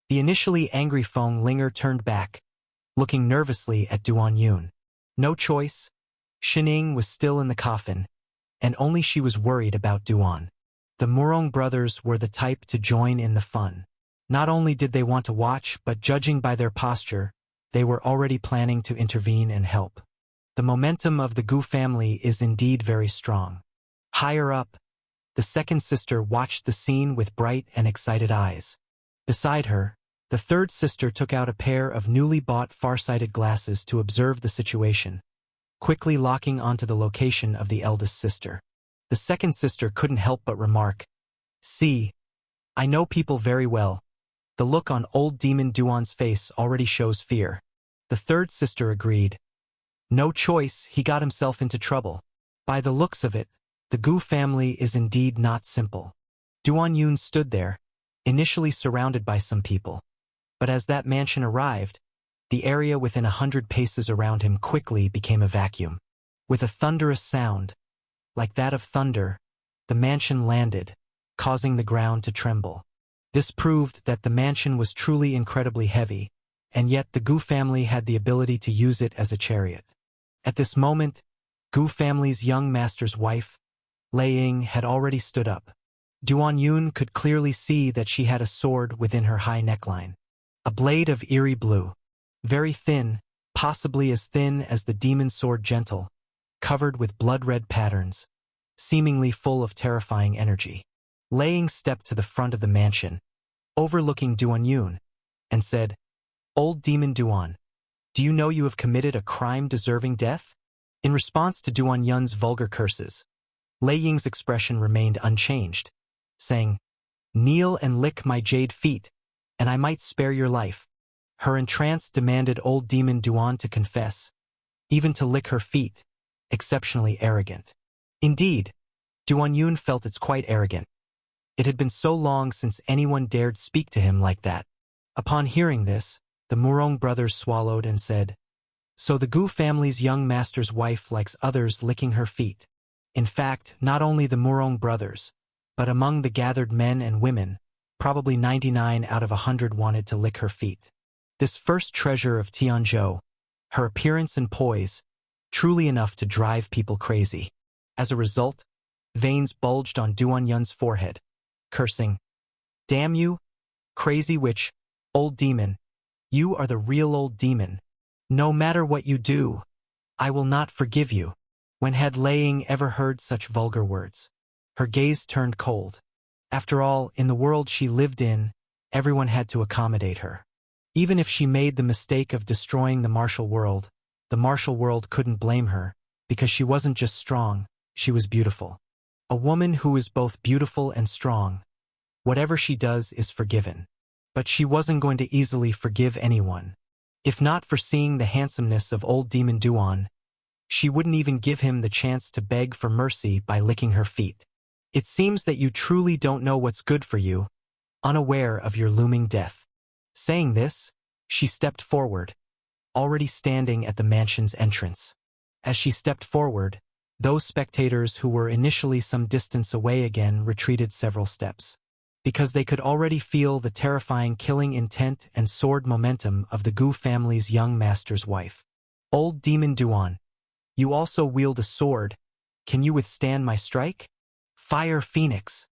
The initially angry Feng Linger turned back, looking nervously at Duan Yun. No choice. Shining was still in the coffin, and only she was worried about Duan. The Murong brothers were the type to join in the fun. Not only did they want to watch, but judging by their posture, they were already planning to intervene and help. The momentum of the Gu family is indeed very strong. Higher up, the second sister watched the scene with bright and excited eyes. Beside her, the third sister took out a pair of newly bought far-sighted glasses to observe the situation, quickly locking onto the location of the eldest sister. The second sister couldn't help but remark, "See, I know people very well." The look on old demon Duan's face already shows fear. The third sister agreed. No choice, he got himself into trouble. By the looks of it, the Gu family is indeed not simple. Duan Yun stood there, initially surrounded by some people. But as that mansion arrived, the area within 100 paces around him quickly became a vacuum. With a thunderous sound, like that of thunder, the mansion landed, causing the ground to tremble. This proved that the mansion was truly incredibly heavy, and yet the Gu family had the ability to use it as a chariot. At this moment, Gu family's young master's wife, Lei Ying, had already stood up. Duan Yun could clearly see that she had a sword within her high neckline. A blade of eerie blue, very thin, possibly as thin as the demon sword Gentle, covered with blood-red patterns, seemingly full of terrifying energy. Lei Ying stepped to the front of the mansion, overlooking Duan Yun, and said, "Old demon Duan, do you know you have committed a crime deserving death?" In response to Duan Yun's vulgar curses, Lei Ying's expression remained unchanged, saying, "Kneel and lick my jade feet, and I might spare your life." Her entrance demanded old demon Duan to confess, even to lick her feet, exceptionally arrogant. Indeed, Duan Yun felt it's quite arrogant. It had been so long since anyone dared speak to him like that. Upon hearing this, the Murong brothers swallowed and said, "So the Gu family's young master's wife likes others licking her feet." In fact, not only the Murong brothers, but among the gathered men and women, probably 99 out of 100 wanted to lick her feet. This first treasure of Tianzhou, her appearance and poise, truly enough to drive people crazy. As a result, veins bulged on Duan Yun's forehead, cursing, "Damn you, crazy witch, old demon, you are the real old demon. No matter what you do, I will not forgive you." When had Lei Ying ever heard such vulgar words? Her gaze turned cold. After all, in the world she lived in, everyone had to accommodate her. Even if she made the mistake of destroying the martial world couldn't blame her, because she wasn't just strong, she was beautiful. A woman who is both beautiful and strong, whatever she does is forgiven. But she wasn't going to easily forgive anyone. If not for seeing the handsomeness of old demon Duan, she wouldn't even give him the chance to beg for mercy by licking her feet. It seems that you truly don't know what's good for you, unaware of your looming death. Saying this, she stepped forward, already standing at the mansion's entrance. As she stepped forward, those spectators who were initially some distance away again retreated several steps, because they could already feel the terrifying killing intent and sword momentum of the Gu family's young master's wife. "Old demon Duan, you also wield a sword. Can you withstand my strike?" "Fire Phoenix."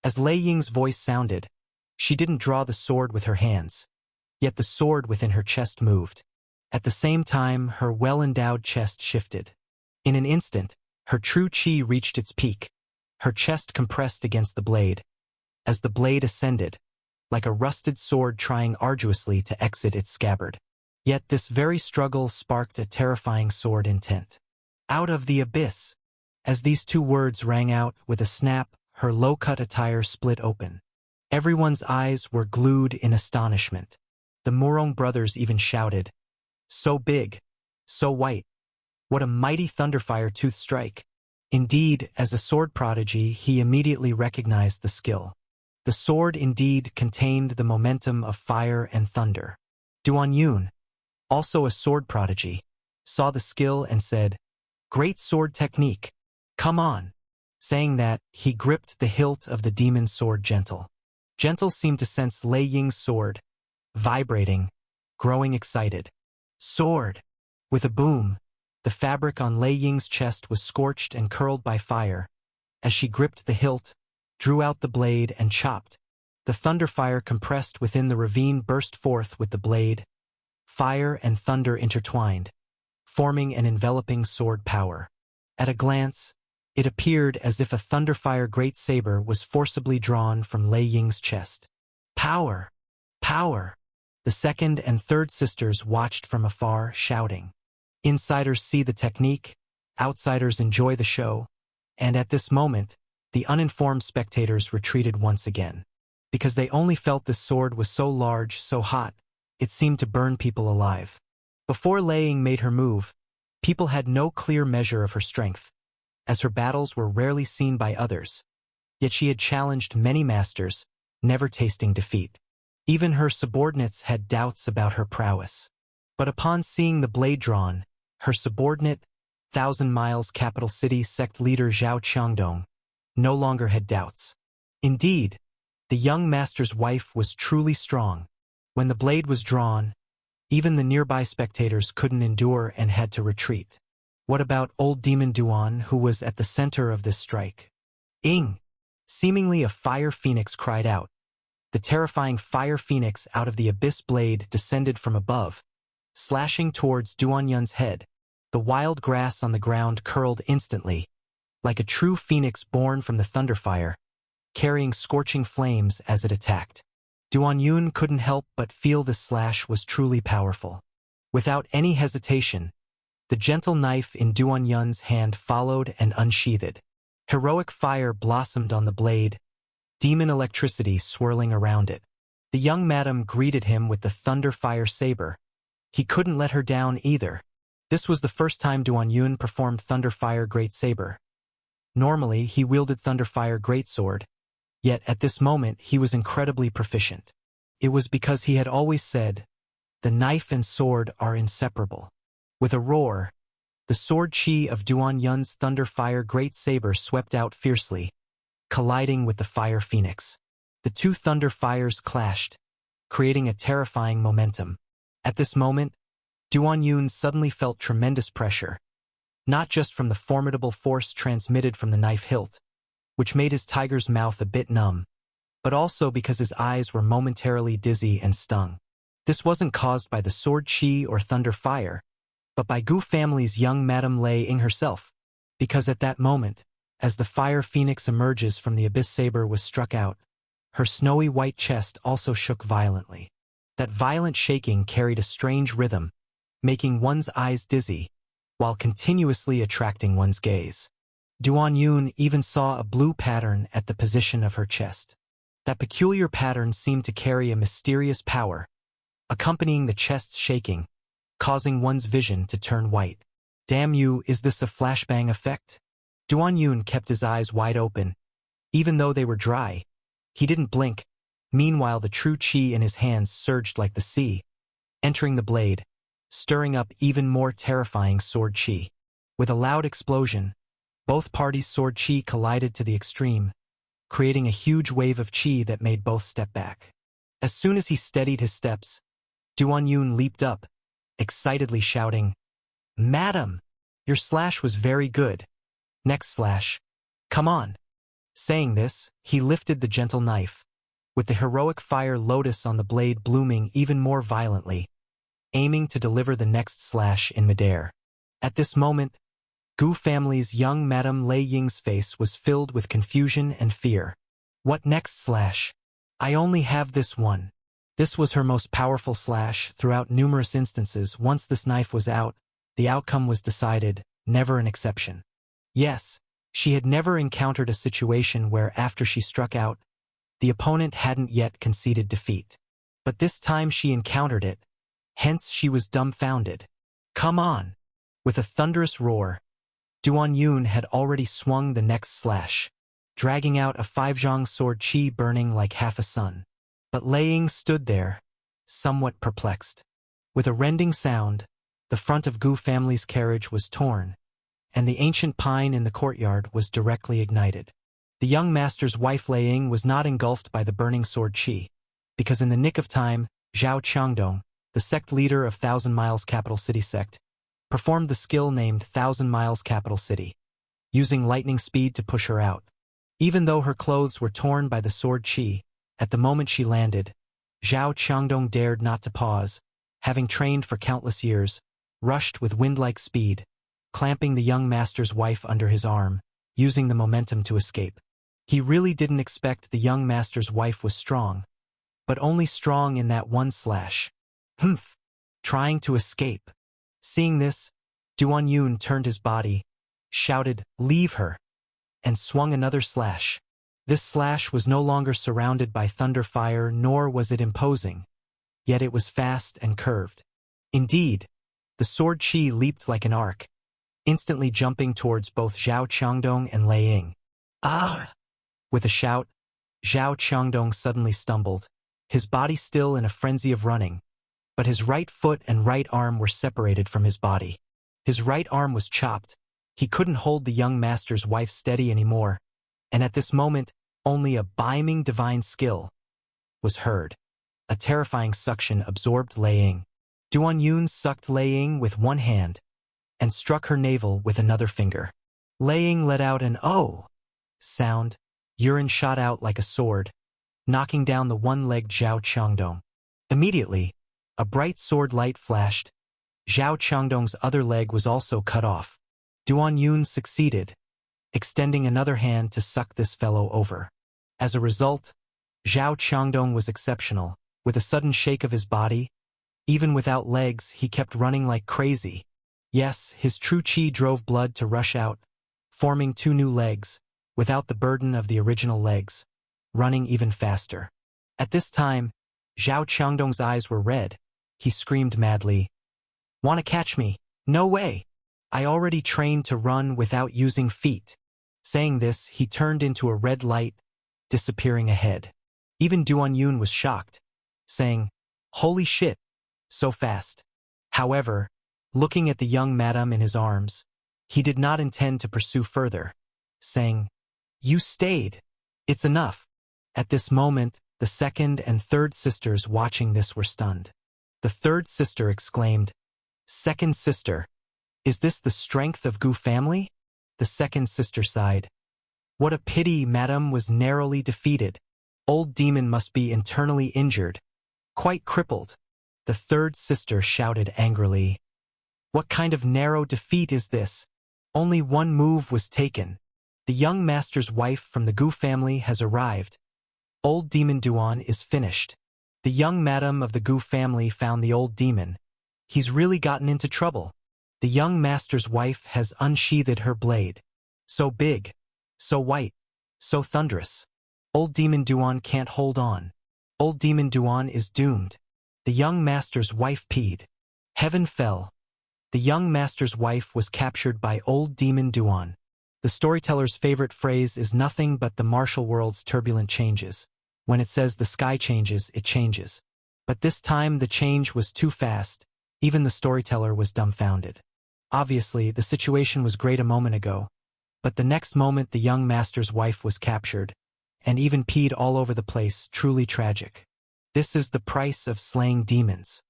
As Lei Ying's voice sounded, she didn't draw the sword with her hands, yet the sword within her chest moved. At the same time, her well-endowed chest shifted. In an instant, her true qi reached its peak. Her chest compressed against the blade. As the blade ascended, like a rusted sword trying arduously to exit its scabbard. Yet this very struggle sparked a terrifying sword intent. "Out of the abyss." As these two words rang out with a snap, her low-cut attire split open. Everyone's eyes were glued in astonishment. The Murong brothers even shouted, "So big, so white. What a mighty thunderfire tooth strike." Indeed, as a sword prodigy, he immediately recognized the skill. The sword indeed contained the momentum of fire and thunder. Duan Yun, also a sword prodigy, saw the skill and said, "Great sword technique. Come on." Saying that, he gripped the hilt of the demon sword Gentle. Gentle seemed to sense Lei Ying's sword, vibrating, growing excited. Sword! With a boom, the fabric on Lei Ying's chest was scorched and curled by fire. As she gripped the hilt, drew out the blade and chopped, the thunder fire compressed within the ravine burst forth with the blade. Fire and thunder intertwined, forming an enveloping sword power. At a glance, it appeared as if a thunderfire great saber was forcibly drawn from Lei Ying's chest. Power! Power! The second and third sisters watched from afar, shouting. Insiders see the technique, outsiders enjoy the show, and at this moment, the uninformed spectators retreated once again. Because they only felt this sword was so large, so hot, it seemed to burn people alive. Before Lei Ying made her move, people had no clear measure of her strength, as her battles were rarely seen by others. Yet she had challenged many masters, never tasting defeat. Even her subordinates had doubts about her prowess. But upon seeing the blade drawn, her subordinate, 1,000 Miles capital city sect leader Zhao Qiangdong, no longer had doubts. Indeed, the young master's wife was truly strong. When the blade was drawn, even the nearby spectators couldn't endure and had to retreat. What about old demon Duan, who was at the center of this strike? Ing! Seemingly a fire phoenix cried out. The terrifying fire phoenix out of the abyss blade descended from above, slashing towards Duanyun's head. The wild grass on the ground curled instantly, like a true phoenix born from the thunderfire, carrying scorching flames as it attacked. Duanyun couldn't help but feel the slash was truly powerful. Without any hesitation, the gentle knife in Duanyun's hand followed and unsheathed. Heroic fire blossomed on the blade, demon electricity swirling around it. The young madam greeted him with the thunderfire saber. He couldn't let her down either. This was the first time Duanyun performed thunderfire great saber. Normally, he wielded thunderfire greatsword, yet at this moment he was incredibly proficient. It was because he had always said, "The knife and sword are inseparable." With a roar, the sword chi of Duanyun's thunderfire great saber swept out fiercely, colliding with the fire phoenix. The two thunder fires clashed, creating a terrifying momentum. At this moment, Duanyun suddenly felt tremendous pressure, not just from the formidable force transmitted from the knife hilt, which made his tiger's mouth a bit numb, but also because his eyes were momentarily dizzy and stung. This wasn't caused by the sword chi or thunder fire, but by Gu family's young Madame Lei Ying herself, because at that moment, as the fire phoenix emerges from the abyss saber was struck out, her snowy white chest also shook violently. That violent shaking carried a strange rhythm, making one's eyes dizzy, while continuously attracting one's gaze. Duanyun even saw a blue pattern at the position of her chest. That peculiar pattern seemed to carry a mysterious power, accompanying the chest's shaking, causing one's vision to turn white. Damn you, is this a flashbang effect? Duanyun kept his eyes wide open, even though they were dry. He didn't blink. Meanwhile, the true chi in his hands surged like the sea, entering the blade, stirring up even more terrifying sword chi. With a loud explosion, both parties' sword chi collided to the extreme, creating a huge wave of chi that made both step back. As soon as he steadied his steps, Duanyun leaped up, excitedly shouting, "Madam, your slash was very good. Next slash. Come on." Saying this, he lifted the gentle knife, with the heroic fire lotus on the blade blooming even more violently, aiming to deliver the next slash in midair. At this moment, Gu family's young Madame Lei Ying's face was filled with confusion and fear. What next slash? I only have this one. This was her most powerful slash. Throughout numerous instances. Once this knife was out, the outcome was decided, never an exception. Yes, she had never encountered a situation where after she struck out, the opponent hadn't yet conceded defeat. But this time she encountered it, hence she was dumbfounded. Come on! With a thunderous roar, Duanyun had already swung the next slash, dragging out a five-zhang sword chi burning like half a sun. But Lei Ying stood there, somewhat perplexed. With a rending sound, the front of Gu family's carriage was torn, and the ancient pine in the courtyard was directly ignited. The young master's wife Lei Ying was not engulfed by the burning sword chi, because in the nick of time, Zhao Changdong, the sect leader of Thousand Miles Capital City sect, performed the skill named Thousand Miles Capital City, using lightning speed to push her out. Even though her clothes were torn by the sword chi, at the moment she landed, Zhao Changdong dared not to pause, having trained for countless years, rushed with wind-like speed, clamping the young master's wife under his arm, using the momentum to escape. He really didn't expect the young master's wife was strong, but only strong in that one slash. Humph! Trying to escape. Seeing this, Duan Yun turned his body, shouted, "Leave her!" and swung another slash. This slash was no longer surrounded by thunder fire, nor was it imposing, yet it was fast and curved. Indeed, the sword chi leaped like an arc, instantly jumping towards both Zhao Changdong and Lei Ying. Ah! With a shout, Zhao Changdong suddenly stumbled, his body still in a frenzy of running, but his right foot and right arm were separated from his body. His right arm was chopped. He couldn't hold the young master's wife steady anymore, and at this moment, only a beaming divine skill was heard. A terrifying suction absorbed Lei Ying. Duan Yun sucked Lei Ying with one hand and struck her navel with another finger. Lei Ying let out an "oh" sound. Urine shot out like a sword, knocking down the one-legged Zhao Changdong. Immediately, a bright sword light flashed. Zhao Changdong's other leg was also cut off. Duan Yun succeeded, extending another hand to suck this fellow over. As a result, Zhao Changdong was exceptional. With a sudden shake of his body, even without legs, he kept running like crazy. Yes, his true chi drove blood to rush out, forming two new legs, without the burden of the original legs, running even faster. At this time, Zhao Changdong's eyes were red. He screamed madly, "Wanna catch me? No way! I already trained to run without using feet." Saying this, he turned into a red light, disappearing ahead. Even Duan Yun was shocked, saying, "Holy shit, so fast." However, looking at the young madam in his arms, he did not intend to pursue further, saying, "You stayed. It's enough." At this moment, the second and third sisters watching this were stunned. The third sister exclaimed, "Second sister, is this the strength of Gu family?" The second sister sighed. "What a pity madam was narrowly defeated. Old demon must be internally injured, quite crippled." The third sister shouted angrily, "What kind of narrow defeat is this? Only one move was taken. The young master's wife from the Gu family has arrived. Old demon Duan is finished. The young madam of the Gu family found the old demon. He's really gotten into trouble. The young master's wife has unsheathed her blade. So big, so white, so thunderous. Old demon Duan can't hold on. Old demon Duan is doomed." The young master's wife peed. Heaven fell. The young master's wife was captured by old demon Duan. The storyteller's favorite phrase is nothing but the martial world's turbulent changes. When it says the sky changes, it changes. But this time the change was too fast. Even the storyteller was dumbfounded. Obviously, the situation was great a moment ago, but the next moment the young master's wife was captured, and even peed all over the place, truly tragic. This is the price of slaying demons.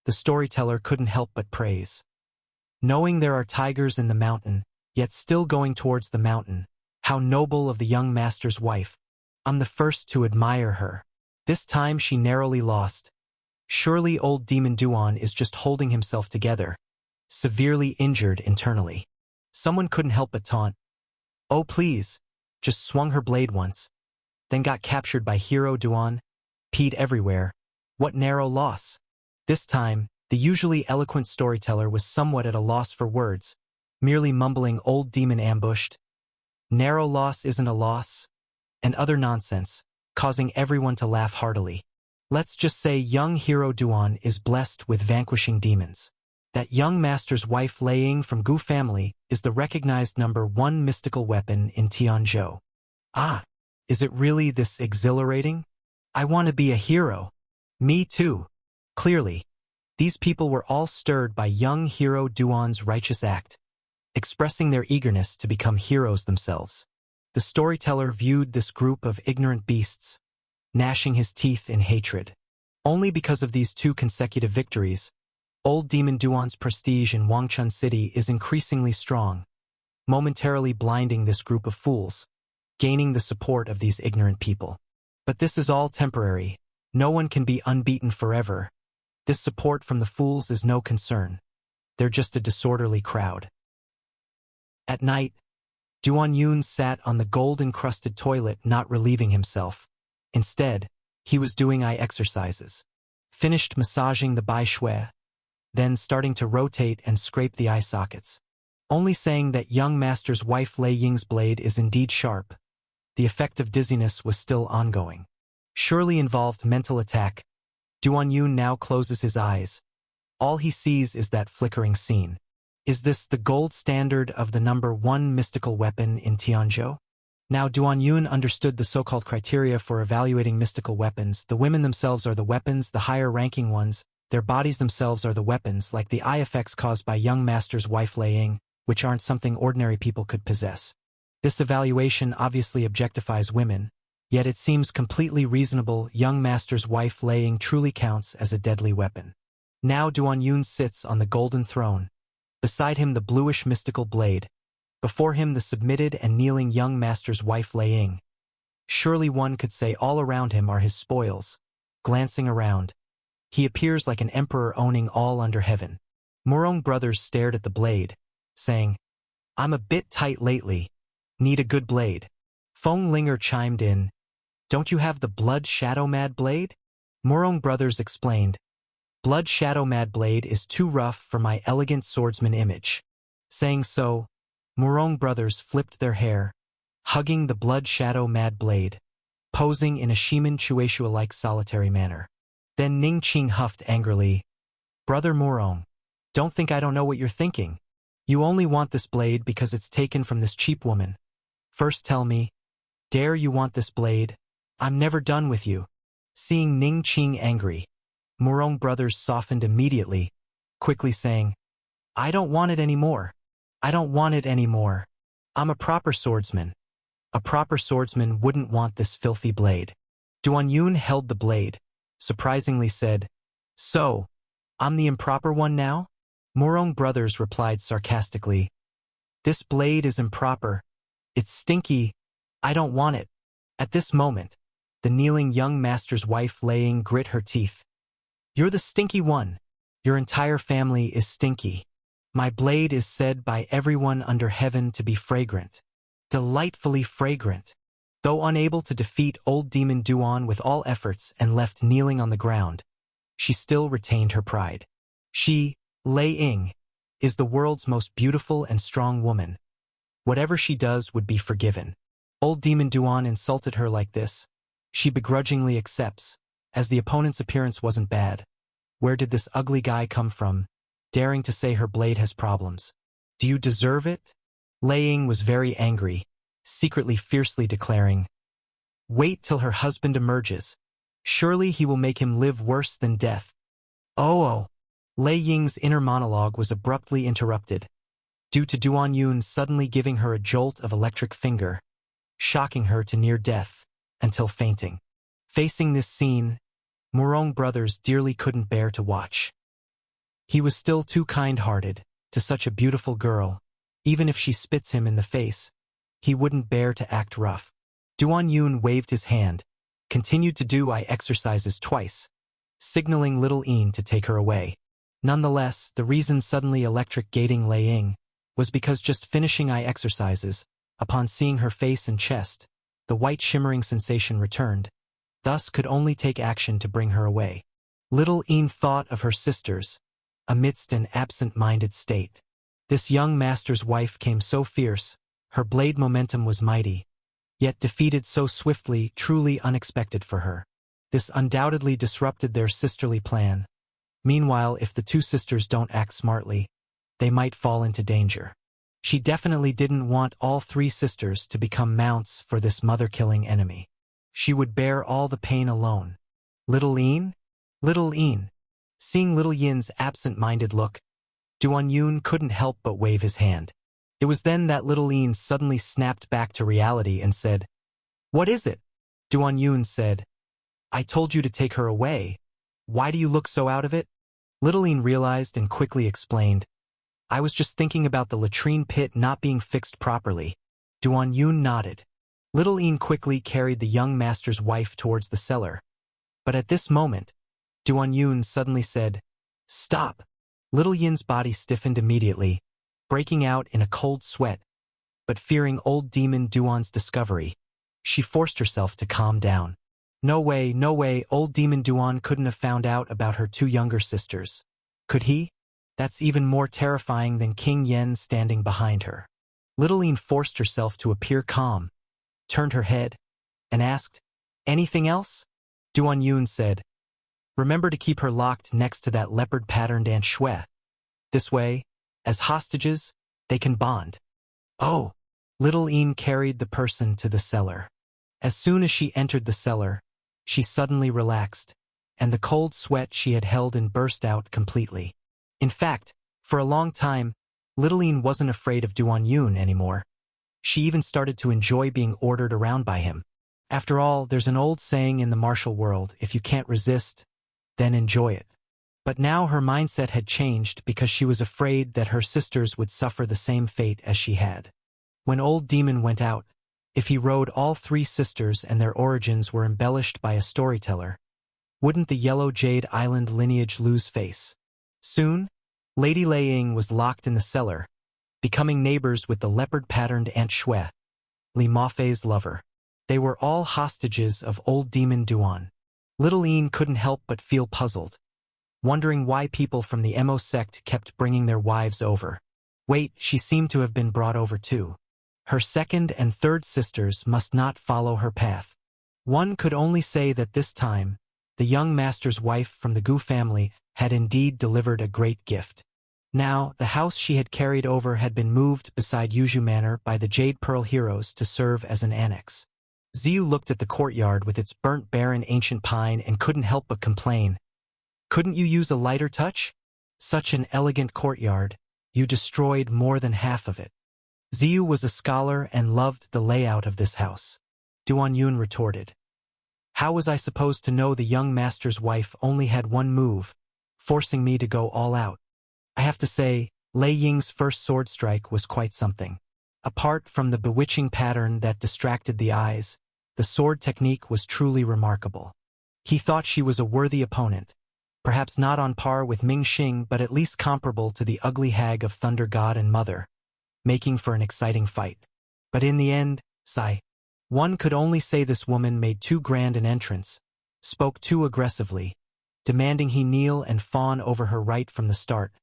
The storyteller couldn't help but praise. Knowing there are tigers in the mountain, yet still going towards the mountain, how noble of the young master's wife. I'm the first to admire her. This time she narrowly lost. Surely old demon Duan is just holding himself together, severely injured internally. Someone couldn't help but taunt, "Oh please," just swung her blade once, then got captured by hero Duan, peed everywhere. What narrow loss. This time, the usually eloquent storyteller was somewhat at a loss for words, merely mumbling "old demon ambushed," "narrow loss isn't a loss," and other nonsense, causing everyone to laugh heartily. Let's just say young hero Duan is blessed with vanquishing demons. That young master's wife Lei Ying from Gu family is the recognized #1 mystical weapon in Tianzhou. Ah, is it really this exhilarating? I want to be a hero. Me too. Clearly, these people were all stirred by young hero Duan's righteous act, expressing their eagerness to become heroes themselves. The storyteller viewed this group of ignorant beasts, gnashing his teeth in hatred. Only because of these 2 consecutive victories, old demon Duan's prestige in Wangchun City is increasingly strong, momentarily blinding this group of fools, gaining the support of these ignorant people. But this is all temporary. No one can be unbeaten forever. This support from the fools is no concern. They're just a disorderly crowd. At night, Duan Yun sat on the gold-encrusted toilet, not relieving himself. Instead, he was doing eye exercises. Finished massaging the bai shui, then starting to rotate and scrape the eye sockets. Only saying that young master's wife Lei Ying's blade is indeed sharp. The effect of dizziness was still ongoing. Surely involved mental attack. Duan Yun now closes his eyes. All he sees is that flickering scene. Is this the gold standard of the number 1 mystical weapon in Tianzhou? Now Duan Yun understood the so-called criteria for evaluating mystical weapons. The women themselves are the weapons, the higher-ranking ones. Their bodies themselves are the weapons, like the eye effects caused by young master's wife Lei Ying, which aren't something ordinary people could possess. This evaluation obviously objectifies women, yet it seems completely reasonable. Young master's wife Lei Ying truly counts as a deadly weapon. Now Duan Yun sits on the golden throne. Beside him the bluish mystical blade. Before him the submitted and kneeling young master's wife Lei Ying. Surely one could say all around him are his spoils. Glancing around, he appears like an emperor owning all under heaven. Murong brothers stared at the blade, saying, "I'm a bit tight lately. Need a good blade." Feng Linger chimed in, "Don't you have the Blood Shadow Mad blade?" Murong brothers explained, "Blood Shadow Mad blade is too rough for my elegant swordsman image." Saying so, Murong brothers flipped their hair, hugging the Blood Shadow Mad blade, posing in a Shiman Chueshua-like solitary manner. Then Ning Qing huffed angrily, "Brother Murong, don't think I don't know what you're thinking. You only want this blade because it's taken from this cheap woman. First tell me, dare you want this blade? I'm never done with you." Seeing Ning Qing angry, Murong brothers softened immediately, quickly saying, "I don't want it anymore. I don't want it anymore. I'm a proper swordsman. A proper swordsman wouldn't want this filthy blade." Duan Yun held the blade, surprisingly said, "So, I'm the improper one now?" Murong brothers replied sarcastically, "This blade is improper. It's stinky. I don't want it." At this moment, the kneeling young master's wife Lei Ying grit her teeth. "You're the stinky one. Your entire family is stinky. My blade is said by everyone under heaven to be fragrant. Delightfully fragrant." Though unable to defeat old demon Duan with all efforts and left kneeling on the ground, she still retained her pride. She, Lei Ying, is the world's most beautiful and strong woman. Whatever she does would be forgiven. Old demon Duan insulted her like this. She begrudgingly accepts, as the opponent's appearance wasn't bad. Where did this ugly guy come from, daring to say her blade has problems? Do you deserve it? Lei Ying was very angry, secretly fiercely declaring, "Wait till her husband emerges. Surely he will make him live worse than death." Oh! Lei Ying's inner monologue was abruptly interrupted, due to Duan Yun suddenly giving her a jolt of electric finger, shocking her to near death, until fainting. Facing this scene, Murong brothers dearly couldn't bear to watch. He was still too kind-hearted to such a beautiful girl. Even if she spits him in the face, he wouldn't bear to act rough. Duan Yun waved his hand, continued to do eye exercises twice, signaling little Een to take her away. Nonetheless, the reason suddenly electric gating Lei Ying was because just finishing eye exercises, upon seeing her face and chest, the white shimmering sensation returned, thus could only take action to bring her away. Little Een thought of her sisters, amidst an absent-minded state. This young master's wife came so fierce, her blade momentum was mighty, yet defeated so swiftly, truly unexpected for her. This undoubtedly disrupted their sisterly plan. Meanwhile, if the 2 sisters don't act smartly, they might fall into danger. She definitely didn't want all 3 sisters to become mounts for this mother-killing enemy. She would bear all the pain alone. Little Een? Little Een. Seeing Little Yin's absent-minded look, Duan Yun couldn't help but wave his hand. It was then that Little Een suddenly snapped back to reality and said, "What is it?" Duan Yun said, "I told you to take her away. Why do you look so out of it? Littleine realized and quickly explained. I was just thinking about the latrine pit not being fixed properly. Duan Yun nodded. Littleine quickly carried the young master's wife towards the cellar. But at this moment, Duan Yun suddenly said, Stop! Little Yin's body stiffened immediately, breaking out in a cold sweat. But fearing old demon Duan's discovery, she forced herself to calm down. No way, old demon Duan couldn't have found out about her two younger sisters. Could he? That's even more terrifying than King Yen standing behind her. Littleine forced herself to appear calm, turned her head, and asked, Anything else? Duan Yun said, Remember to keep her locked next to that leopard-patterned Aunt Shui. This way, as hostages, they can bond. Oh! Littleine carried the person to the cellar. As soon as she entered the cellar, she suddenly relaxed, and the cold sweat she had held in burst out completely. In fact, for a long time, Littleine wasn't afraid of Duan Yun anymore. She even started to enjoy being ordered around by him. After all, there's an old saying in the martial world, if you can't resist, then enjoy it. But now her mindset had changed because she was afraid that her sisters would suffer the same fate as she had. When old demon went out, if he rode all three sisters and their origins were embellished by a storyteller, wouldn't the Yellow Jade Island lineage lose face? Soon, Lady Lei Ying was locked in the cellar, becoming neighbors with the leopard-patterned Aunt Shui, Li Mafei's lover. They were all hostages of old demon Duan. Littleine couldn't help but feel puzzled, wondering why people from the Mo sect kept bringing their wives over. Wait, she seemed to have been brought over too. Her second and third sisters must not follow her path. One could only say that this time, the young master's wife from the Gu family had indeed delivered a great gift. Now, the house she had carried over had been moved beside Yuzhu Manor by the Jade Pearl heroes to serve as an annex. Ziyu looked at the courtyard with its burnt barren ancient pine and couldn't help but complain. Couldn't you use a lighter touch? Such an elegant courtyard, you destroyed more than half of it. Ziyu was a scholar and loved the layout of this house. Duan Yun retorted. How was I supposed to know the young master's wife only had one move, forcing me to go all out? I have to say, Lei Ying's first sword strike was quite something. Apart from the bewitching pattern that distracted the eyes, the sword technique was truly remarkable. He thought she was a worthy opponent, perhaps not on par with Ming Xing but at least comparable to the ugly hag of Thunder God and Mother, making for an exciting fight. But in the end, one could only say this woman made too grand an entrance, spoke too aggressively, demanding he kneel and fawn over her right from the start,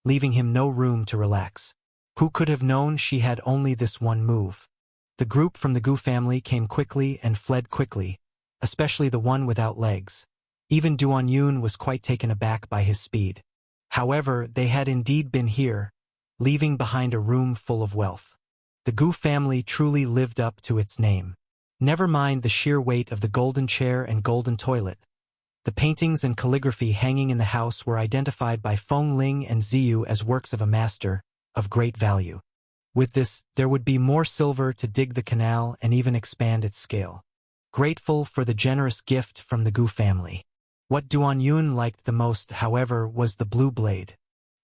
leaving him no room to relax. Who could have known she had only this one move? The group from the Gu family came quickly and fled quickly, especially the one without legs. Even Duan Yun was quite taken aback by his speed. However, they had indeed been here, leaving behind a room full of wealth. The Gu family truly lived up to its name. Never mind the sheer weight of the golden chair and golden toilet. The paintings and calligraphy hanging in the house were identified by Feng Ling and Ziyu as works of a master, of great value. With this, there would be more silver to dig the canal and even expand its scale. Grateful for the generous gift from the Gu family. What Duan Yun liked the most, however, was the blue blade.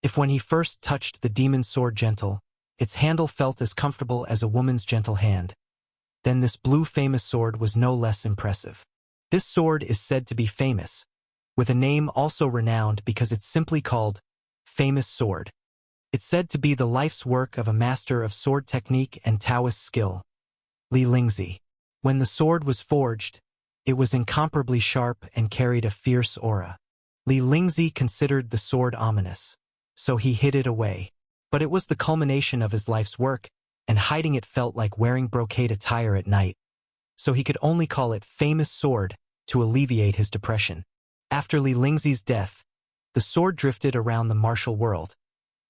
If when he first touched the demon's sword gentle, its handle felt as comfortable as a woman's gentle hand, then this blue famous sword was no less impressive. This sword is said to be famous, with a name also renowned because it's simply called Famous Sword. It's said to be the life's work of a master of sword technique and Taoist skill, Li Lingzi. When the sword was forged, it was incomparably sharp and carried a fierce aura. Li Lingzi considered the sword ominous, so he hid it away. But it was the culmination of his life's work, and hiding it felt like wearing brocade attire at night. So he could only call it Famous Sword to alleviate his depression. After Li Lingzi's death, the sword drifted around the martial world,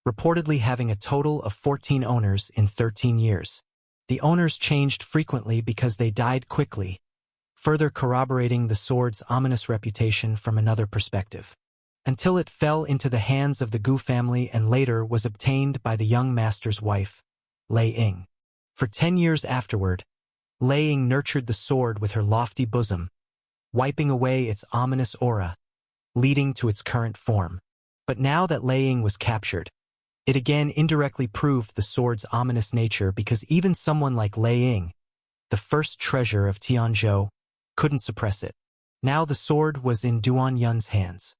reportedly having a total of 14 owners in 13 years. The owners changed frequently because they died quickly, further corroborating the sword's ominous reputation from another perspective. Until it fell into the hands of the Gu family and later was obtained by the young master's wife, Lei Ying. For 10 years afterward, Lei Ying nurtured the sword with her lofty bosom, wiping away its ominous aura, leading to its current form. But now that Lei Ying was captured, it again indirectly proved the sword's ominous nature, because even someone like Lei Ying, the first treasure of Tianzhou, couldn't suppress it. Now the sword was in Duan Yun's hands.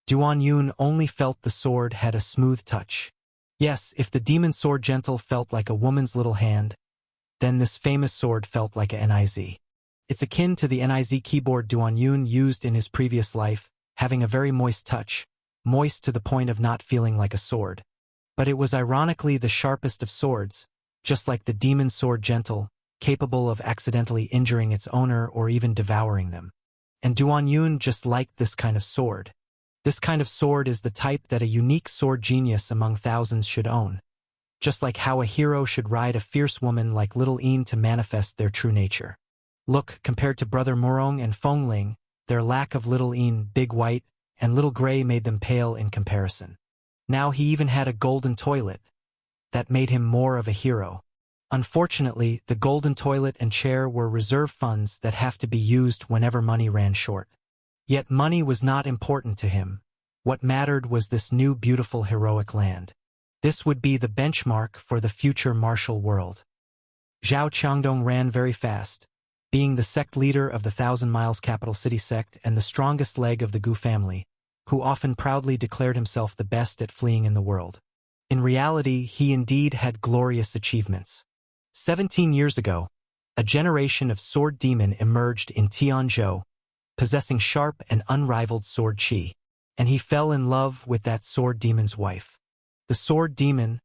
Duan Yun only felt the sword had a smooth touch. Yes, if the demon sword gentle felt like a woman's little hand, then this famous sword felt like a NIZ. It's akin to the NIZ keyboard Duan Yun used in his previous life, having a very moist touch, moist to the point of not feeling like a sword. But it was ironically the sharpest of swords, just like the demon sword gentle, capable of accidentally injuring its owner or even devouring them. And Duan Yun just liked this kind of sword. This kind of sword is the type that a unique sword genius among thousands should own. Just like how a hero should ride a fierce woman like Little Yin to manifest their true nature. Look, compared to Brother Murong and Fengling, their lack of Little Yin, Big White, and Little Gray made them pale in comparison. Now he even had a golden toilet. That made him more of a hero. Unfortunately, the golden toilet and chair were reserve funds that have to be used whenever money ran short. Yet money was not important to him. What mattered was this new beautiful heroic land. This would be the benchmark for the future martial world. Zhao Qiangdong ran very fast, being the sect leader of the 1,000 Miles capital city sect and the strongest leg of the Gu family, who often proudly declared himself the best at fleeing in the world. In reality, he indeed had glorious achievements. 17 years ago, a generation of sword demon emerged in Tianzhou, possessing sharp and unrivaled sword chi, and he fell in love with that sword demon's wife. The sword demon,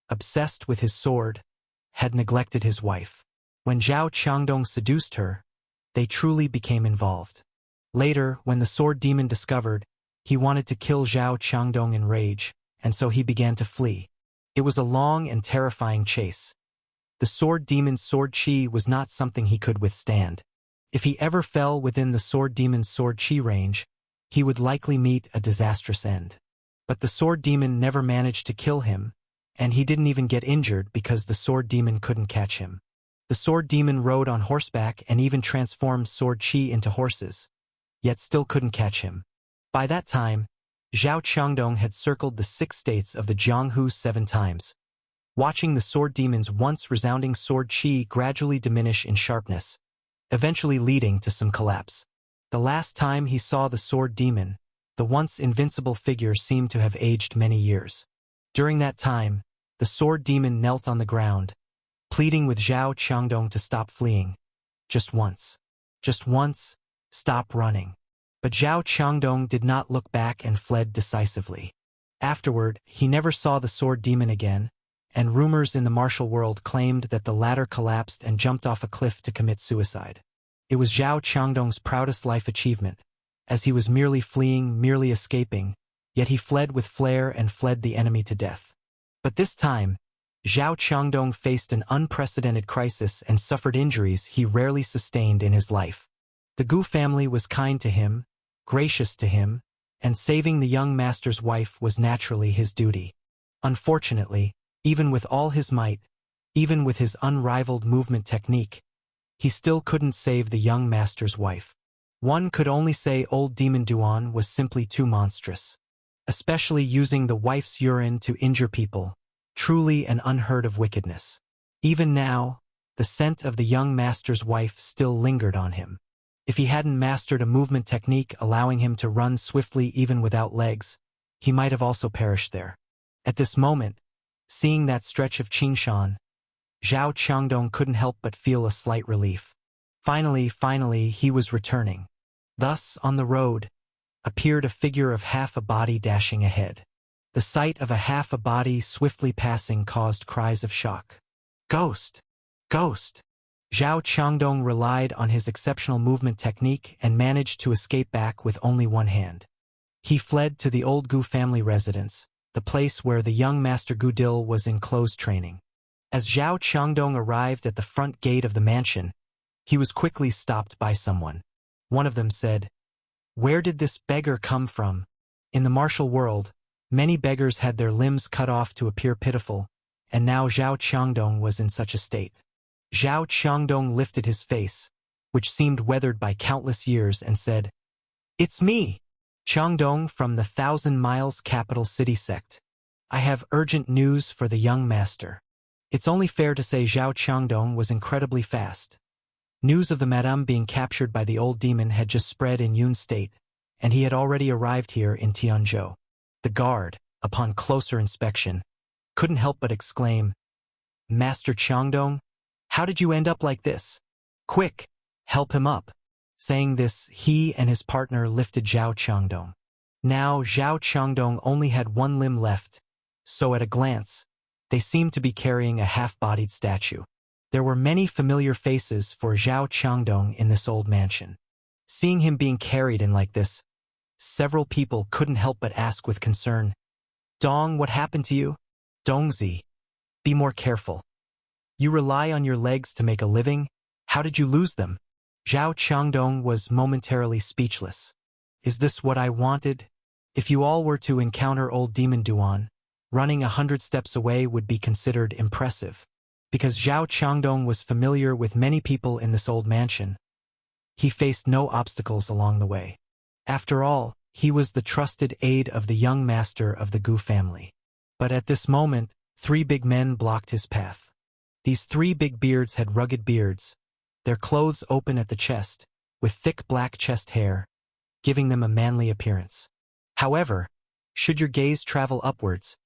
obsessed with his sword, had neglected his wife. When Zhao Qiangdong seduced her, they truly became involved. Later, when the sword demon discovered, he wanted to kill Zhao Qiangdong in rage, and so he began to flee. It was a long and terrifying chase. The sword demon's sword chi was not something he could withstand. If he ever fell within the sword demon's sword chi range, he would likely meet a disastrous end. But the sword demon never managed to kill him, and he didn't even get injured because the sword demon couldn't catch him. The sword demon rode on horseback and even transformed sword chi into horses, yet still couldn't catch him. By that time, Zhao Qiangdong had circled the 6 states of the Jianghu 7 times, watching the sword demon's once resounding sword chi gradually diminish in sharpness, eventually leading to some collapse. The last time he saw the sword demon, the once invincible figure seemed to have aged many years. During that time, the sword demon knelt on the ground, pleading with Zhao Qiangdong to stop fleeing. Just once, stop running. But Zhao Qiangdong did not look back and fled decisively. Afterward, he never saw the sword demon again, and rumors in the martial world claimed that the latter collapsed and jumped off a cliff to commit suicide. It was Zhao Qiangdong's proudest life achievement, as he was merely fleeing, merely escaping, yet he fled with flair and fled the enemy to death. But this time, Zhao Qiangdong faced an unprecedented crisis and suffered injuries he rarely sustained in his life. The Gu family was kind to him, gracious to him, and saving the young master's wife was naturally his duty. Unfortunately, even with all his might, even with his unrivaled movement technique, he still couldn't save the young master's wife. One could only say old demon Duan was simply too monstrous. Especially using the wife's urine to injure people, truly an unheard of wickedness. Even now, the scent of the young master's wife still lingered on him. If he hadn't mastered a movement technique allowing him to run swiftly even without legs, he might have also perished there. At this moment, seeing that stretch of Qingshan, Zhao Qiangdong couldn't help but feel a slight relief. Finally, he was returning. Thus, on the road, appeared a figure of half a body dashing ahead. The sight of a half a body swiftly passing caused cries of shock. Ghost! Ghost! Zhao Qiangdong relied on his exceptional movement technique and managed to escape back with only one hand. He fled to the old Gu family residence, the place where the young Master Gu Dil was in close training. As Zhao Qiangdong arrived at the front gate of the mansion, he was quickly stopped by someone. One of them said, "Where did this beggar come from?" In the martial world, many beggars had their limbs cut off to appear pitiful, and now Zhao Qiangdong was in such a state. Zhao Qiangdong lifted his face, which seemed weathered by countless years, and said, "It's me! Cheongdong from the 1,000 Miles Capital City sect. I have urgent news for the young master. It's only fair to say Zhao Cheongdong was incredibly fast. News of the madame being captured by the old demon had just spread in Yun State, and he had already arrived here in Tianzhou. The guard, upon closer inspection, couldn't help but exclaim, "Master Cheongdong, how did you end up like this? Quick, help him up." Saying this, he and his partner lifted Zhao Cheongdong. Now Zhao Cheongdong only had one limb left, so at a glance, they seemed to be carrying a half-bodied statue. There were many familiar faces for Zhao Cheongdong in this old mansion. Seeing him being carried in like this, several people couldn't help but ask with concern, "Dong, what happened to you? Dongzi, be more careful. You rely on your legs to make a living? How did you lose them?" Zhao Cheongdong was momentarily speechless. Is this what I wanted? If you all were to encounter old demon Duan, running 100 steps away would be considered impressive. Because Zhao Cheongdong was familiar with many people in this old mansion, he faced no obstacles along the way. After all, he was the trusted aide of the young master of the Gu family. But at this moment, 3 big men blocked his path. These 3 big beards had rugged beards, their clothes open at the chest, with thick black chest hair, giving them a manly appearance. However, should your gaze travel upwards,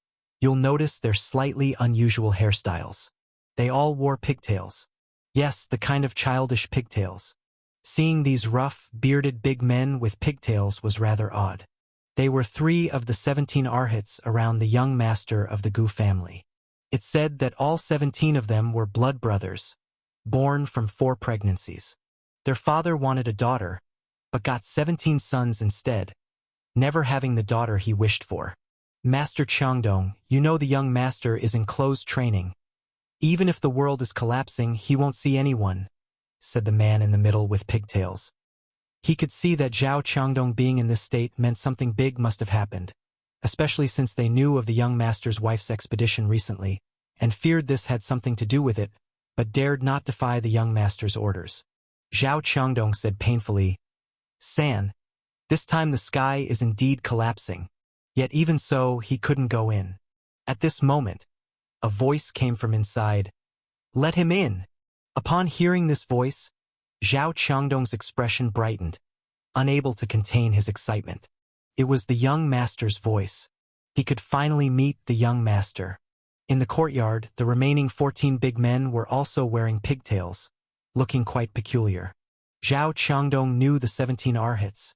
you'll notice their slightly unusual hairstyles. They all wore pigtails. Yes, the kind of childish pigtails. Seeing these rough, bearded big men with pigtails was rather odd. They were 3 of the 17 arhats around the young master of the Gu family. It said that all 17 of them were blood brothers, born from 4 pregnancies. Their father wanted a daughter, but got 17 sons instead, never having the daughter he wished for. Master Cheongdong, you know the young master is in close training. Even if the world is collapsing, he won't see anyone, said the man in the middle with pigtails. He could see that Zhao Cheongdong being in this state meant something big must have happened, especially since they knew of the young master's wife's expedition recently, and feared this had something to do with it, but dared not defy the young master's orders. Zhao Cheongdong said painfully, "San, this time the sky is indeed collapsing." Yet even so, he couldn't go in. At this moment, a voice came from inside. "Let him in!" Upon hearing this voice, Zhao Cheongdong's expression brightened, unable to contain his excitement. It was the young master's voice. He could finally meet the young master. In the courtyard, the remaining 14 big men were also wearing pigtails, looking quite peculiar. Zhao Cheongdong knew the 17 arhats,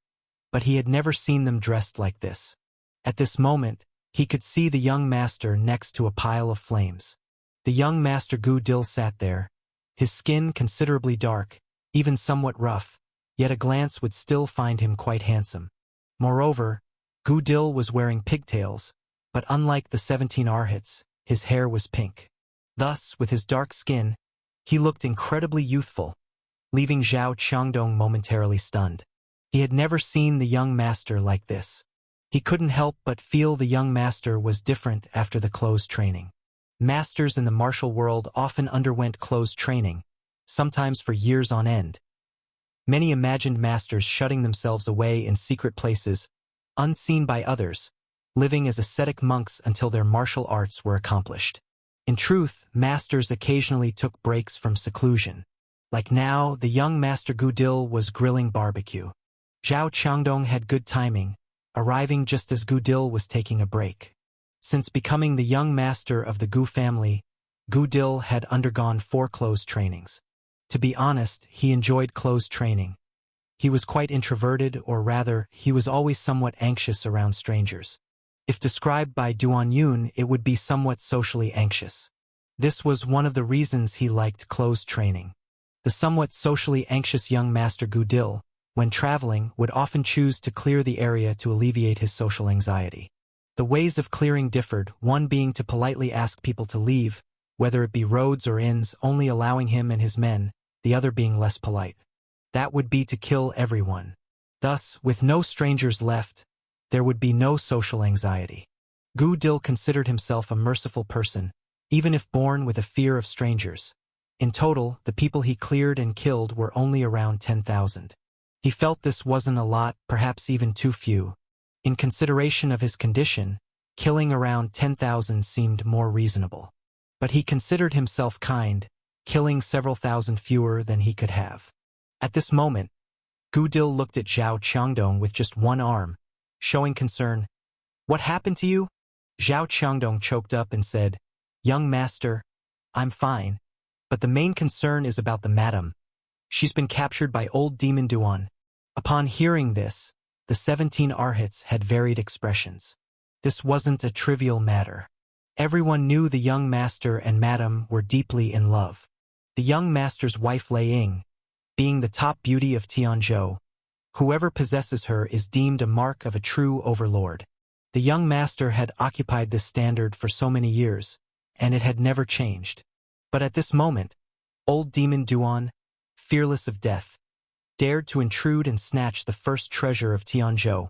but he had never seen them dressed like this. At this moment, he could see the young master next to a pile of flames. The young master Gu Dil sat there, his skin considerably dark, even somewhat rough, yet a glance would still find him quite handsome. Moreover, Gu Dil was wearing pigtails, but unlike the 17 arhats, his hair was pink. Thus, with his dark skin, he looked incredibly youthful, leaving Zhao Cheongdong momentarily stunned. He had never seen the young master like this. He couldn't help but feel the young master was different after the closed training. Masters in the martial world often underwent closed training, sometimes for years on end. Many imagined masters shutting themselves away in secret places, unseen by others, living as ascetic monks until their martial arts were accomplished. In truth, masters occasionally took breaks from seclusion. Like now, the young master Gu Dil was grilling barbecue. Zhao Cheongdong had good timing, arriving just as Gu Dil was taking a break. Since becoming the young master of the Gu family, Gu Dil had undergone 4 closed trainings. To be honest, he enjoyed closed training. He was quite introverted, or rather, he was always somewhat anxious around strangers. If described by Duan Yun, it would be somewhat socially anxious. This was one of the reasons he liked closed training. The somewhat socially anxious young master Gu Dil, when traveling, would often choose to clear the area to alleviate his social anxiety. The ways of clearing differed, one being to politely ask people to leave, whether it be roads or inns, only allowing him and his men, the other being less polite. That would be to kill everyone. Thus, with no strangers left, there would be no social anxiety. Gu Dil considered himself a merciful person, even if born with a fear of strangers. In total, the people he cleared and killed were only around 10,000. He felt this wasn't a lot, perhaps even too few, In consideration of his condition, killing around 10,000 seemed more reasonable. But he considered himself kind, killing several thousand fewer than he could have. At this moment, Gu Dil looked at Zhao Qiangdong with just one arm, showing concern. "What happened to you?" Zhao Qiangdong choked up and said, "Young master, I'm fine, but the main concern is about the madam. She's been captured by old demon Duan." Upon hearing this, the 17 Arhats had varied expressions. This wasn't a trivial matter. Everyone knew the young master and madam were deeply in love. The young master's wife Lei Ying, being the top beauty of Tianzhou, whoever possesses her is deemed a mark of a true overlord. The young master had occupied this standard for so many years, and it had never changed. But at this moment, old demon Duan, fearless of death, dared to intrude and snatch the first treasure of Tianzhou.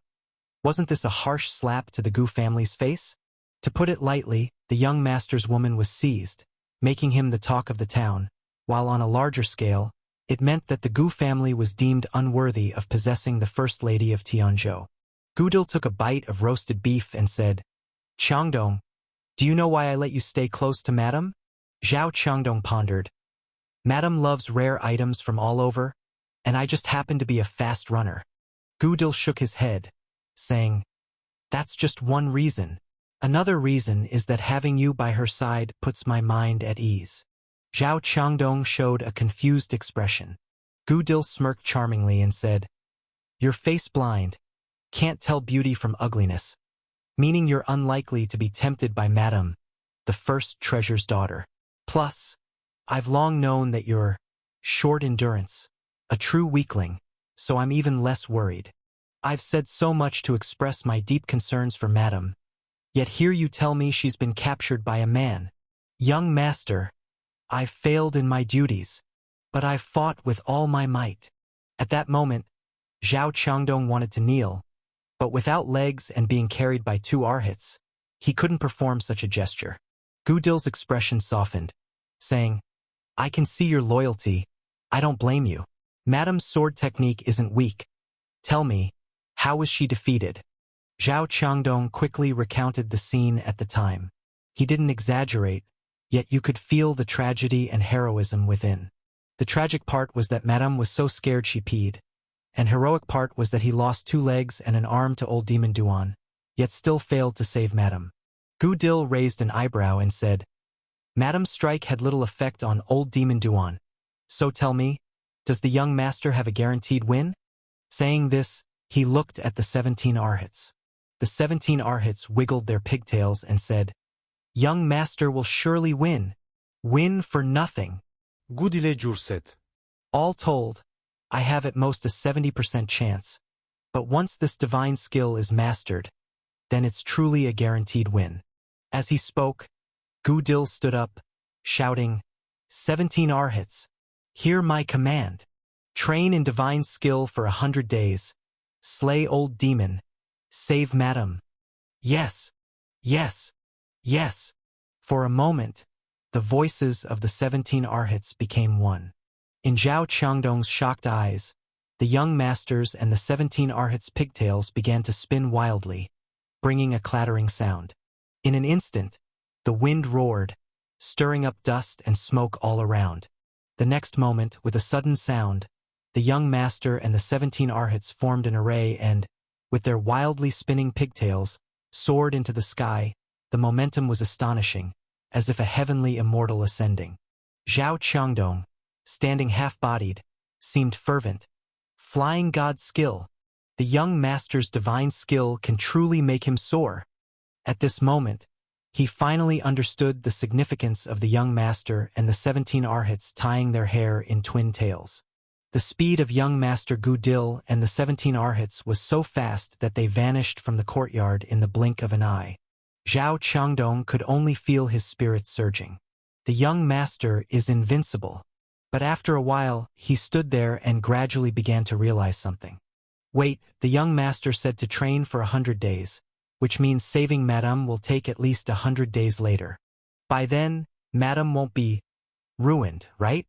Wasn't this a harsh slap to the Gu family's face? To put it lightly, the young master's woman was seized, making him the talk of the town, while on a larger scale, it meant that the Gu family was deemed unworthy of possessing the first lady of Tianzhou. Gu Dil took a bite of roasted beef and said, "Qiangdong, do you know why I let you stay close to Madam?" Zhao Qiangdong pondered. "Madam loves rare items from all over, and I just happen to be a fast runner." Gu Dil shook his head, saying, "That's just one reason. Another reason is that having you by her side puts my mind at ease." Zhao Qiangdong showed a confused expression. Gu Dil smirked charmingly and said, "You're face blind, can't tell beauty from ugliness, meaning you're unlikely to be tempted by Madam, the first treasure's daughter. Plus, I've long known that you're short endurance, a true weakling, so I'm even less worried. I've said so much to express my deep concerns for Madam, yet here you tell me she's been captured by a man. Young master, I've failed in my duties, but I've fought with all my might." At that moment, Zhao Qiangdong wanted to kneel, but without legs and being carried by 2 Arhats, he couldn't perform such a gesture. Gu Dil's expression softened, saying, "I can see your loyalty. I don't blame you. Madam's sword technique isn't weak. Tell me, how was she defeated?" Zhao Qiangdong quickly recounted the scene at the time. He didn't exaggerate, yet you could feel the tragedy and heroism within. The tragic part was that Madame was so scared she peed, and heroic part was that he lost 2 legs and an arm to old demon Duan, yet still failed to save Madame. Gu Dil raised an eyebrow and said, "Madame's strike had little effect on old demon Duan. So tell me, does the young master have a guaranteed win?" Saying this, he looked at the 17 Arhats. The 17 Arhats wiggled their pigtails and said, "Young master will surely win. Win for nothing." Gu Dil'e cüret. "All told, I have at most a 70% chance, but once this divine skill is mastered, then it's truly a guaranteed win." As he spoke, Gu Dil stood up, shouting, 17 Arhats, hear my command. Train in divine skill for 100 days. Slay old demon. Save Madam. Yes, yes, yes." For a moment, the voices of the 17 Arhats became one. In Zhao Qiangdong's shocked eyes, the young masters and the 17 Arhats' pigtails began to spin wildly, bringing a clattering sound. In an instant, the wind roared, stirring up dust and smoke all around. The next moment, with a sudden sound, the young master and the 17 Arhats formed an array and, with their wildly spinning pigtails, soared into the sky. The momentum was astonishing, as if a heavenly immortal ascending. Zhao Qiangdong, standing half-bodied, seemed fervent. Flying God's skill. The young master's divine skill can truly make him soar. At this moment, he finally understood the significance of the young master and the 17 Arhats tying their hair in twin tails. The speed of young master Gu Dil and the 17 Arhats was so fast that they vanished from the courtyard in the blink of an eye. Zhao Qiangdong could only feel his spirits surging. The young master is invincible. But after a while, he stood there and gradually began to realize something. Wait, the young master said to train for 100 days, which means saving Madame will take at least 100 days later. By then, Madame won't be ruined, right?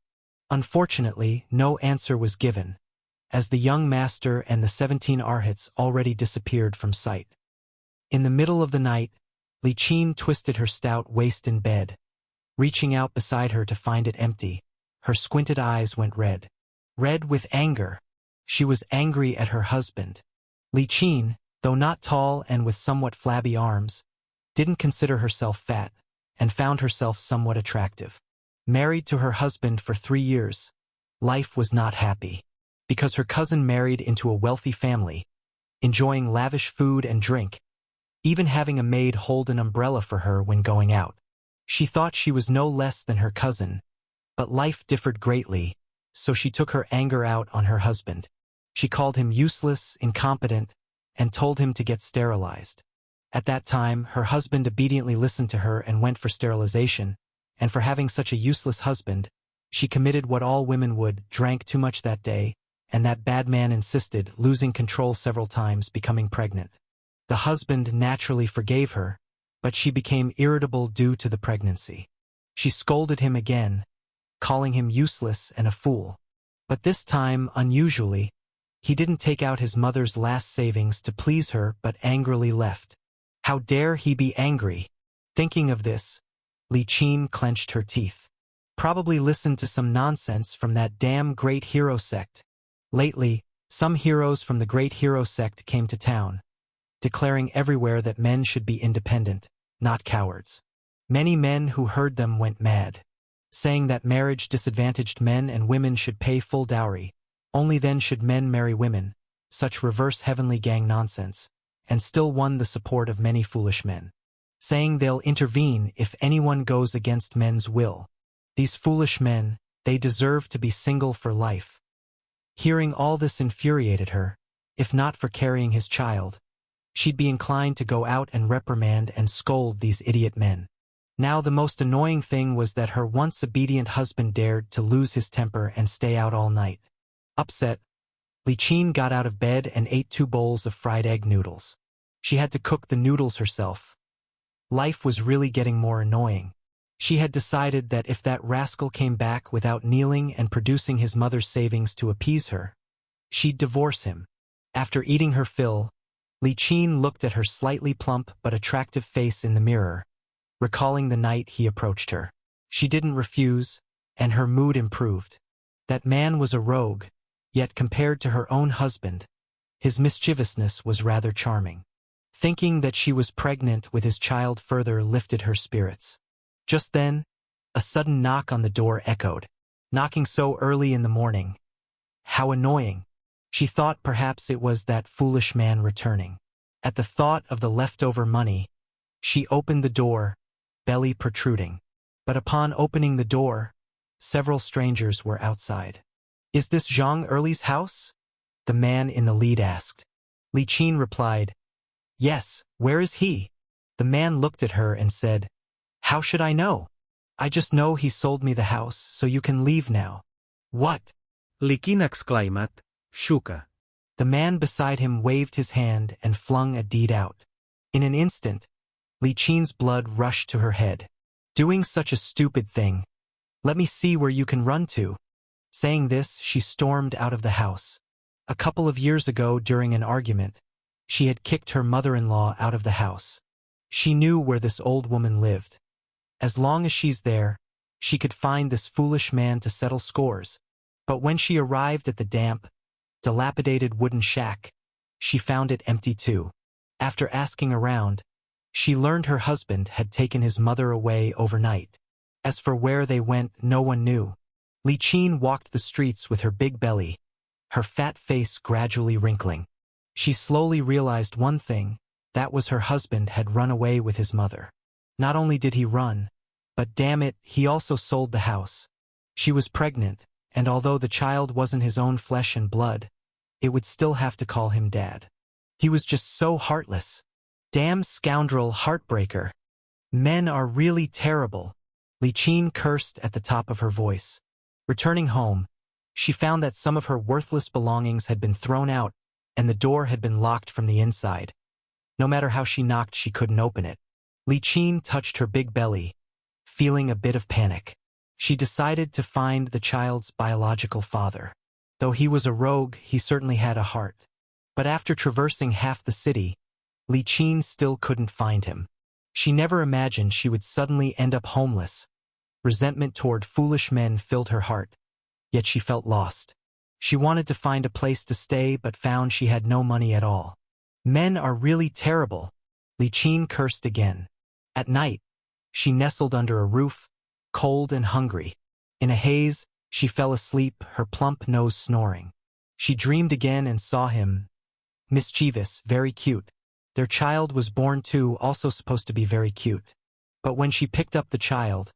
Unfortunately, no answer was given, as the young master and the 17 arhats already disappeared from sight. In the middle of the night, Li Qin twisted her stout waist in bed. Reaching out beside her to find it empty, her squinted eyes went red. Red with anger. She was angry at her husband. Li Qin, though not tall and with somewhat flabby arms, didn't consider herself fat, and found herself somewhat attractive. Married to her husband for 3 years, life was not happy. Because her cousin married into a wealthy family, enjoying lavish food and drink, even having a maid hold an umbrella for her when going out. She thought she was no less than her cousin, but life differed greatly, so she took her anger out on her husband. She called him useless, incompetent, and told him to get sterilized. At that time, her husband obediently listened to her and went for sterilization, and for having such a useless husband, she committed what all women would, drank too much that day, and that bad man insisted, losing control several times, becoming pregnant. The husband naturally forgave her, but she became irritable due to the pregnancy. She scolded him again, calling him useless and a fool. But this time, unusually, he didn't take out his mother's last savings to please her but angrily left. How dare he be angry? Thinking of this, Li Qin clenched her teeth. Probably listened to some nonsense from that damn great hero sect. Lately, some heroes from the great hero sect came to town, declaring everywhere that men should be independent, not cowards. Many men who heard them went mad, saying that marriage disadvantaged men and women should pay full dowry, only then should men marry women, such reverse heavenly gang nonsense, and still won the support of many foolish men, saying they'll intervene if anyone goes against men's will. These foolish men, they deserve to be single for life. Hearing all this infuriated her. If not for carrying his child, she'd be inclined to go out and reprimand and scold these idiot men. Now the most annoying thing was that her once obedient husband dared to lose his temper and stay out all night. Upset, Li Qin got out of bed and ate 2 bowls of fried egg noodles. She had to cook the noodles herself. Life was really getting more annoying. She had decided that if that rascal came back without kneeling and producing his mother's savings to appease her, she'd divorce him. After eating her fill, Li Qin looked at her slightly plump but attractive face in the mirror, recalling the night he approached her. She didn't refuse, and her mood improved. That man was a rogue, yet compared to her own husband, his mischievousness was rather charming. Thinking that she was pregnant with his child further lifted her spirits. Just then, a sudden knock on the door echoed. Knocking so early in the morning. How annoying. She thought perhaps it was that foolish man returning. At the thought of the leftover money, she opened the door, belly protruding. But upon opening the door, several strangers were outside. "Is this Zhang Erli's house?" the man in the lead asked. Li Qin replied, "Yes, where is he?" The man looked at her and said, "How should I know? I just know he sold me the house, so you can leave now." "What?" Li Qin exclaimed, "Shuka." The man beside him waved his hand and flung a deed out. In an instant, Li Qin's blood rushed to her head. "Doing such a stupid thing. Let me see where you can run to." Saying this, she stormed out of the house. A couple of years ago, during an argument, she had kicked her mother-in-law out of the house. She knew where this old woman lived. As long as she's there, she could find this foolish man to settle scores. But when she arrived at the damp, dilapidated wooden shack, she found it empty too. After asking around, she learned her husband had taken his mother away overnight. As for where they went, no one knew. Li Qin walked the streets with her big belly, her fat face gradually wrinkling. She slowly realized one thing, that was her husband had run away with his mother. Not only did he run, but damn it, he also sold the house. She was pregnant, and although the child wasn't his own flesh and blood, it would still have to call him dad. He was just so heartless. Damn scoundrel, heartbreaker. Men are really terrible. Li Qin cursed at the top of her voice. Returning home, she found that some of her worthless belongings had been thrown out, and the door had been locked from the inside. No matter how she knocked, she couldn't open it. Li Qin touched her big belly, feeling a bit of panic. She decided to find the child's biological father. Though he was a rogue, he certainly had a heart. But after traversing half the city, Li Qin still couldn't find him. She never imagined she would suddenly end up homeless. Resentment toward foolish men filled her heart, yet she felt lost. She wanted to find a place to stay but found she had no money at all. Men are really terrible, Li Qin cursed again. At night, she nestled under a roof, cold and hungry. In a haze, she fell asleep, her plump nose snoring. She dreamed again and saw him. Mischievous, very cute. Their child was born too, also supposed to be very cute. But when she picked up the child,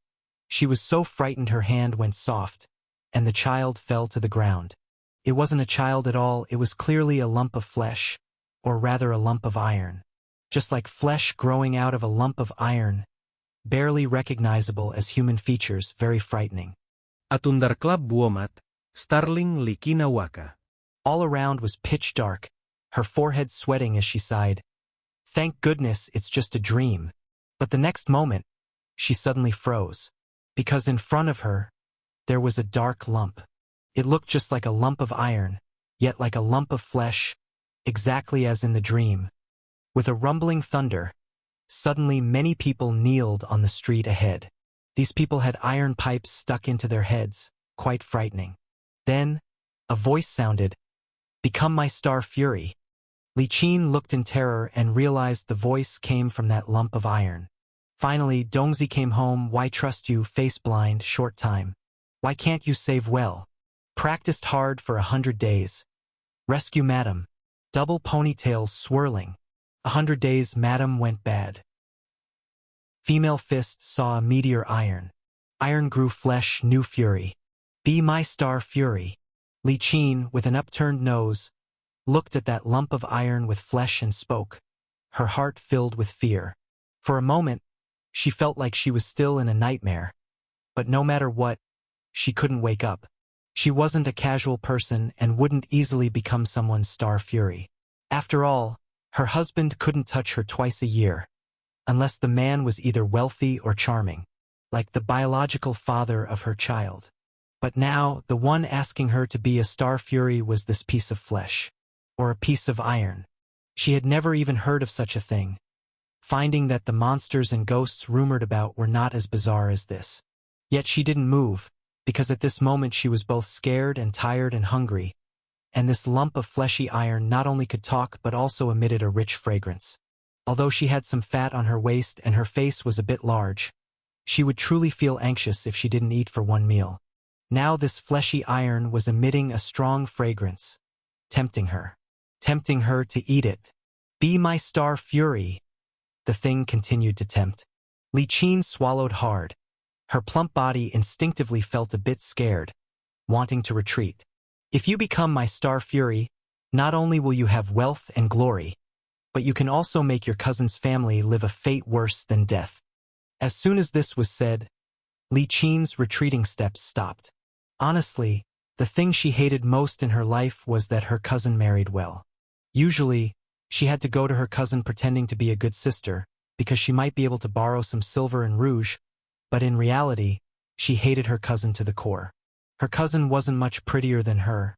she was so frightened her hand went soft, and the child fell to the ground. It wasn't a child at all, it was clearly a lump of flesh, or rather a lump of iron. Just like flesh growing out of a lump of iron, barely recognizable as human features, very frightening. Atundarklab buomat, starling likinawaka. All around was pitch dark, her forehead sweating as she sighed. Thank goodness it's just a dream. But the next moment, she suddenly froze, because in front of her, there was a dark lump. It looked just like a lump of iron, yet like a lump of flesh, exactly as in the dream. With a rumbling thunder, suddenly many people kneeled on the street ahead. These people had iron pipes stuck into their heads, quite frightening. Then, a voice sounded, "Become my star fury." Li Qin looked in terror and realized the voice came from that lump of iron. Finally, Dongzi came home. Why trust you, face blind, short time? Why can't you save well? Practiced hard for 100 days. Rescue madam. Double ponytails swirling. 100 days, madam went bad. Female fist saw a meteor iron. Iron grew flesh, new fury. Be my star fury. Li Qin, with an upturned nose, looked at that lump of iron with flesh and spoke, her heart filled with fear. For a moment, she felt like she was still in a nightmare. But no matter what, she couldn't wake up. She wasn't a casual person and wouldn't easily become someone's star fury. After all, her husband couldn't touch her twice a year, unless the man was either wealthy or charming, like the biological father of her child. But now, the one asking her to be a star fury was this piece of flesh, or a piece of iron. She had never even heard of such a thing, finding that the monsters and ghosts rumored about were not as bizarre as this. Yet she didn't move, because at this moment she was both scared and tired and hungry, and this lump of fleshy iron not only could talk but also emitted a rich fragrance. Although she had some fat on her waist and her face was a bit large, she would truly feel anxious if she didn't eat for one meal. Now this fleshy iron was emitting a strong fragrance, tempting her to eat it. Be my star fury. The thing continued to tempt. Li Qin swallowed hard. Her plump body instinctively felt a bit scared, wanting to retreat. If you become my star fury, not only will you have wealth and glory, but you can also make your cousin's family live a fate worse than death. As soon as this was said, Li Qin's retreating steps stopped. Honestly, the thing she hated most in her life was that her cousin married well. Usually, she had to go to her cousin pretending to be a good sister, because she might be able to borrow some silver and rouge, but in reality, she hated her cousin to the core. Her cousin wasn't much prettier than her,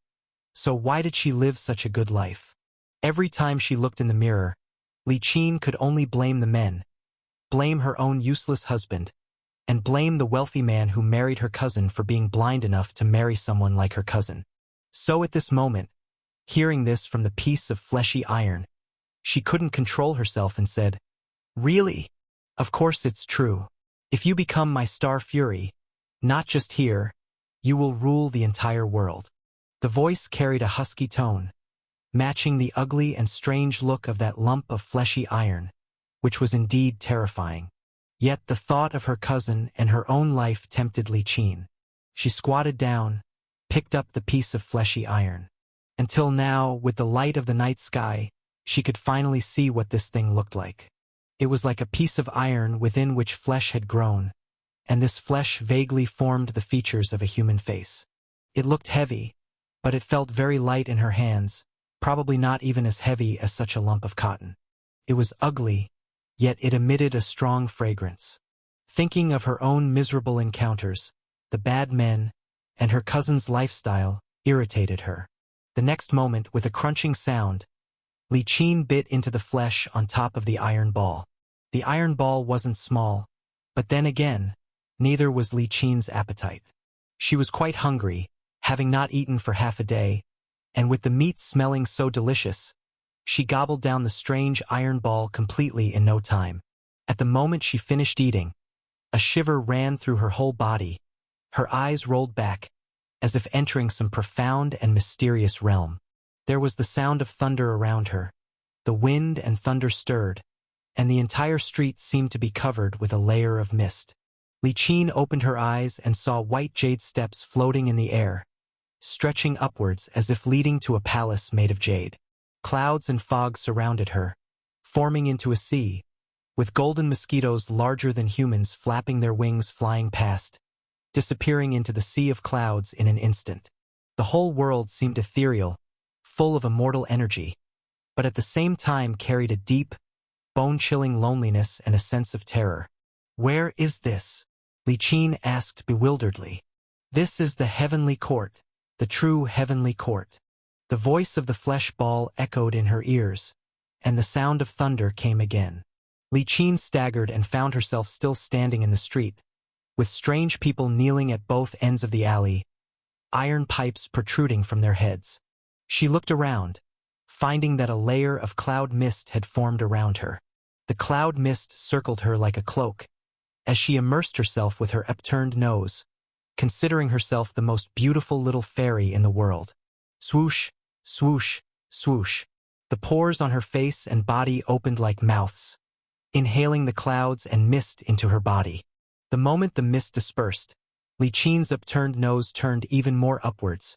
so why did she live such a good life? Every time she looked in the mirror, Li Qin could only blame the men, blame her own useless husband, and blame the wealthy man who married her cousin for being blind enough to marry someone like her cousin. So at this moment, hearing this from the piece of fleshy iron, she couldn't control herself and said, "Really? Of course it's true. If you become my star fury, not just here, you will rule the entire world." The voice carried a husky tone, matching the ugly and strange look of that lump of fleshy iron, which was indeed terrifying. Yet the thought of her cousin and her own life tempted Li Qin. She squatted down, picked up the piece of fleshy iron. Until now, with the light of the night sky, she could finally see what this thing looked like. It was like a piece of iron within which flesh had grown, and this flesh vaguely formed the features of a human face. It looked heavy, but it felt very light in her hands, probably not even as heavy as such a lump of cotton. It was ugly, yet it emitted a strong fragrance. Thinking of her own miserable encounters, the bad men, and her cousin's lifestyle, irritated her. The next moment, with a crunching sound, Li Qin bit into the flesh on top of the iron ball. The iron ball wasn't small, but then again, neither was Li Qin's appetite. She was quite hungry, having not eaten for half a day, and with the meat smelling so delicious, she gobbled down the strange iron ball completely in no time. At the moment she finished eating, a shiver ran through her whole body. Her eyes rolled back, as if entering some profound and mysterious realm. There was the sound of thunder around her. The wind and thunder stirred, and the entire street seemed to be covered with a layer of mist. Li Qin opened her eyes and saw white jade steps floating in the air, stretching upwards as if leading to a palace made of jade. Clouds and fog surrounded her, forming into a sea, with golden mosquitoes larger than humans flapping their wings flying past, disappearing into the sea of clouds in an instant. The whole world seemed ethereal, full of immortal energy, but at the same time carried a deep, bone-chilling loneliness and a sense of terror. "Where is this?" Li Qin asked bewilderedly. "This is the heavenly court, the true heavenly court." The voice of the flesh ball echoed in her ears, and the sound of thunder came again. Li Qin staggered and found herself still standing in the street, with strange people kneeling at both ends of the alley, iron pipes protruding from their heads. She looked around, finding that a layer of cloud mist had formed around her. The cloud mist circled her like a cloak, as she immersed herself with her upturned nose, considering herself the most beautiful little fairy in the world. Swoosh, swoosh, swoosh. The pores on her face and body opened like mouths, inhaling the clouds and mist into her body. The moment the mist dispersed, Li Qin's upturned nose turned even more upwards.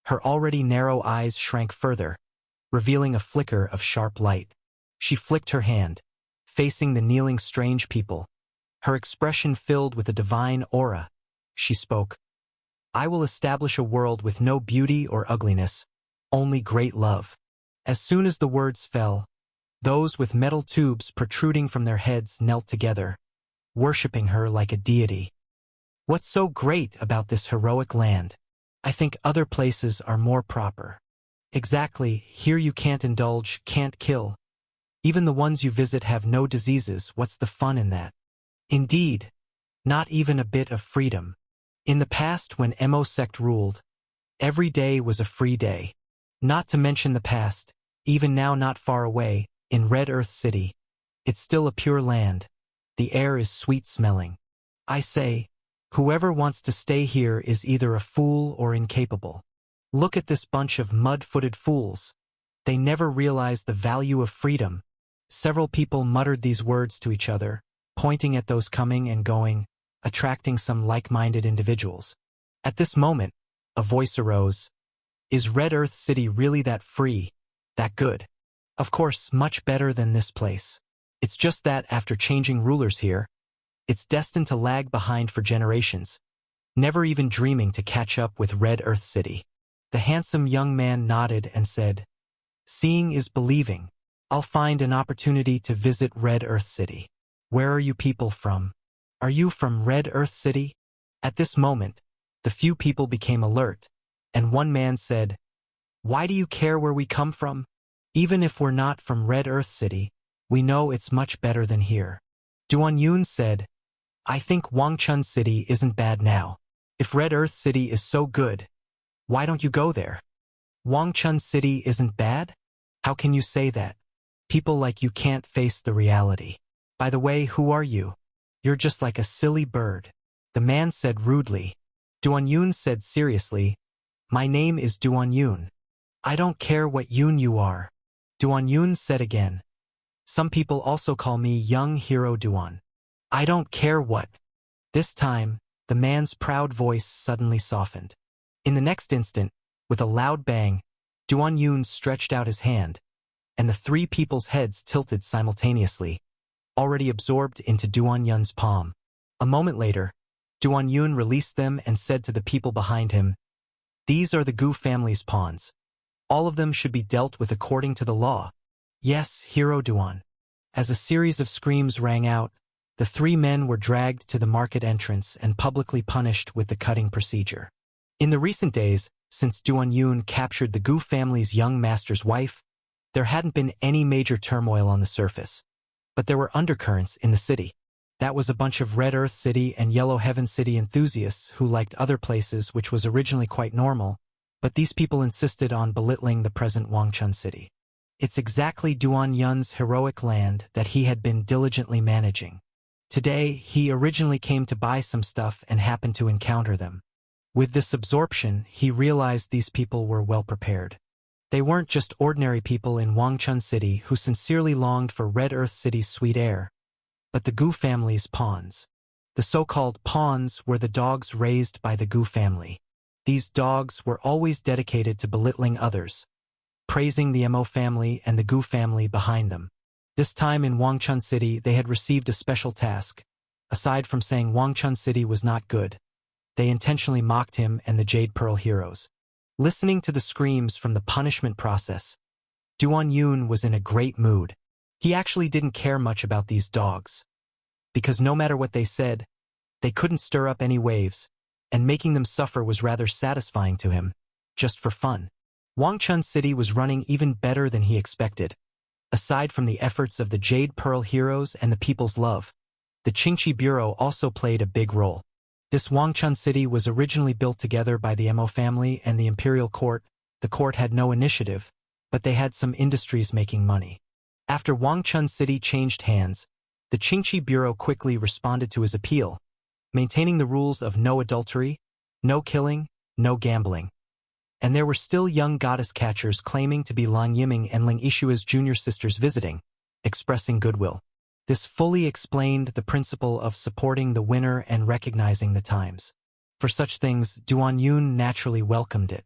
Her already narrow eyes shrank further, revealing a flicker of sharp light. She flicked her hand, facing the kneeling strange people, her expression filled with a divine aura. She spoke. "I will establish a world with no beauty or ugliness, only great love." As soon as the words fell, those with metal tubes protruding from their heads knelt together, worshipping her like a deity. "What's so great about this heroic land? I think other places are more proper." "Exactly, here you can't indulge, can't kill. Even the ones you visit have no diseases. What's the fun in that?" "Indeed, not even a bit of freedom. In the past, when Mo sect ruled, every day was a free day. Not to mention the past, even now not far away, in Red Earth City. It's still a pure land. The air is sweet-smelling. I say, whoever wants to stay here is either a fool or incapable. Look at this bunch of mud-footed fools. They never realize the value of freedom." Several people muttered these words to each other, pointing at those coming and going, attracting some like-minded individuals. At this moment, a voice arose. "Is Red Earth City really that free, that good?" "Of course, much better than this place. It's just that after changing rulers here, it's destined to lag behind for generations, never even dreaming to catch up with Red Earth City." The handsome young man nodded and said, "Seeing is believing. I'll find an opportunity to visit Red Earth City." "Where are you people from? Are you from Red Earth City?" At this moment, the few people became alert, and one man said, "Why do you care where we come from? Even if we're not from Red Earth City, we know it's much better than here." Duan Yun said, "I think Wangchun City isn't bad now. If Red Earth City is so good, why don't you go there?" "Wangchun City isn't bad? How can you say that? People like you can't face the reality. By the way, who are you? You're just like a silly bird." The man said rudely. Duan Yun said seriously, "My name is Duan Yun. I don't care what Yun you are." Duan Yun said again, "Some people also call me Young Hero Duan. I don't care what." This time, the man's proud voice suddenly softened. In the next instant, with a loud bang, Duan Yun stretched out his hand, and the three people's heads tilted simultaneously, already absorbed into Duan Yun's palm. A moment later, Duan Yun released them and said to the people behind him, "These are the Gu family's pawns. All of them should be dealt with according to the law." "Yes, Hero Duan." As a series of screams rang out, the three men were dragged to the market entrance and publicly punished with the cutting procedure. In the recent days, Since Duan Yun captured the Gu family's young master's wife, there hadn't been any major turmoil on the surface. But there were undercurrents in the city. That was a bunch of Red Earth City and Yellow Heaven City enthusiasts who liked other places, which was originally quite normal, but these people insisted on belittling the present Wangchun City. It's exactly Duan Yun's heroic land that he had been diligently managing. Today, he originally came to buy some stuff and happened to encounter them. With this absorption, he realized these people were well prepared. They weren't just ordinary people in Wangchun City who sincerely longed for Red Earth City's sweet air, but the Gu family's pawns. The so-called pawns were the dogs raised by the Gu family. These dogs were always dedicated to belittling others, praising the Mo family and the Gu family behind them. This time in Wangchun City, they had received a special task. Aside from saying Wangchun City was not good, they intentionally mocked him and the Jade Pearl heroes. Listening to the screams from the punishment process, Duan Yun was in a great mood. He actually didn't care much about these dogs, because no matter what they said, they couldn't stir up any waves, and making them suffer was rather satisfying to him, just for fun. Wangchun City was running even better than he expected. Aside from the efforts of the Jade Pearl heroes and the people's love, the Qingqi Bureau also played a big role. This Wangchun City was originally built together by the Mo family and the imperial court. The court had no initiative, but they had some industries making money. After Wangchun City changed hands, the Qingqi Bureau quickly responded to his appeal, maintaining the rules of no adultery, no killing, no gambling. And there were still young goddess catchers claiming to be Lang Yiming and Ling Ishua's junior sisters visiting, expressing goodwill. This fully explained the principle of supporting the winner and recognizing the times. For such things, Duan Yun naturally welcomed it.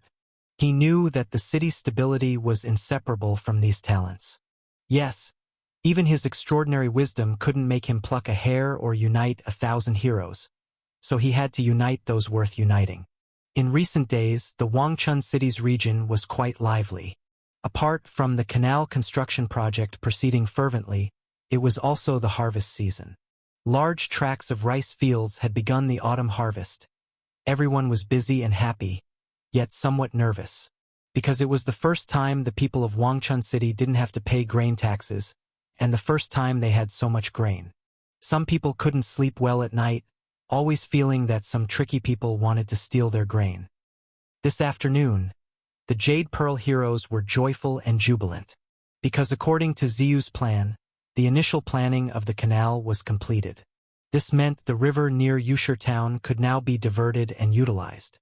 He knew that the city's stability was inseparable from these talents. Yes, even his extraordinary wisdom couldn't make him pluck a hair or unite 1,000 heroes, so he had to unite those worth uniting. In recent days, the Wangchun City's region was quite lively. Apart from the canal construction project proceeding fervently, it was also the harvest season. Large tracts of rice fields had begun the autumn harvest. Everyone was busy and happy, yet somewhat nervous, because it was the first time the people of Wangchun City didn't have to pay grain taxes, and the first time they had so much grain. Some people couldn't sleep well at night, always feeling that some tricky people wanted to steal their grain. This afternoon, the Jade Pearl heroes were joyful and jubilant, because according to Ziyu's plan, the initial planning of the canal was completed. This meant the river near Yushir town could now be diverted and utilized.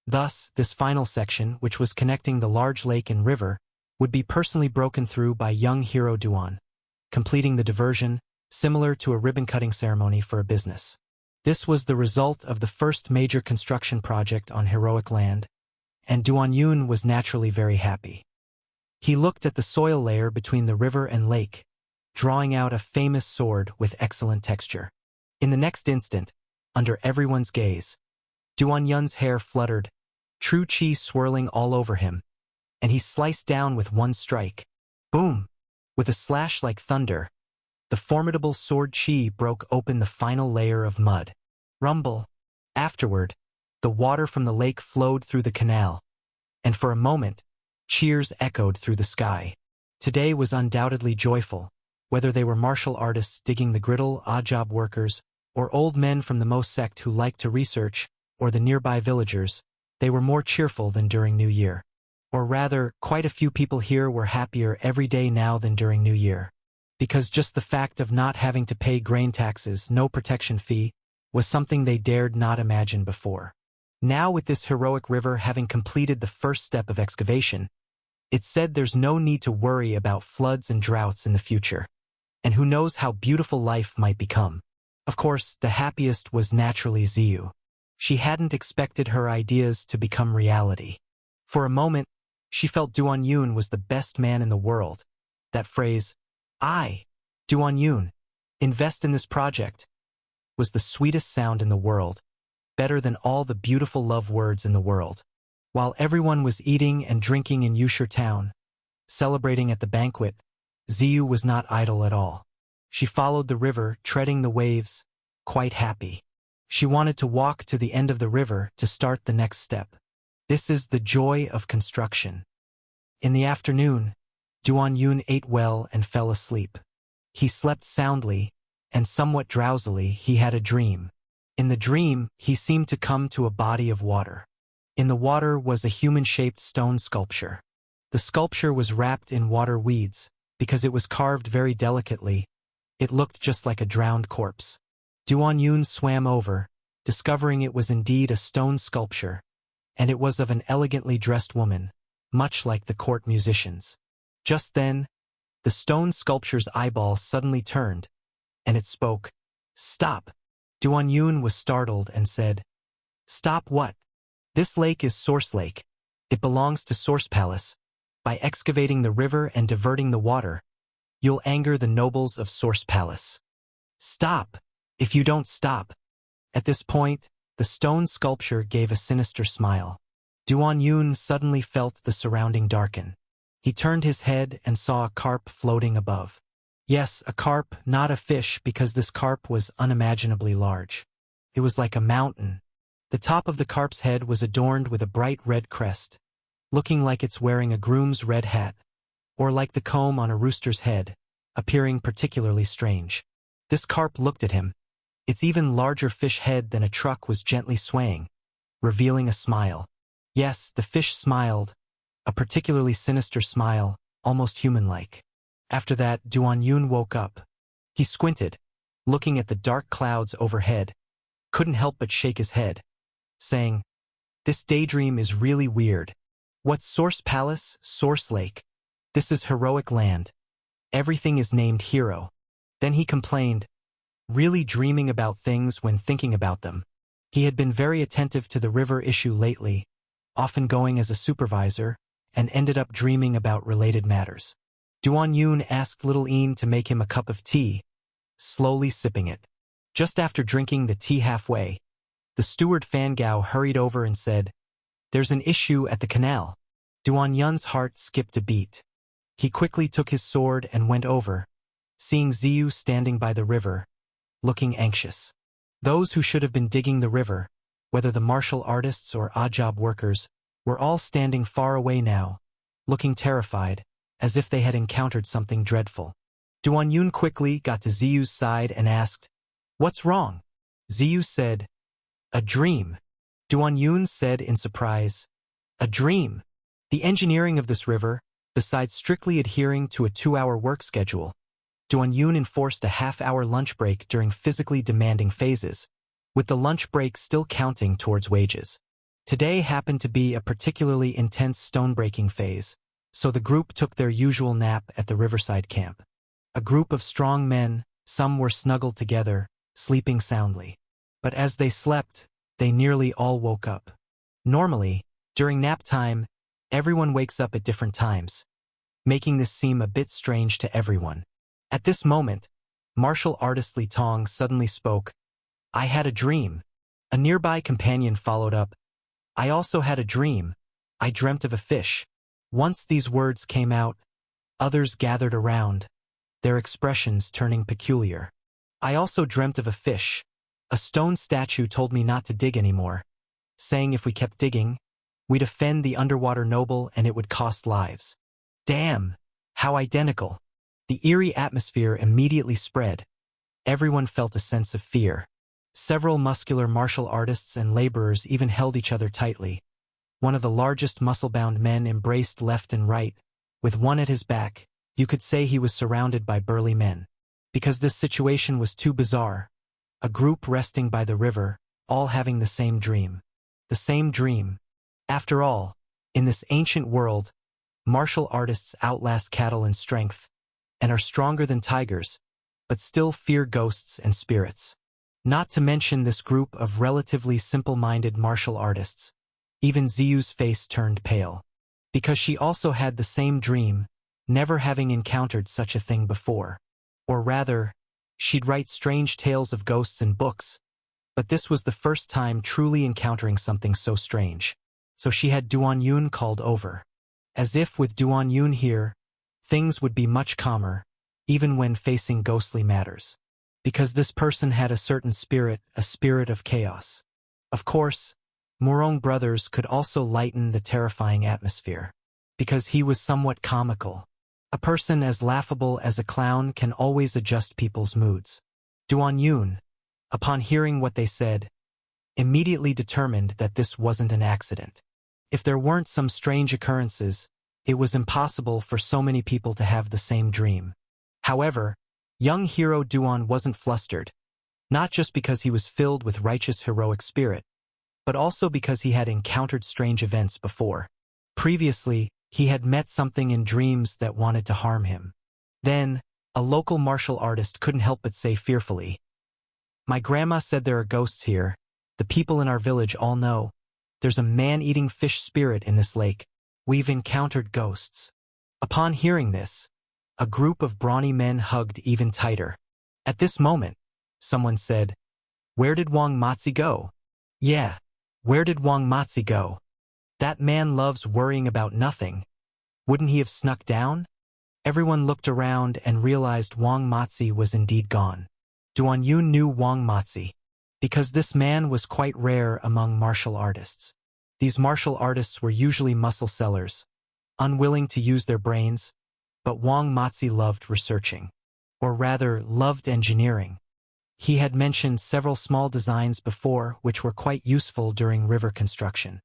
Thus, this final section, which was connecting the large lake and river, would be personally broken through by young hero Duan, completing the diversion, similar to a ribbon-cutting ceremony for a business. This was the result of the first major construction project on heroic land, and Duan Yun was naturally very happy. He looked at the soil layer between the river and lake, drawing out a famous sword with excellent texture. In the next instant, under everyone's gaze, Duan Yun's hair fluttered, true qi swirling all over him, and he sliced down with one strike. Boom! With a slash like thunder, the formidable sword qi broke open the final layer of mud. Rumble. Afterward, the water from the lake flowed through the canal, and for a moment, cheers echoed through the sky. Today was undoubtedly joyful, whether they were martial artists digging the griddle, odd-job workers, or old men from the Mo sect who liked to research, or the nearby villagers. They were more cheerful than during New Year. Or rather, quite a few people here were happier every day now than during New Year. Because just the fact of not having to pay grain taxes, no protection fee, was something they dared not imagine before. Now with this heroic river having completed the first step of excavation, it said there's no need to worry about floods and droughts in the future. And who knows how beautiful life might become. Of course, the happiest was naturally Ziyu. She hadn't expected her ideas to become reality. For a moment, she felt Duan Yun was the best man in the world. That phrase, I, Duan Yun, invest in this project, was the sweetest sound in the world, better than all the beautiful love words in the world. While everyone was eating and drinking in Yushir town, celebrating at the banquet, Ziyu was not idle at all. She followed the river, treading the waves, quite happy. She wanted to walk to the end of the river to start the next step. This is the joy of construction. In the afternoon, Duan-yun ate well and fell asleep. He slept soundly, and somewhat drowsily he had a dream. In the dream, he seemed to come to a body of water. In the water was a human-shaped stone sculpture. The sculpture was wrapped in water weeds, because it was carved very delicately. It looked just like a drowned corpse. Duan-yun swam over, discovering it was indeed a stone sculpture, and it was of an elegantly dressed woman, much like the court musicians. Just then, the stone sculpture's eyeball suddenly turned, and it spoke. "Stop!" Duan-yun was startled and said, "Stop what? This lake is Source Lake. It belongs to Source Palace. By excavating the river and diverting the water, you'll anger the nobles of Source Palace. Stop! If you don't stop." At this point, the stone sculpture gave a sinister smile. Duan-yun suddenly felt the surrounding darken. He turned his head and saw a carp floating above. Yes, a carp, not a fish, because this carp was unimaginably large. It was like a mountain. The top of the carp's head was adorned with a bright red crest, looking like it's wearing a groom's red hat, or like the comb on a rooster's head, appearing particularly strange. This carp looked at him. Its even larger fish head than a truck was gently swaying, revealing a smile. Yes, the fish smiled, a particularly sinister smile, almost human-like. After that, Duan-yun woke up. He squinted, looking at the dark clouds overhead, couldn't help but shake his head, saying, "This daydream is really weird. What's Source Palace, Source Lake? This is heroic land. Everything is named hero." Then he complained, really dreaming about things when thinking about them. He had been very attentive to the river issue lately, often going as a supervisor, and ended up dreaming about related matters. Duan-yun asked little Ian to make him a cup of tea, slowly sipping it. Just after drinking the tea halfway, the steward Fangao hurried over and said, "There's an issue at the canal." Duan-yun's heart skipped a beat. He quickly took his sword and went over, seeing Ziyu standing by the river, looking anxious. Those who should have been digging the river, whether the martial artists or odd-job workers, were all standing far away now, looking terrified, as if they had encountered something dreadful. Duan-yun quickly got to Ziyu's side and asked, "What's wrong?" Ziyu said, "A dream." Duan-yun said in surprise, "A dream? The engineering of this river, besides strictly adhering to a 2-hour work schedule, Duan-yun enforced a half-hour lunch break during physically demanding phases, with the lunch break still counting towards wages. Today happened to be a particularly intense stone-breaking phase, so the group took their usual nap at the riverside camp. A group of strong men, some were snuggled together, sleeping soundly. But as they slept, they nearly all woke up. Normally, during nap time, everyone wakes up at different times, making this seem a bit strange to everyone. At this moment, martial artist Li Tong suddenly spoke, "I had a dream." A nearby companion followed up, "I also had a dream. I dreamt of a fish." Once these words came out, others gathered around, their expressions turning peculiar. "I also dreamt of a fish. A stone statue told me not to dig anymore, saying if we kept digging, we'd offend the underwater noble and it would cost lives." Damn, how identical. The eerie atmosphere immediately spread. Everyone felt a sense of fear. Several muscular martial artists and laborers even held each other tightly. One of the largest muscle-bound men embraced left and right. With one at his back, you could say he was surrounded by burly men. Because this situation was too bizarre. A group resting by the river, all having the same dream. The same dream. After all, in this ancient world, martial artists outlast cattle in strength, and are stronger than tigers, but still fear ghosts and spirits. Not to mention this group of relatively simple-minded martial artists. Even Ziyu's face turned pale. Because she also had the same dream, never having encountered such a thing before. Or rather, she'd write strange tales of ghosts in books, but this was the first time truly encountering something so strange. So she had Duan-yun called over. As if with Duan-yun here, things would be much calmer, even when facing ghostly matters. Because this person had a certain spirit, a spirit of chaos. Of course, Morong brothers could also lighten the terrifying atmosphere, because he was somewhat comical. A person as laughable as a clown can always adjust people's moods. Duan Yun, upon hearing what they said, immediately determined that this wasn't an accident. If there weren't some strange occurrences, it was impossible for so many people to have the same dream. However, young hero Duan wasn't flustered, not just because he was filled with righteous heroic spirit, but also because he had encountered strange events before. Previously, he had met something in dreams that wanted to harm him. Then, a local martial artist couldn't help but say fearfully, "My grandma said there are ghosts here. The people in our village all know. There's a man-eating fish spirit in this lake. We've encountered ghosts." Upon hearing this, a group of brawny men hugged even tighter. At this moment, someone said, "Where did Wang Matzi go?" "Yeah, where did Wang Matzi go? That man loves worrying about nothing. Wouldn't he have snuck down?" Everyone looked around and realized Wang Matzi was indeed gone. Duan Yun knew Wang Matzi, because this man was quite rare among martial artists. These martial artists were usually muscle sellers, unwilling to use their brains, but Wang Matzi loved researching, or rather loved engineering. He had mentioned several small designs before which were quite useful during river construction.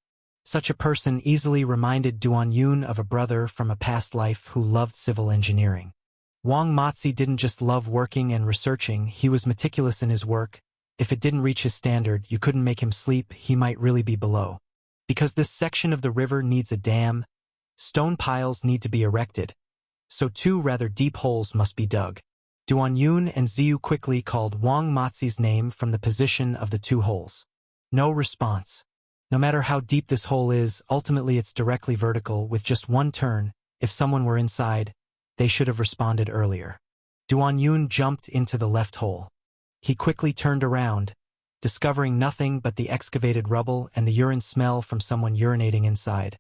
Such a person easily reminded Duan Yun of a brother from a past life who loved civil engineering. Wang Matzi didn't just love working and researching, he was meticulous in his work. If it didn't reach his standard, you couldn't make him sleep, he might really be below. Because this section of the river needs a dam, stone piles need to be erected, so two rather deep holes must be dug. Duan Yun and Ziyu quickly called Wang Matzi's name from the position of the two holes. No response. No matter how deep this hole is, ultimately it's directly vertical with just one turn. If someone were inside, they should have responded earlier. Duan Yun jumped into the left hole. He quickly turned around, discovering nothing but the excavated rubble and the urine smell from someone urinating inside.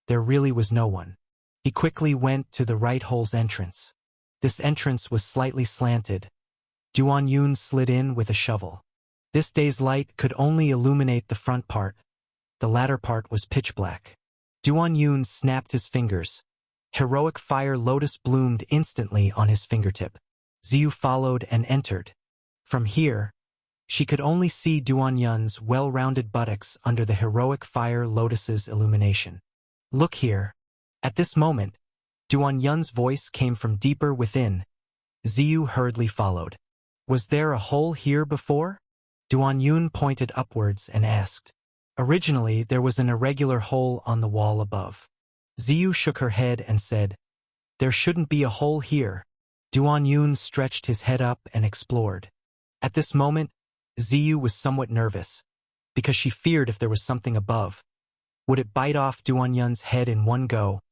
There really was no one. He quickly went to the right hole's entrance. This entrance was slightly slanted. Duan Yun slid in with a shovel. This day's light could only illuminate the front part. The latter part was pitch black. Duan Yun snapped his fingers. Heroic fire lotus bloomed instantly on his fingertip. Ziyu followed and entered. From here, she could only see Duan Yun's well-rounded buttocks under the heroic fire lotus's illumination. "Look here." At this moment, Duan Yun's voice came from deeper within. Ziyu hurriedly followed. "Was there a hole here before?" Duan Yun pointed upwards and asked. Originally, there was an irregular hole on the wall above. Ziyu shook her head and said, "There shouldn't be a hole here." Duan Yun stretched his head up and explored. At this moment, Ziyu was somewhat nervous, because she feared if there was something above. Would it bite off Duan Yun's head in one go?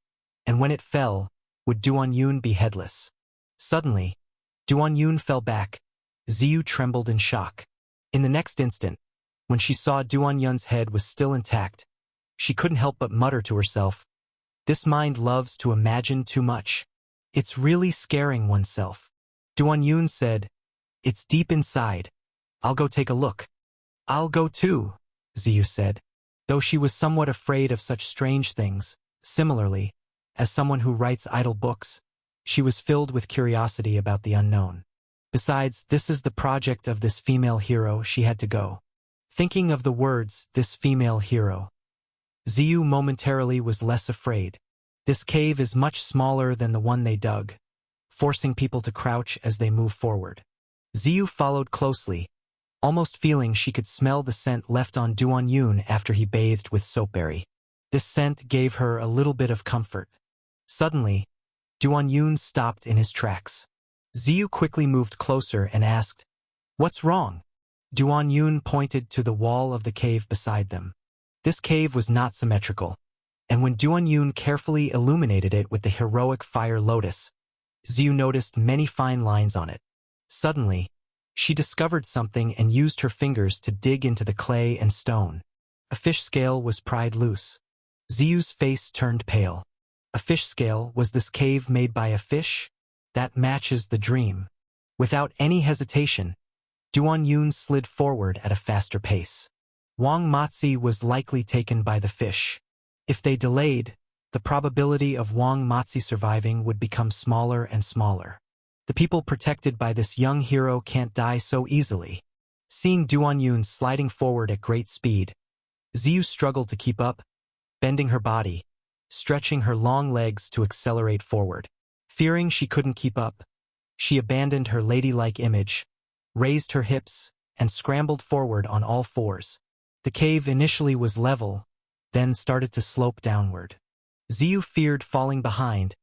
And when it fell, would Duan Yun be headless? Suddenly, Duan Yun fell back. Ziyu trembled in shock. In the next instant, when she saw Duan Yun's head was still intact, she couldn't help but mutter to herself, "This mind loves to imagine too much. It's really scaring oneself." Duan Yun said, "It's deep inside. I'll go take a look." "I'll go too," Ziyu said, though she was somewhat afraid of such strange things. Similarly, as someone who writes idle books, she was filled with curiosity about the unknown. Besides, this is the project of this female hero, she had to go. Thinking of the words, "this female hero," Ziyu momentarily was less afraid. This cave is much smaller than the one they dug, forcing people to crouch as they move forward. Ziyu followed closely, almost feeling she could smell the scent left on Duan Yun after he bathed with soapberry. This scent gave her a little bit of comfort. Suddenly, Duan Yun stopped in his tracks. Ziyu quickly moved closer and asked, "What's wrong?" Duan Yun pointed to the wall of the cave beside them. This cave was not symmetrical, and when Duan Yun carefully illuminated it with the heroic fire lotus, Ziyu noticed many fine lines on it. Suddenly, she discovered something and used her fingers to dig into the clay and stone. A fish scale was pried loose. Ziyu's face turned pale. A fish scale? Was this cave made by a fish? That matches the dream. Without any hesitation, Duan Yun slid forward at a faster pace. Wang Matzi was likely taken by the fish. If they delayed, the probability of Wang Matzi surviving would become smaller and smaller. The people protected by this young hero can't die so easily. Seeing Duanyun sliding forward at great speed, Ziyu struggled to keep up, bending her body, stretching her long legs to accelerate forward. Fearing she couldn't keep up, she abandoned her ladylike image, raised her hips, and scrambled forward on all fours. The cave initially was level, then started to slope downward. Ziyu feared falling behind,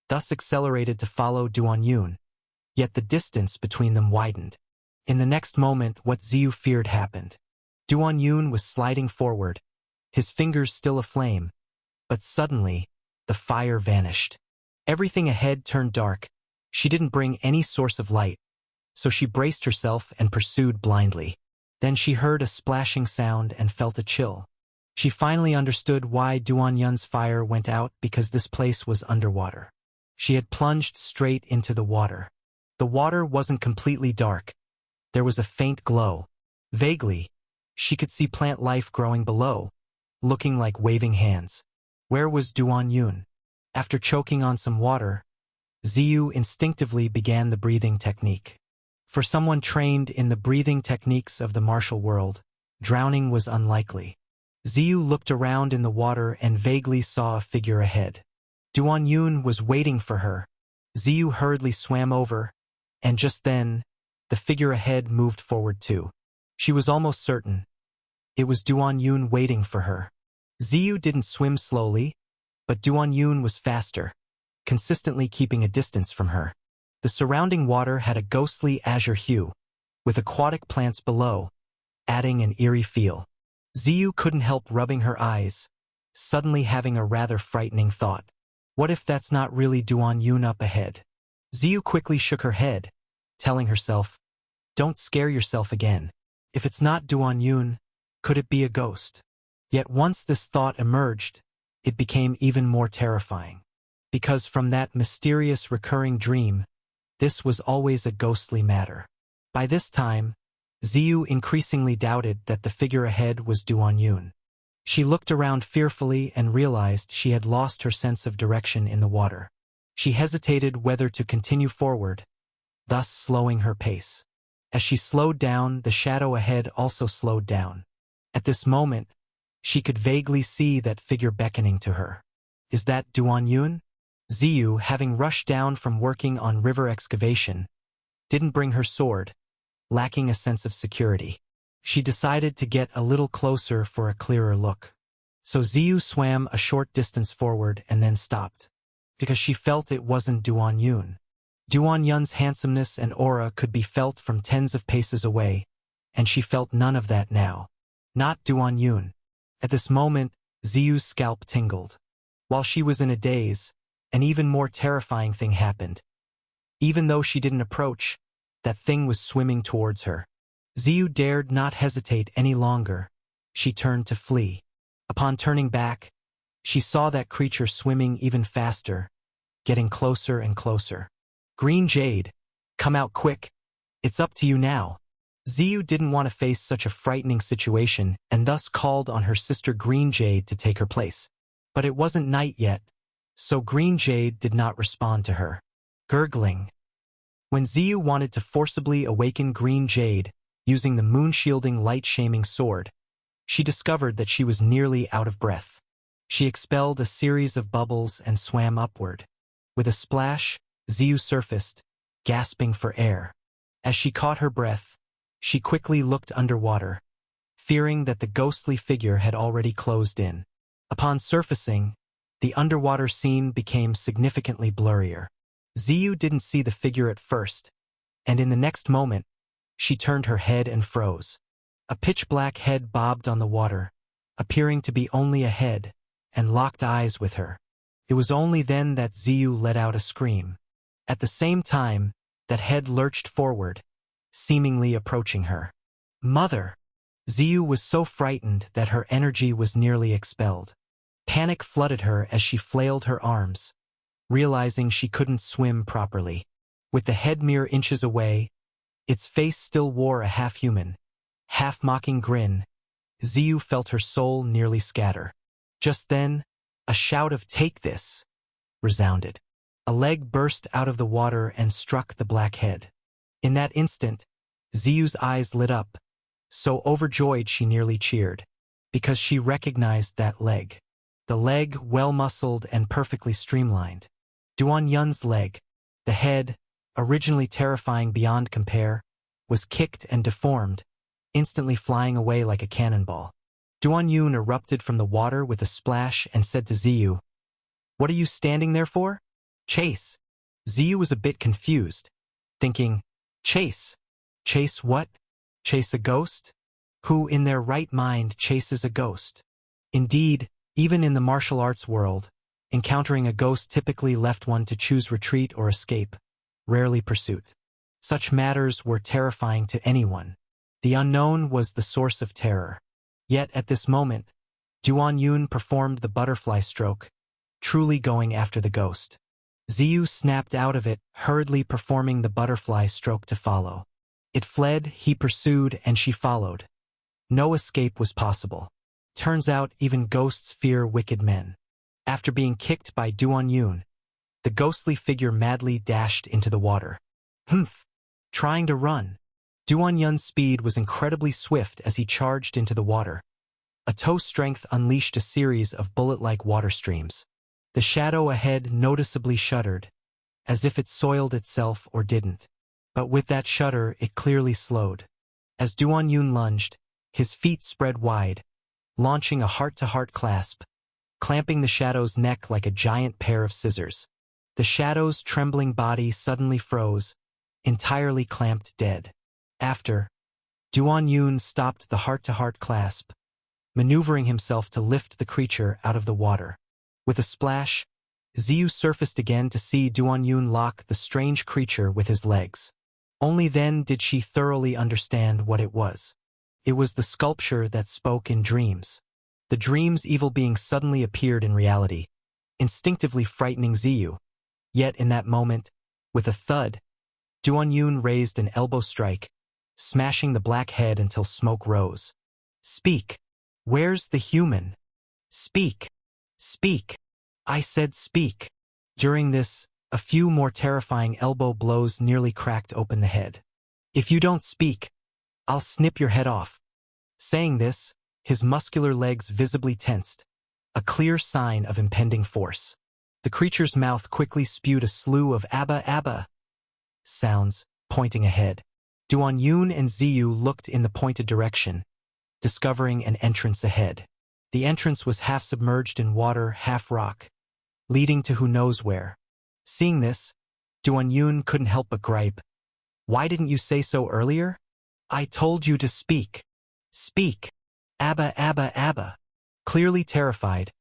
thus accelerated to follow Duanyun, yet the distance between them widened. In the next moment, what Ziyu feared happened. Duanyun was sliding forward, his fingers still aflame, but suddenly, the fire vanished. Everything ahead turned dark. She didn't bring any source of light, so she braced herself and pursued blindly. Then she heard a splashing sound and felt a chill. She finally understood why Duanyun's fire went out, because this place was underwater. She had plunged straight into the water. The water wasn't completely dark. There was a faint glow. Vaguely, she could see plant life growing below, looking like waving hands. Where was Duanyun? After choking on some water, Ziyu instinctively began the breathing technique. For someone trained in the breathing techniques of the martial world, drowning was unlikely. Ziyu looked around in the water and vaguely saw a figure ahead. Duanyun was waiting for her. Ziyu hurriedly swam over, and just then, the figure ahead moved forward too. She was almost certain. It was Duanyun waiting for her. Ziyu didn't swim slowly, but Duanyun was faster, consistently keeping a distance from her. The surrounding water had a ghostly azure hue, with aquatic plants below, adding an eerie feel. Ziyu couldn't help rubbing her eyes, suddenly having a rather frightening thought. What if that's not really Duanyun up ahead? Ziyu quickly shook her head, telling herself, "Don't scare yourself again. If it's not Duanyun, could it be a ghost?" Yet once this thought emerged, it became even more terrifying. Because from that mysterious recurring dream, this was always a ghostly matter. By this time, Ziyu increasingly doubted that the figure ahead was Duanyun. She looked around fearfully and realized she had lost her sense of direction in the water. She hesitated whether to continue forward, thus slowing her pace. As she slowed down, the shadow ahead also slowed down. At this moment, she could vaguely see that figure beckoning to her. Is that Duanyun? Ziyu, having rushed down from working on river excavation, didn't bring her sword, lacking a sense of security. She decided to get a little closer for a clearer look. So Ziyu swam a short distance forward and then stopped, because she felt it wasn't Duanyun. Duanyun's handsomeness and aura could be felt from tens of paces away, and she felt none of that now. Not Duanyun. At this moment, Ziyu's scalp tingled. While she was in a daze, an even more terrifying thing happened. Even though she didn't approach, that thing was swimming towards her. Ziyu dared not hesitate any longer. She turned to flee. Upon turning back, she saw that creature swimming even faster, getting closer and closer. "Green Jade, come out quick. It's up to you now." Ziyu didn't want to face such a frightening situation and thus called on her sister Green Jade to take her place. But it wasn't night yet, so Green Jade did not respond to her. Gurgling. When Ziyu wanted to forcibly awaken Green Jade, using the moon-shielding light-shaming sword, she discovered that she was nearly out of breath. She expelled a series of bubbles and swam upward. With a splash, Ziyu surfaced, gasping for air. As she caught her breath, she quickly looked underwater, fearing that the ghostly figure had already closed in. Upon surfacing, the underwater scene became significantly blurrier. Ziyu didn't see the figure at first, and in the next moment, she turned her head and froze. A pitch-black head bobbed on the water, appearing to be only a head, and locked eyes with her. It was only then that Ziyu let out a scream. At the same time, that head lurched forward, seemingly approaching her. "Mother!" Ziyu was so frightened that her energy was nearly expelled. Panic flooded her as she flailed her arms, realizing she couldn't swim properly. With the head mere inches away, its face still wore a half-human, half-mocking grin, Ziyu felt her soul nearly scatter. Just then, a shout of "Take this!" resounded. A leg burst out of the water and struck the black head. In that instant, Ziyu's eyes lit up, so overjoyed she nearly cheered, because she recognized that leg. The leg, well-muscled and perfectly streamlined. Duan Yun's leg, the head, originally terrifying beyond compare, was kicked and deformed, instantly flying away like a cannonball. Duan Yun erupted from the water with a splash and said to Ziyu, "What are you standing there for? Chase." Ziyu was a bit confused, thinking, "Chase? Chase what? Chase a ghost? Who in their right mind chases a ghost?" Indeed, even in the martial arts world, encountering a ghost typically left one to choose retreat or escape, rarely pursuit. Such matters were terrifying to anyone. The unknown was the source of terror. Yet at this moment, Duan Yun performed the butterfly stroke, truly going after the ghost. Ziyu snapped out of it, hurriedly performing the butterfly stroke to follow. It fled, he pursued, and she followed. No escape was possible. Turns out even ghosts fear wicked men. After being kicked by Duan Yun, the ghostly figure madly dashed into the water. Humph! Trying to run. Duan Yun's speed was incredibly swift as he charged into the water. A toe strength unleashed a series of bullet-like water streams. The shadow ahead noticeably shuddered, as if it soiled itself or didn't. But with that shudder, it clearly slowed. As Duan Yun lunged, his feet spread wide, launching a heart-to-heart clasp, clamping the shadow's neck like a giant pair of scissors. The shadow's trembling body suddenly froze, entirely clamped dead. After, Duan Yun stopped the heart-to-heart clasp, maneuvering himself to lift the creature out of the water. With a splash, Ziyu surfaced again to see Duan Yun lock the strange creature with his legs. Only then did she thoroughly understand what it was. It was the sculpture that spoke in dreams. The dream's evil being suddenly appeared in reality, instinctively frightening Ziyu. Yet in that moment, with a thud, Duan Yun raised an elbow strike, smashing the black head until smoke rose. "Speak! Where's the human? Speak! Speak! I said speak!" During this, a few more terrifying elbow blows nearly cracked open the head. "If you don't speak, I'll snip your head off." Saying this, his muscular legs visibly tensed, a clear sign of impending force. The creature's mouth quickly spewed a slew of "Abba, Abba" sounds, pointing ahead. Duan Yun and Ziyu looked in the pointed direction, discovering an entrance ahead. The entrance was half submerged in water, half rock, leading to who knows where. Seeing this, Duan Yun couldn't help but gripe. "Why didn't you say so earlier? I told you to speak. Speak! Abba, Abba, Abba." Clearly terrified,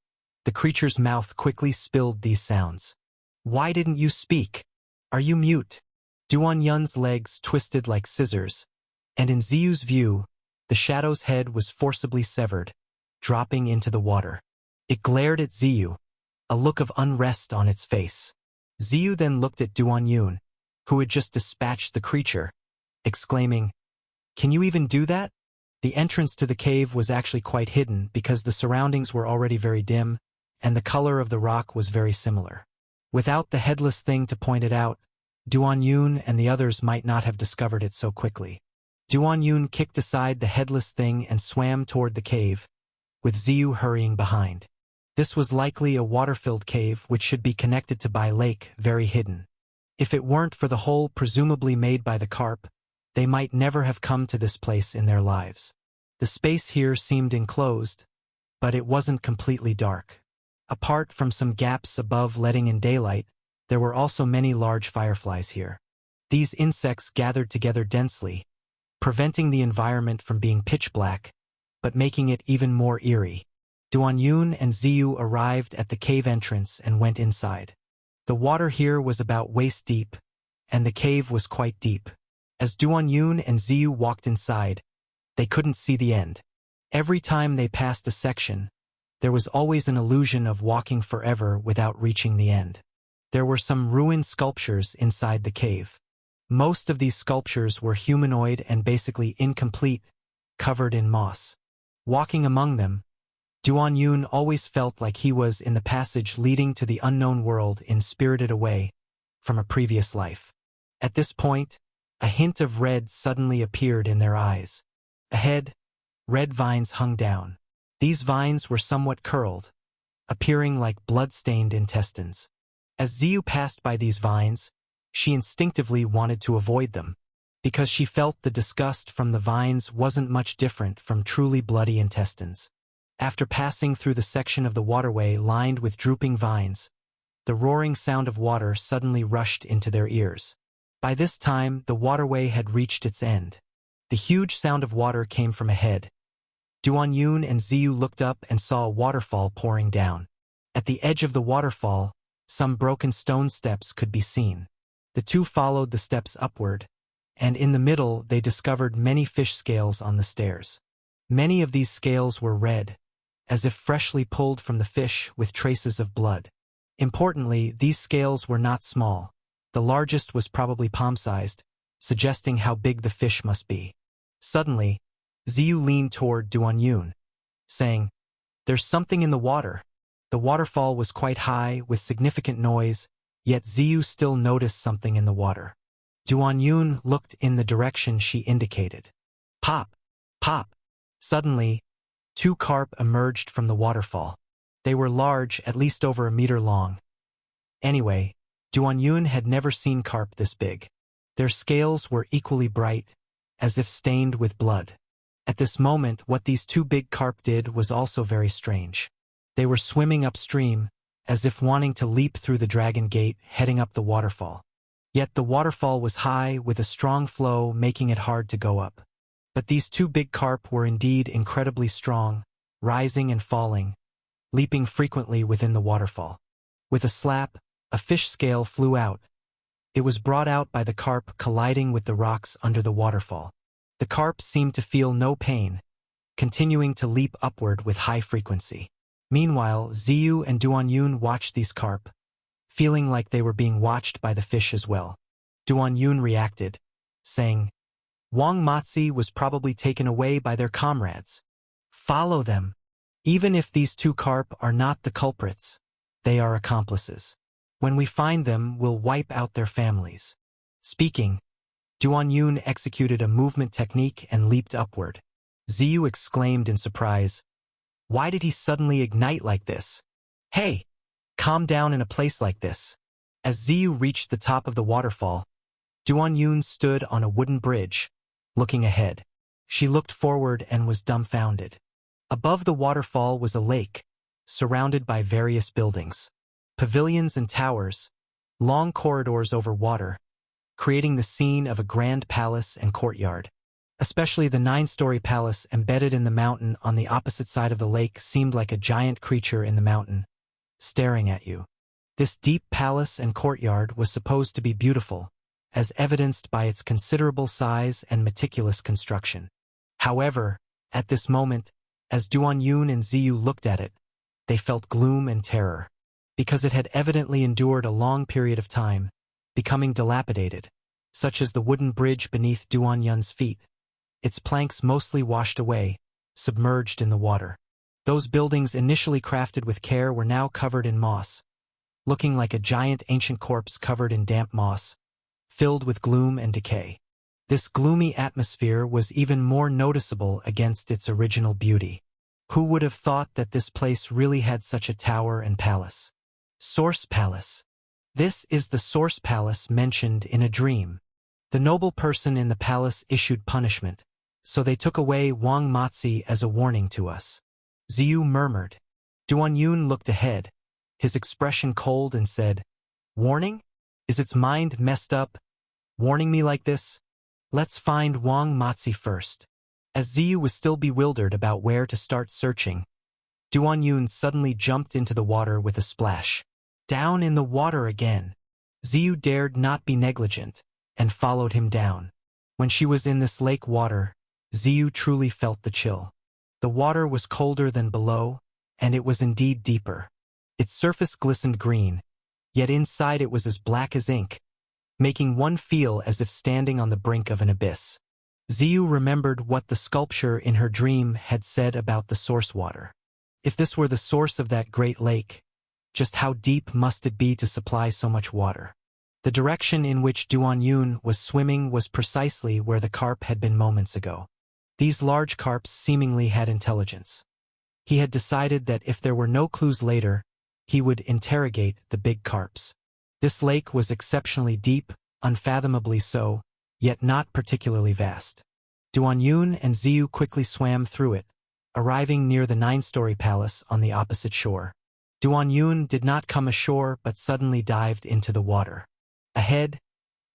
the creature's mouth quickly spilled these sounds. "Why didn't you speak? Are you mute?" Duan Yun's legs twisted like scissors, and in Ziyu's view, the shadow's head was forcibly severed, dropping into the water. It glared at Ziyu, a look of unrest on its face. Ziyu then looked at Duan Yun, who had just dispatched the creature, exclaiming, "Can you even do that?" The entrance to the cave was actually quite hidden because the surroundings were already very dim, and the color of the rock was very similar. Without the headless thing to point it out, Duan Yun and the others might not have discovered it so quickly. Duan Yun kicked aside the headless thing and swam toward the cave, with Ziyu hurrying behind. This was likely a water-filled cave which should be connected to Bai Lake, very hidden. If it weren't for the hole presumably made by the carp, they might never have come to this place in their lives. The space here seemed enclosed, but it wasn't completely dark. Apart from some gaps above letting in daylight, there were also many large fireflies here. These insects gathered together densely, preventing the environment from being pitch black, but making it even more eerie. Duan Yun and Ziyu arrived at the cave entrance and went inside. The water here was about waist deep, and the cave was quite deep. As Duan Yun and Ziyu walked inside, they couldn't see the end. Every time they passed a section, there was always an illusion of walking forever without reaching the end. There were some ruined sculptures inside the cave. Most of these sculptures were humanoid and basically incomplete, covered in moss. Walking among them, Duan Yun always felt like he was in the passage leading to the unknown world in Spirited Away from a previous life. At this point, a hint of red suddenly appeared in their eyes. Ahead, red vines hung down. These vines were somewhat curled, appearing like blood-stained intestines. As Ziyu passed by these vines, she instinctively wanted to avoid them, because she felt the disgust from the vines wasn't much different from truly bloody intestines. After passing through the section of the waterway lined with drooping vines, the roaring sound of water suddenly rushed into their ears. By this time, the waterway had reached its end. The huge sound of water came from ahead. Duan Yun and Ziyu looked up and saw a waterfall pouring down. At the edge of the waterfall, some broken stone steps could be seen. The two followed the steps upward, and in the middle they discovered many fish scales on the stairs. Many of these scales were red, as if freshly pulled from the fish with traces of blood. Importantly, these scales were not small. The largest was probably palm-sized, suggesting how big the fish must be. Suddenly, Ziyu leaned toward Duan Yun, saying, "There's something in the water." The waterfall was quite high, with significant noise, yet Ziyu still noticed something in the water. Duan Yun looked in the direction she indicated. Pop! Pop! Suddenly, two carp emerged from the waterfall. They were large, at least over a meter long. Anyway, Duan Yun had never seen carp this big. Their scales were equally bright, as if stained with blood. At this moment, what these two big carp did was also very strange. They were swimming upstream, as if wanting to leap through the dragon gate heading up the waterfall. Yet the waterfall was high, with a strong flow making it hard to go up. But these two big carp were indeed incredibly strong, rising and falling, leaping frequently within the waterfall. With a slap, a fish scale flew out. It was brought out by the carp colliding with the rocks under the waterfall. The carp seemed to feel no pain, continuing to leap upward with high frequency. Meanwhile, Ziyu and Duan Yun watched these carp, feeling like they were being watched by the fish as well. Duan Yun reacted, saying, "Wang Matzi was probably taken away by their comrades. Follow them. Even if these two carp are not the culprits, they are accomplices. When we find them, we'll wipe out their families." Speaking, Duan Yun executed a movement technique and leaped upward. Ziyu exclaimed in surprise, "Why did he suddenly ignite like this? Hey, calm down in a place like this." As Ziyu reached the top of the waterfall, Duan Yun stood on a wooden bridge, looking ahead. She looked forward and was dumbfounded. Above the waterfall was a lake, surrounded by various buildings, pavilions and towers, long corridors over water, creating the scene of a grand palace and courtyard. Especially the 9-story palace embedded in the mountain on the opposite side of the lake seemed like a giant creature in the mountain, staring at you. This deep palace and courtyard was supposed to be beautiful, as evidenced by its considerable size and meticulous construction. However, at this moment, as Duan Yun and Ziyu looked at it, they felt gloom and terror, because it had evidently endured a long period of time, becoming dilapidated, such as the wooden bridge beneath Duan Yun's feet. Its planks mostly washed away, submerged in the water. Those buildings initially crafted with care were now covered in moss, looking like a giant ancient corpse covered in damp moss, filled with gloom and decay. This gloomy atmosphere was even more noticeable against its original beauty. Who would have thought that this place really had such a tower and palace? Source Palace. This is the Source Palace mentioned in a dream. The noble person in the palace issued punishment, so they took away Wang Matzi as a warning to us. Ziyu murmured. Duan Yun looked ahead, his expression cold, and said, "Warning? Is its mind messed up? Warning me like this? Let's find Wang Matzi first." As Ziyu was still bewildered about where to start searching, Duan Yun suddenly jumped into the water with a splash. Down in the water again. Ziyu dared not be negligent, and followed him down. When she was in this lake water, Ziyu truly felt the chill. The water was colder than below, and it was indeed deeper. Its surface glistened green, yet inside it was as black as ink, making one feel as if standing on the brink of an abyss. Ziyu remembered what the sculpture in her dream had said about the source water. If this were the source of that great lake, just how deep must it be to supply so much water? The direction in which Duan-yun was swimming was precisely where the carp had been moments ago. These large carps seemingly had intelligence. He had decided that if there were no clues later, he would interrogate the big carps. This lake was exceptionally deep, unfathomably so, yet not particularly vast. Duan-yun and Ziyu quickly swam through it, arriving near the 9-story palace on the opposite shore. Duan-yun did not come ashore but suddenly dived into the water. Ahead,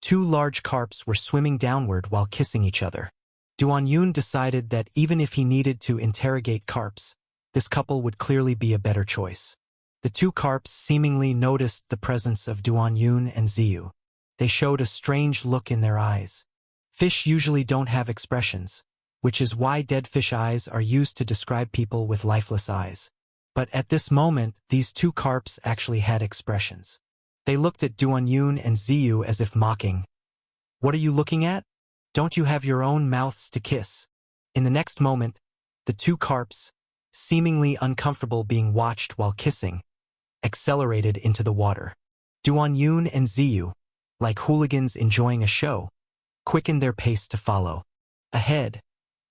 2 large carps were swimming downward while kissing each other. Duan-yun decided that even if he needed to interrogate carps, this couple would clearly be a better choice. The 2 carps seemingly noticed the presence of Duan-yun and Ziyu. They showed a strange look in their eyes. Fish usually don't have expressions, which is why dead fish eyes are used to describe people with lifeless eyes. But at this moment, these 2 carps actually had expressions. They looked at Duan-yun and Ziyu as if mocking. "What are you looking at? Don't you have your own mouths to kiss?" In the next moment, the 2 carps, seemingly uncomfortable being watched while kissing, accelerated into the water. Duan-yun and Ziyu, like hooligans enjoying a show, quickened their pace to follow. Ahead,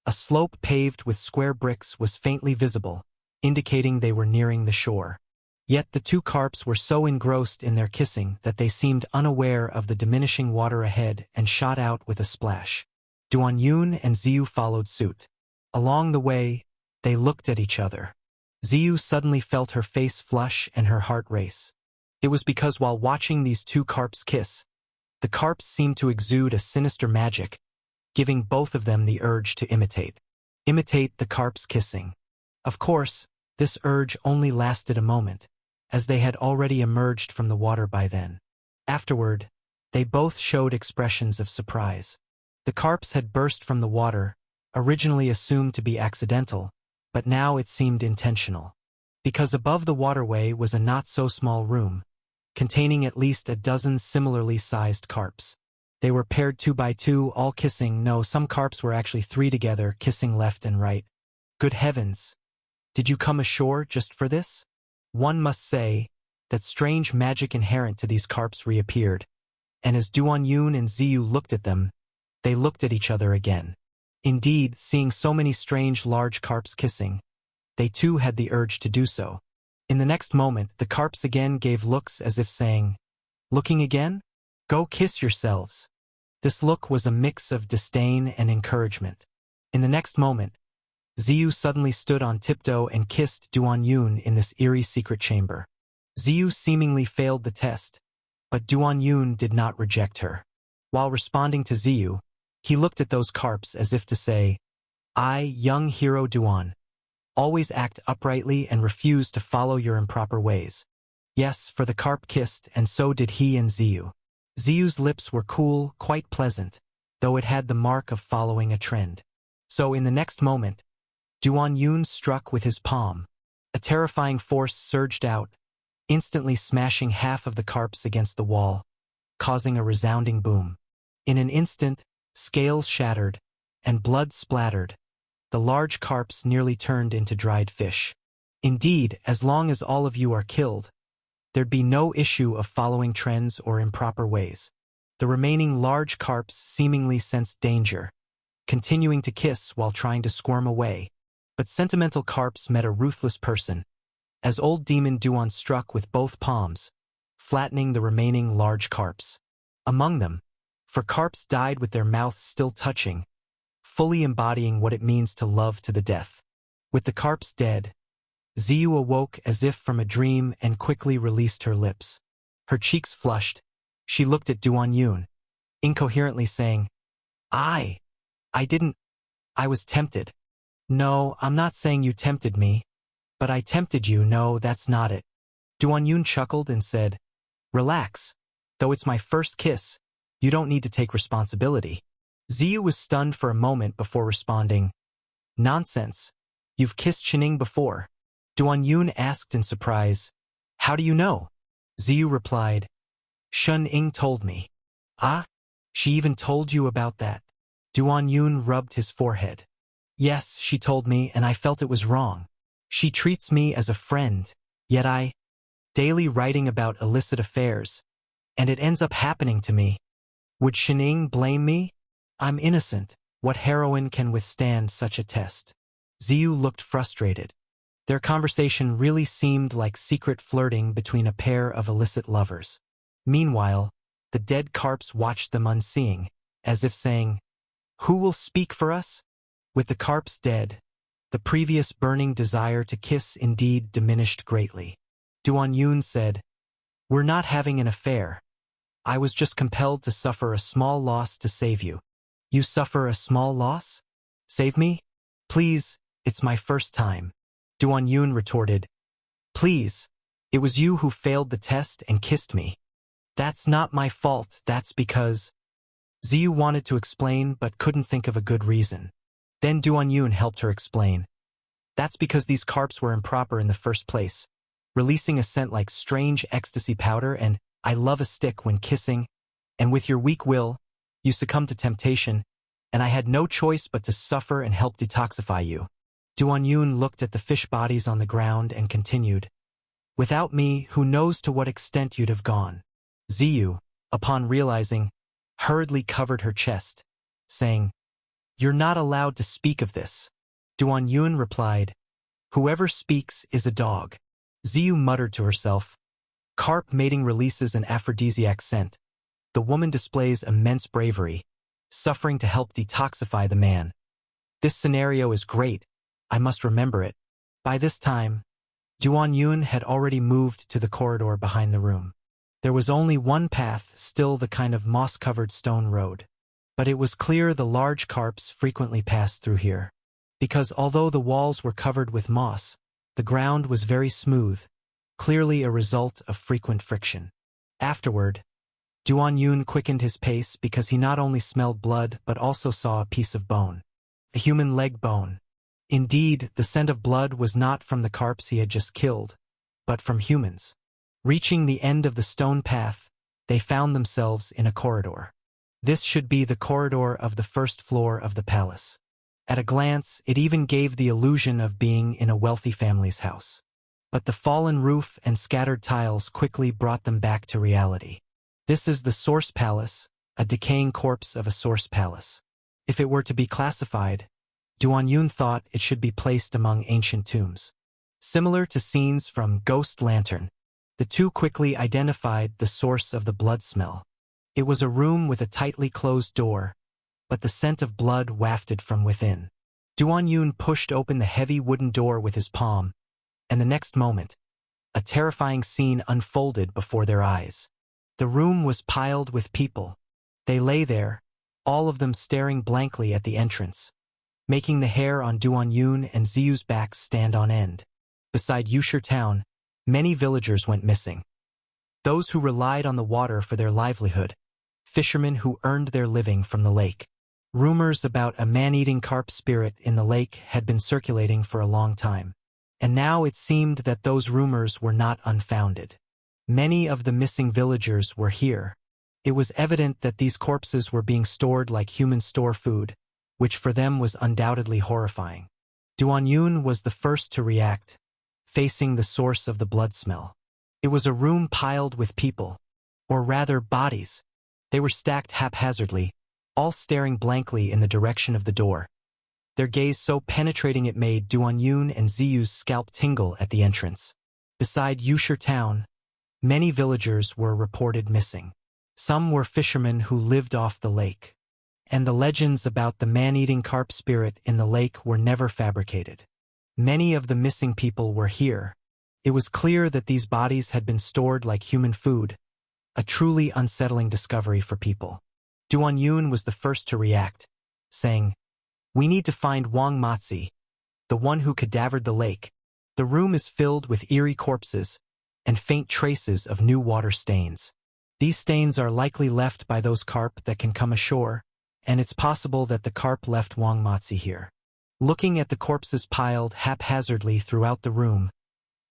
a slope paved with square bricks was faintly visible, indicating they were nearing the shore. Yet the 2 carps were so engrossed in their kissing that they seemed unaware of the diminishing water ahead and shot out with a splash. Duan-yun and Ziyu followed suit. Along the way, they looked at each other. Ziyu suddenly felt her face flush and her heart race. It was because while watching these 2 carps kiss, the carps seemed to exude a sinister magic, giving both of them the urge to imitate. Imitate the carps kissing. Of course, this urge only lasted a moment, as they had already emerged from the water by then. Afterward, they both showed expressions of surprise. The carps had burst from the water, originally assumed to be accidental, but now it seemed intentional. Because above the waterway was a not-so-small room, containing at least a dozen similarly sized carps. They were paired 2 by 2, all kissing. No, some carps were actually 3 together, kissing left and right. Good heavens! Did you come ashore just for this? One must say that strange magic inherent to these carps reappeared, and as Duan-yun and Ziyu looked at them, they looked at each other again. Indeed, seeing so many strange large carps kissing, they too had the urge to do so. In the next moment, the carps again gave looks as if saying, "Looking again? Go kiss yourselves." This look was a mix of disdain and encouragement. In the next moment, Ziyu suddenly stood on tiptoe and kissed Duan-yun in this eerie secret chamber. Ziyu seemingly failed the test, but Duan-yun did not reject her. While responding to Ziyu, he looked at those carps as if to say, "I, young hero Duan, always act uprightly and refuse to follow your improper ways." Yes, for the carp kissed, and so did he and Ziyu. Ziyu's lips were cool, quite pleasant, though it had the mark of following a trend. So in the next moment, Duan-yun struck with his palm. A terrifying force surged out, instantly smashing half of the carps against the wall, causing a resounding boom. In an instant, scales shattered, and blood splattered. The large carps nearly turned into dried fish. Indeed, as long as all of you are killed, there'd be no issue of following trends or improper ways. The remaining large carps seemingly sensed danger, continuing to kiss while trying to squirm away. But sentimental carps met a ruthless person, as old demon Duan struck with both palms, flattening the remaining large carps. Among them, for carps died with their mouths still touching, fully embodying what it means to love to the death. With the carps dead, Ziyu awoke as if from a dream and quickly released her lips. Her cheeks flushed. She looked at Duan-yun, incoherently saying, I didn't. I was tempted." "No, I'm not saying you tempted me, but I tempted you. No, that's not it." Duan-yun chuckled and said, "Relax. Though it's my first kiss, you don't need to take responsibility." Ziyu was stunned for a moment before responding, "Nonsense. You've kissed Xining before." Duan-yun asked in surprise, "How do you know?" Ziyu replied, "Shun Ying told me." "Ah? She even told you about that?" Duan Yun rubbed his forehead. Yes, she told me, and I felt it was wrong. She treats me as a friend, yet I, daily writing about illicit affairs, and it ends up happening to me. Would Shining blame me? I'm innocent. What heroine can withstand such a test? Ziyu looked frustrated. Their conversation really seemed like secret flirting between a pair of illicit lovers. Meanwhile, the dead carps watched them unseeing, as if saying, "Who will speak for us?" With the carps dead, the previous burning desire to kiss indeed diminished greatly. Duan Yun said, "We're not having an affair. I was just compelled to suffer a small loss to save you." You suffer a small loss? Save me? Please, it's my first time. Duan Yun retorted, "Please, it was you who failed the test and kissed me. That's not my fault, that's because..." Ziyu wanted to explain but couldn't think of a good reason. Then Duan Yun helped her explain. That's because these carps were improper in the first place, releasing a scent like strange ecstasy powder, and I love a stick when kissing, and with your weak will, you succumbed to temptation, and I had no choice but to suffer and help detoxify you. Duan Yun looked at the fish bodies on the ground and continued, "Without me, who knows to what extent you'd have gone." Ziyu, upon realizing, hurriedly covered her chest, saying, "You're not allowed to speak of this." Duan Yun replied, "Whoever speaks is a dog." Ziyu muttered to herself, "Carp mating releases an aphrodisiac scent. The woman displays immense bravery, suffering to help detoxify the man. This scenario is great. I must remember it." By this time, Duan Yun had already moved to the corridor behind the room. There was only one path, still the kind of moss-covered stone road. But it was clear the large carps frequently passed through here. Because although the walls were covered with moss, the ground was very smooth, clearly a result of frequent friction. Afterward, Duan Yun quickened his pace because he not only smelled blood but also saw a piece of bone. A human leg bone. Indeed, the scent of blood was not from the carps he had just killed, but from humans. Reaching the end of the stone path, they found themselves in a corridor. This should be the corridor of the first floor of the palace. At a glance, it even gave the illusion of being in a wealthy family's house. But the fallen roof and scattered tiles quickly brought them back to reality. This is the Source Palace, a decaying corpse of a Source Palace. If it were to be classified, Duan Yun thought it should be placed among ancient tombs. Similar to scenes from Ghost Lantern, the two quickly identified the source of the blood smell. It was a room with a tightly closed door, but the scent of blood wafted from within. Duan Yun pushed open the heavy wooden door with his palm, and the next moment, a terrifying scene unfolded before their eyes. The room was piled with people. They lay there, all of them staring blankly at the entrance, making the hair on Duan Yun and Ziyu's backs stand on end. Beside Yushir town, many villagers went missing. Those who relied on the water for their livelihood, fishermen who earned their living from the lake. Rumors about a man-eating carp spirit in the lake had been circulating for a long time, and now it seemed that those rumors were not unfounded. Many of the missing villagers were here. It was evident that these corpses were being stored like human store food, which for them was undoubtedly horrifying. Duan Yun was the first to react, facing the source of the blood smell. It was a room piled with people, or rather bodies. They were stacked haphazardly, all staring blankly in the direction of the door. Their gaze so penetrating it made Duan Yun and Ziyu's scalp tingle at the entrance. Beside Yushir town, many villagers were reported missing. Some were fishermen who lived off the lake. And the legends about the man-eating carp spirit in the lake were never fabricated. Many of the missing people were here. It was clear that these bodies had been stored like human food, a truly unsettling discovery for people. Duan Yun was the first to react, saying, "We need to find Wang Matzi, the one who cadavered the lake. The room is filled with eerie corpses and faint traces of new water stains. These stains are likely left by those carp that can come ashore, and it's possible that the carp left Wang Matzi here." Looking at the corpses piled haphazardly throughout the room,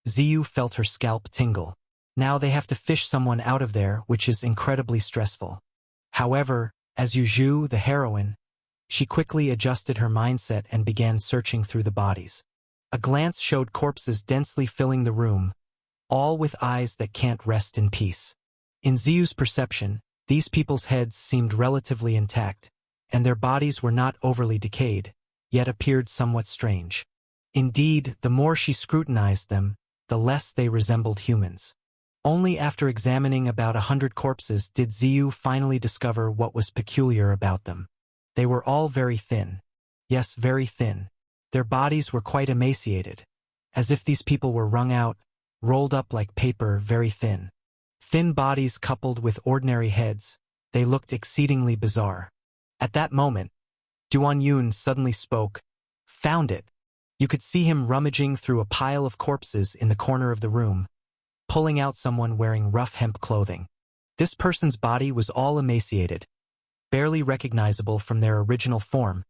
Ziyu felt her scalp tingle. Now they have to fish someone out of there, which is incredibly stressful. However, as Yu Zhu, the heroine, She quickly adjusted her mindset and began searching through the bodies. A glance showed corpses densely filling the room, all with eyes that can't rest in peace. In Ziyu's perception, these people's heads seemed relatively intact, and their bodies were not overly decayed, yet appeared somewhat strange. Indeed, the more she scrutinized them, the less they resembled humans. Only after examining about 100 corpses did Ziyu finally discover what was peculiar about them. They were all very thin. Yes, very thin. Their bodies were quite emaciated, as if these people were wrung out, rolled up like paper, very thin. Thin bodies coupled with ordinary heads, they looked exceedingly bizarre. At that moment, Duan Yun suddenly spoke. Found it. You could see him rummaging through a pile of corpses in the corner of the room, pulling out someone wearing rough hemp clothing. This person's body was all emaciated, barely recognizable from their original form,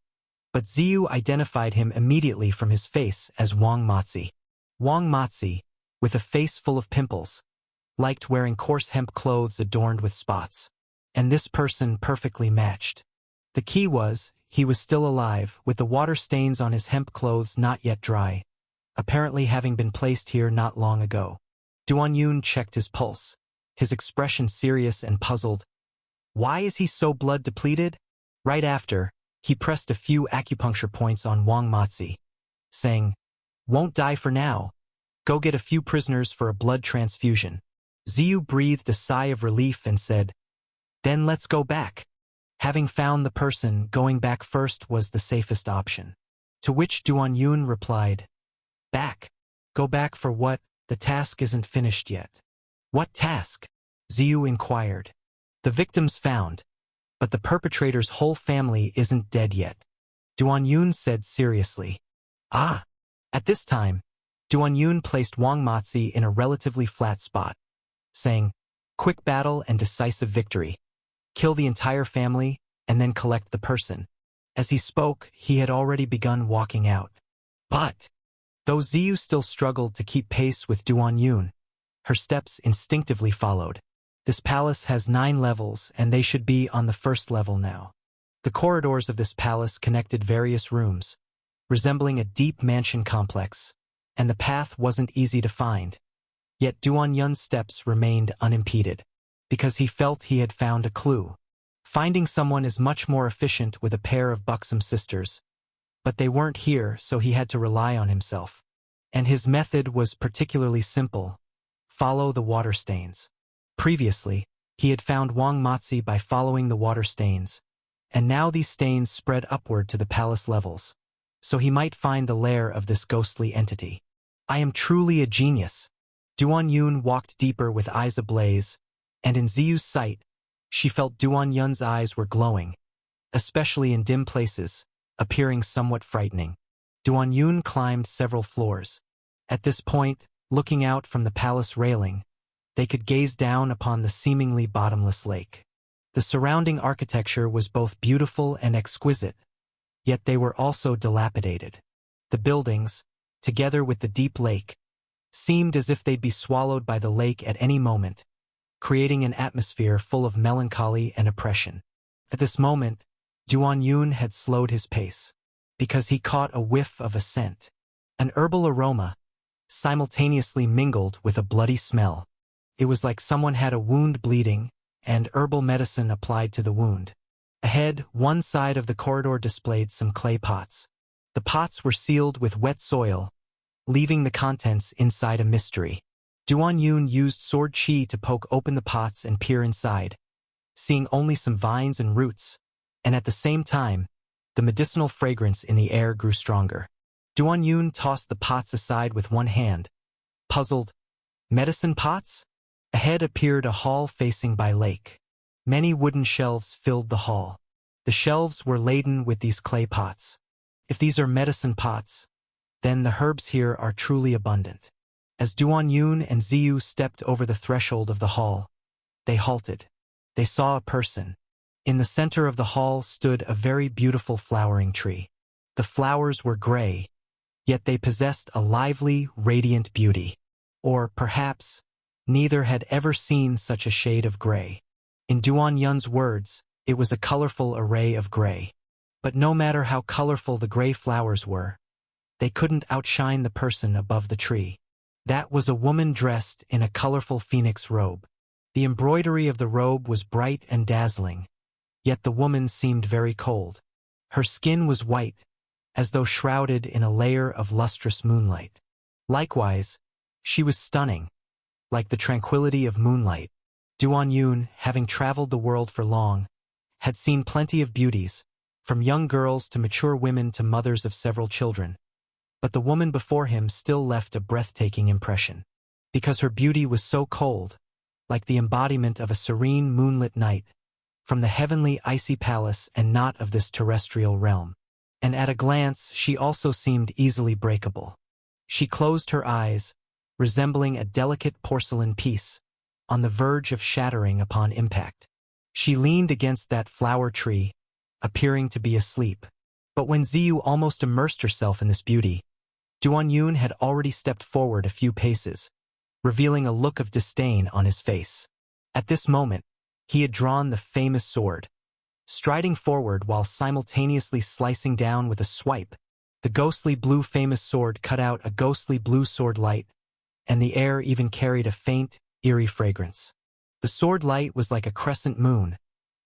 but Ziyu identified him immediately from his face as Wang Matzi. Wang Matzi, with a face full of pimples, liked wearing coarse hemp clothes adorned with spots. And this person perfectly matched. The key was, he was still alive, with the water stains on his hemp clothes not yet dry, apparently having been placed here not long ago. Duan Yun checked his pulse, his expression serious and puzzled. Why is he so blood-depleted? Right after, he pressed a few acupuncture points on Wang Matzi, saying, Won't die for now. Go get a few prisoners for a blood transfusion. Ziyu breathed a sigh of relief and said, Then let's go back. Having found the person, going back first was the safest option. To which Duan Yun replied, Back? Go back for what? The task isn't finished yet. What task? Ziyu inquired. The victims found, but the perpetrator's whole family isn't dead yet. Duan Yun said seriously. Ah! At this time, Duan Yun placed Wang Matzi in a relatively flat spot, saying, Quick battle and decisive victory. Kill the entire family, and then collect the person. As he spoke, he had already begun walking out. But, though Ziyu still struggled to keep pace with Duan Yun, her steps instinctively followed. This palace has 9 levels, and they should be on the first level now. The corridors of this palace connected various rooms, resembling a deep mansion complex, and the path wasn't easy to find. Yet Duan Yun's steps remained unimpeded, because he felt he had found a clue. Finding someone is much more efficient with a pair of buxom sisters, but they weren't here, so he had to rely on himself. And his method was particularly simple. Follow the water stains. Previously, he had found Wang Matzi by following the water stains, and now these stains spread upward to the palace levels, so he might find the lair of this ghostly entity. I am truly a genius. Duan Yun walked deeper with eyes ablaze, and in Ziyu's sight, she felt Duan Yun's eyes were glowing, especially in dim places, appearing somewhat frightening. Duan Yun climbed several floors. At this point, looking out from the palace railing, they could gaze down upon the seemingly bottomless lake. The surrounding architecture was both beautiful and exquisite, yet they were also dilapidated. The buildings, together with the deep lake, seemed as if they'd be swallowed by the lake at any moment, creating an atmosphere full of melancholy and oppression. At this moment, Duan Yun had slowed his pace, because he caught a whiff of a scent, an herbal aroma, simultaneously mingled with a bloody smell. It was like someone had a wound bleeding, and herbal medicine applied to the wound. Ahead, one side of the corridor displayed some clay pots. The pots were sealed with wet soil, leaving the contents inside a mystery. Duan Yun used sword chi to poke open the pots and peer inside, seeing only some vines and roots, and at the same time, the medicinal fragrance in the air grew stronger. Duan Yun tossed the pots aside with one hand, puzzled. Medicine pots? Ahead appeared a hall facing by lake. Many wooden shelves filled the hall. The shelves were laden with these clay pots. If these are medicine pots, then the herbs here are truly abundant. As Duan Yun and Ziyu stepped over the threshold of the hall, they halted. They saw a person. In the center of the hall stood a very beautiful flowering tree. The flowers were gray, yet they possessed a lively, radiant beauty. Or, perhaps, neither had ever seen such a shade of gray. In Duan Yun's words, it was a colorful array of gray. But no matter how colorful the gray flowers were, they couldn't outshine the person above the tree. That was a woman dressed in a colorful phoenix robe. The embroidery of the robe was bright and dazzling, yet the woman seemed very cold. Her skin was white, as though shrouded in a layer of lustrous moonlight. Likewise, she was stunning, like the tranquility of moonlight. Duan-yun, having traveled the world for long, had seen plenty of beauties, from young girls to mature women to mothers of several children. But the woman before him still left a breathtaking impression. Because her beauty was so cold, like the embodiment of a serene moonlit night, from the heavenly icy palace and not of this terrestrial realm. And at a glance she also seemed easily breakable. She closed her eyes, resembling a delicate porcelain piece, on the verge of shattering upon impact. She leaned against that flower tree, appearing to be asleep. But when Ziyu almost immersed herself in this beauty, Duan-yun had already stepped forward a few paces, revealing a look of disdain on his face. At this moment, he had drawn the famous sword. Striding forward while simultaneously slicing down with a swipe, the ghostly blue famous sword cut out a ghostly blue sword light, and the air even carried a faint, eerie fragrance. The sword light was like a crescent moon,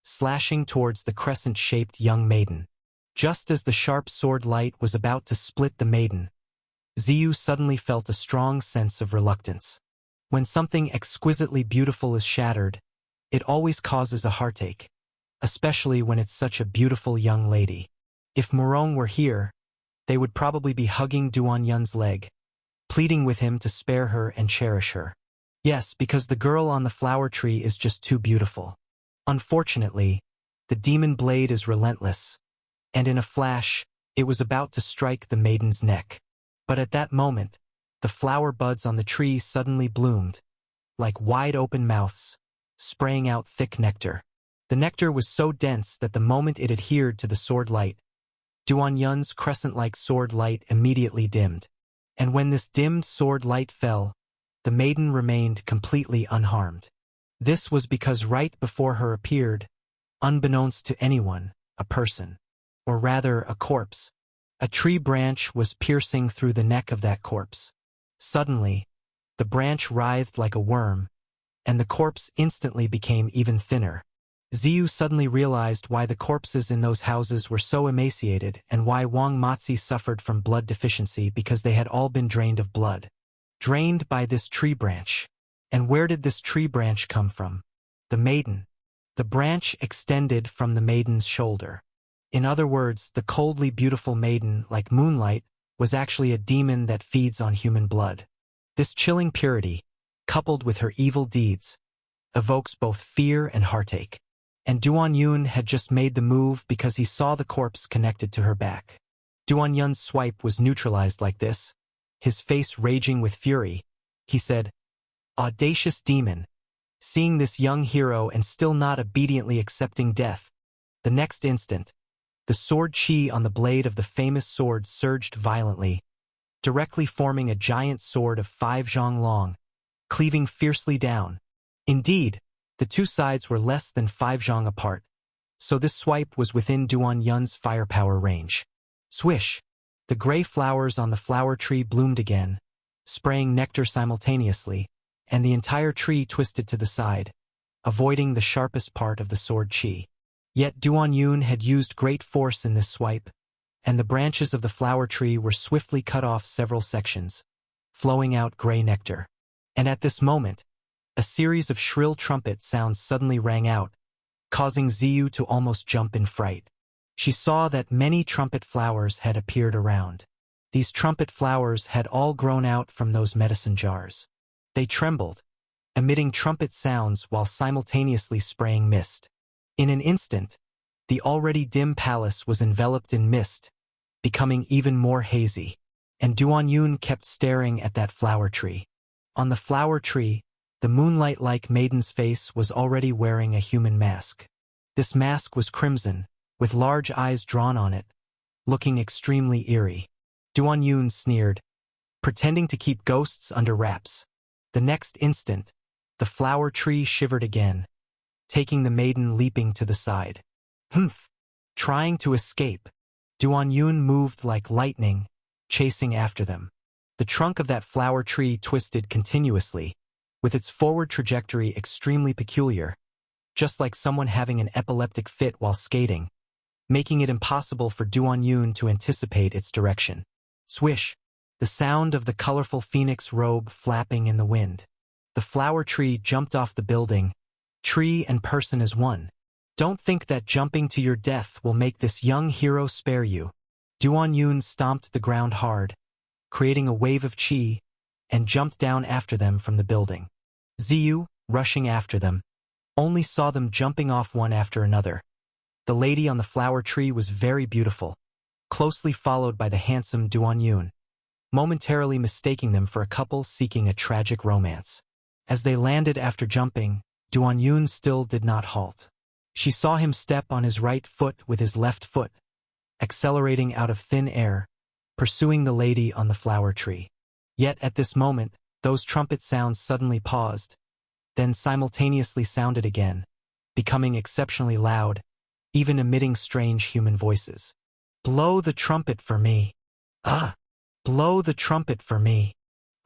slashing towards the crescent-shaped young maiden. Just as the sharp sword light was about to split the maiden, Ziyu suddenly felt a strong sense of reluctance. When something exquisitely beautiful is shattered, it always causes a heartache, especially when it's such a beautiful young lady. If Murong were here, they would probably be hugging Duan-yun's leg, pleading with him to spare her and cherish her. Yes, because the girl on the flower tree is just too beautiful. Unfortunately, the demon blade is relentless, and in a flash, it was about to strike the maiden's neck. But at that moment, the flower buds on the tree suddenly bloomed, like wide-open mouths, spraying out thick nectar. The nectar was so dense that the moment it adhered to the sword light, Duan-yun's crescent-like sword light immediately dimmed. And when this dimmed sword light fell, the maiden remained completely unharmed. This was because right before her appeared, unbeknownst to anyone, a person, or rather a corpse. A tree branch was piercing through the neck of that corpse. Suddenly, the branch writhed like a worm, and the corpse instantly became even thinner. Ziyu suddenly realized why the corpses in those houses were so emaciated and why Wang Matzi suffered from blood deficiency, because they had all been drained of blood. Drained by this tree branch. And where did this tree branch come from? The maiden. The branch extended from the maiden's shoulder. In other words, the coldly beautiful maiden, like moonlight, was actually a demon that feeds on human blood. This chilling purity, coupled with her evil deeds, evokes both fear and heartache. And Duan-yun had just made the move because he saw the corpse connected to her back. Duan-yun's swipe was neutralized like this, his face raging with fury. He said, "Audacious demon." Seeing this young hero and still not obediently accepting death, the next instant, the sword chi on the blade of the famous sword surged violently, directly forming a giant sword of 5 zhang long, cleaving fiercely down. Indeed, the two sides were less than 5 zhang apart, so this swipe was within Duan-yun's firepower range. Swish! The gray flowers on the flower tree bloomed again, spraying nectar simultaneously, and the entire tree twisted to the side, avoiding the sharpest part of the sword chi. Yet Duan-yun had used great force in this swipe, and the branches of the flower tree were swiftly cut off several sections, flowing out gray nectar. And at this moment, a series of shrill trumpet sounds suddenly rang out, causing Ziyu to almost jump in fright. She saw that many trumpet flowers had appeared around. These trumpet flowers had all grown out from those medicine jars. They trembled, emitting trumpet sounds while simultaneously spraying mist. In an instant, the already dim palace was enveloped in mist, becoming even more hazy, and Duan-yun kept staring at that flower tree. On the flower tree, the moonlight-like maiden's face was already wearing a human mask. This mask was crimson, with large eyes drawn on it, looking extremely eerie. Duan-yun sneered, pretending to keep ghosts under wraps. The next instant, the flower tree shivered again, taking the maiden leaping to the side. Humph! Trying to escape, Duan Yun moved like lightning, chasing after them. The trunk of that flower tree twisted continuously, with its forward trajectory extremely peculiar, just like someone having an epileptic fit while skating, making it impossible for Duan Yun to anticipate its direction. Swish! The sound of the colorful phoenix robe flapping in the wind. The flower tree jumped off the building, tree and person as one. Don't think that jumping to your death will make this young hero spare you. Duan Yun stomped the ground hard, creating a wave of chi, and jumped down after them from the building. Ziyu, rushing after them, only saw them jumping off one after another. The lady on the flower tree was very beautiful, closely followed by the handsome Duan Yun, momentarily mistaking them for a couple seeking a tragic romance. As they landed after jumping, Duan Yun still did not halt. She saw him step on his right foot with his left foot, accelerating out of thin air, pursuing the lady on the flower tree. Yet at this moment, those trumpet sounds suddenly paused, then simultaneously sounded again, becoming exceptionally loud, even emitting strange human voices. Blow the trumpet for me. Ah! Blow the trumpet for me.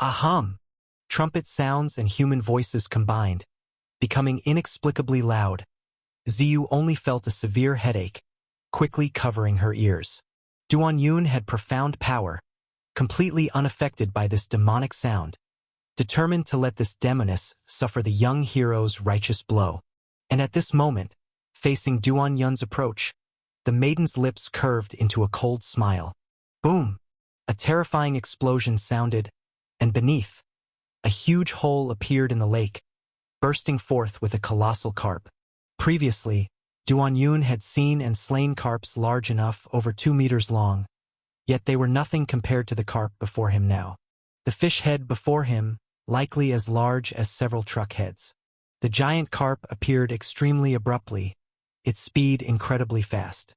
Ahum! Trumpet sounds and human voices combined, becoming inexplicably loud. Ziyu only felt a severe headache, quickly covering her ears. Duan Yun had profound power, completely unaffected by this demonic sound, determined to let this demoness suffer the young hero's righteous blow. And at this moment, facing Duan Yun's approach, the maiden's lips curved into a cold smile. Boom! A terrifying explosion sounded, and beneath, a huge hole appeared in the lake, bursting forth with a colossal carp. Previously, Duan Yun had seen and slain carps large enough, over 2 meters long, yet they were nothing compared to the carp before him now. The fish head before him, likely as large as several truck heads. The giant carp appeared extremely abruptly, its speed incredibly fast.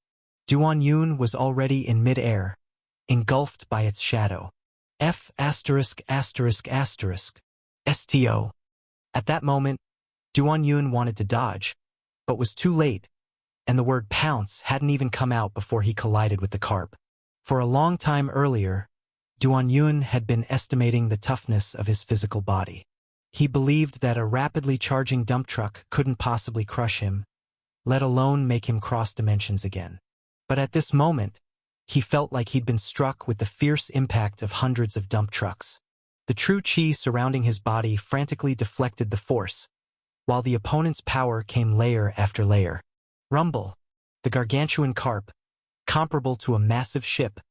Duan Yun was already in mid-air, engulfed by its shadow. STO. At that moment, Duan Yun wanted to dodge, but was too late, and the word pounce hadn't even come out before he collided with the carp. For a long time earlier, Duan Yun had been estimating the toughness of his physical body. He believed that a rapidly charging dump truck couldn't possibly crush him, let alone make him cross dimensions again. But at this moment, he felt like he'd been struck with the fierce impact of hundreds of dump trucks. The true chi surrounding his body frantically deflected the force, while the opponent's power came layer after layer. Rumble! The gargantuan carp, comparable to a massive ship,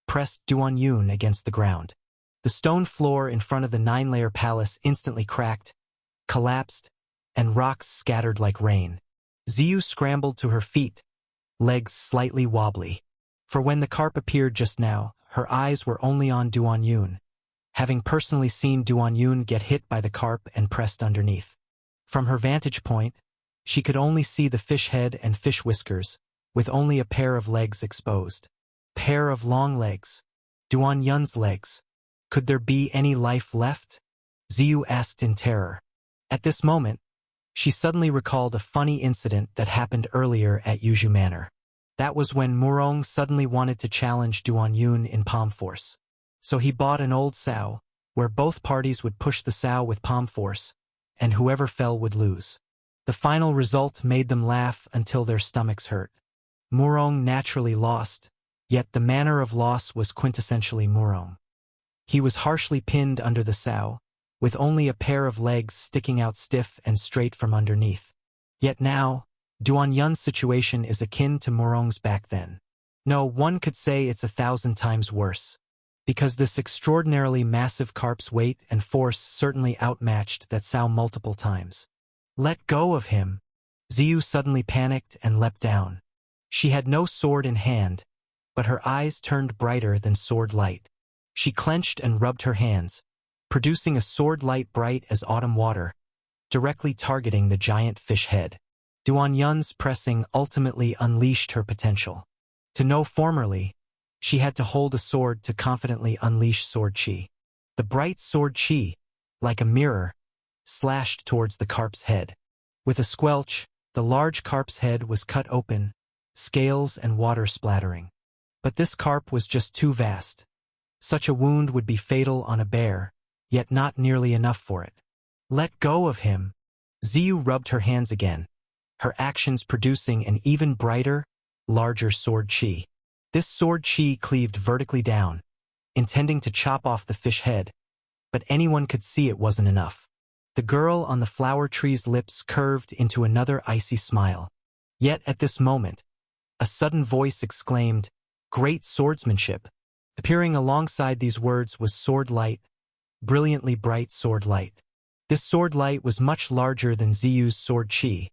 pressed Duan Yun against the ground. The stone floor in front of the 9-layer palace instantly cracked, collapsed, and rocks scattered like rain. Ziyu scrambled to her feet, legs slightly wobbly. For when the carp appeared just now, her eyes were only on Duan Yun, having personally seen Duan Yun get hit by the carp and pressed underneath. From her vantage point, she could only see the fish head and fish whiskers, with only a pair of legs exposed. Pair of long legs. Duan Yun's legs. Could there be any life left? Ziyu asked in terror. At this moment, she suddenly recalled a funny incident that happened earlier at Yuju Manor. That was when Murong suddenly wanted to challenge Duan Yun in palm force. So he bought an old sow, where both parties would push the sow with palm force, and whoever fell would lose. The final result made them laugh until their stomachs hurt. Murong naturally lost, yet the manner of loss was quintessentially Murong. He was harshly pinned under the sow, with only a pair of legs sticking out stiff and straight from underneath. Yet now, Duan Yun's situation is akin to Murong's back then. No, one could say it's 1,000 times worse, because this extraordinarily massive carp's weight and force certainly outmatched that sow multiple times. Let go of him! Ziyu suddenly panicked and leapt down. She had no sword in hand, but her eyes turned brighter than sword light. She clenched and rubbed her hands, producing a sword light bright as autumn water, directly targeting the giant fish head. Duan Yun's pressing ultimately unleashed her potential. To know formerly, she had to hold a sword to confidently unleash sword chi. The bright sword chi, like a mirror, slashed towards the carp's head. With a squelch, the large carp's head was cut open, scales and water splattering. But this carp was just too vast. Such a wound would be fatal on a bear, yet not nearly enough for it. Let go of him. Ziyu rubbed her hands again, her actions producing an even brighter, larger sword chi. This sword chi cleaved vertically down, intending to chop off the fish head, but anyone could see it wasn't enough. The girl on the flower tree's lips curved into another icy smile. Yet at this moment, a sudden voice exclaimed, "Great swordsmanship!" Appearing alongside these words was sword light, brilliantly bright sword light. This sword light was much larger than Ziyu's sword chi.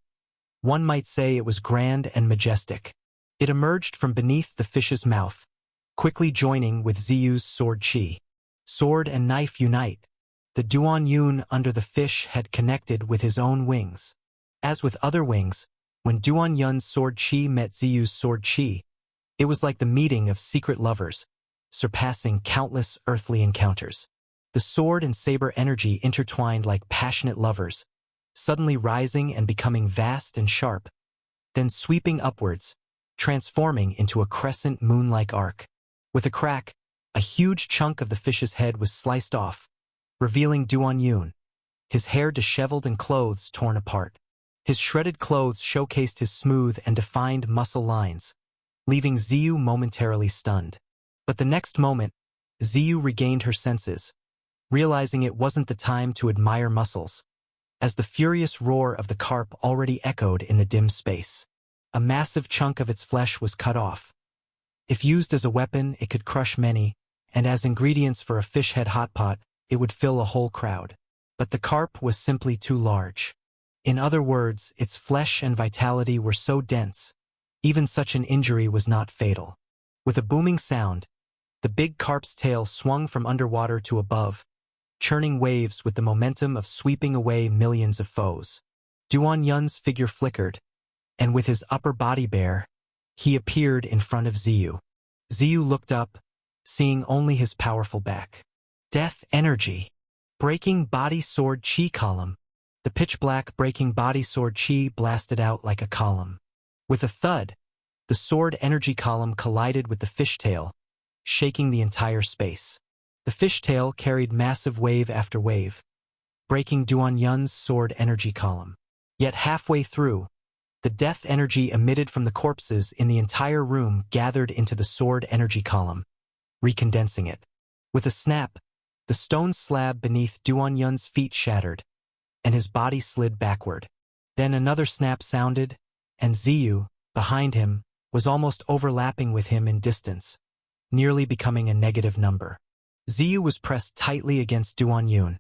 One might say it was grand and majestic. It emerged from beneath the fish's mouth, quickly joining with Ziyu's sword chi. Sword and knife unite. The Duan Yun under the fish had connected with his own wings. As with other wings, when Duan Yun's sword chi met Ziyu's sword chi, it was like the meeting of secret lovers, surpassing countless earthly encounters. The sword and saber energy intertwined like passionate lovers, suddenly rising and becoming vast and sharp, then sweeping upwards, transforming into a crescent moon-like arc. With a crack, a huge chunk of the fish's head was sliced off, revealing Duan Yun, his hair disheveled and clothes torn apart. His shredded clothes showcased his smooth and defined muscle lines, leaving Ziyu momentarily stunned. But the next moment, Ziyu regained her senses, realizing it wasn't the time to admire muscles, as the furious roar of the carp already echoed in the dim space. A massive chunk of its flesh was cut off. If used as a weapon, it could crush many, and as ingredients for a fish head hot pot, it would fill a whole crowd. But the carp was simply too large. In other words, its flesh and vitality were so dense, even such an injury was not fatal. With a booming sound, the big carp's tail swung from underwater to above, churning waves with the momentum of sweeping away millions of foes. Duan Yun's figure flickered, and with his upper body bare, he appeared in front of Ziyu. Ziyu looked up, seeing only his powerful back. Death energy. Breaking body sword chi column. The pitch-black breaking body sword chi blasted out like a column. With a thud, the sword energy column collided with the fishtail, shaking the entire space. The fishtail carried massive wave after wave, breaking Duan Yun's sword energy column. Yet halfway through, the death energy emitted from the corpses in the entire room gathered into the sword energy column, recondensing it. With a snap, the stone slab beneath Duan Yun's feet shattered, and his body slid backward. Then another snap sounded, and Ziyu, behind him, was almost overlapping with him in distance, nearly becoming a negative number. Ziyu was pressed tightly against Duan Yun,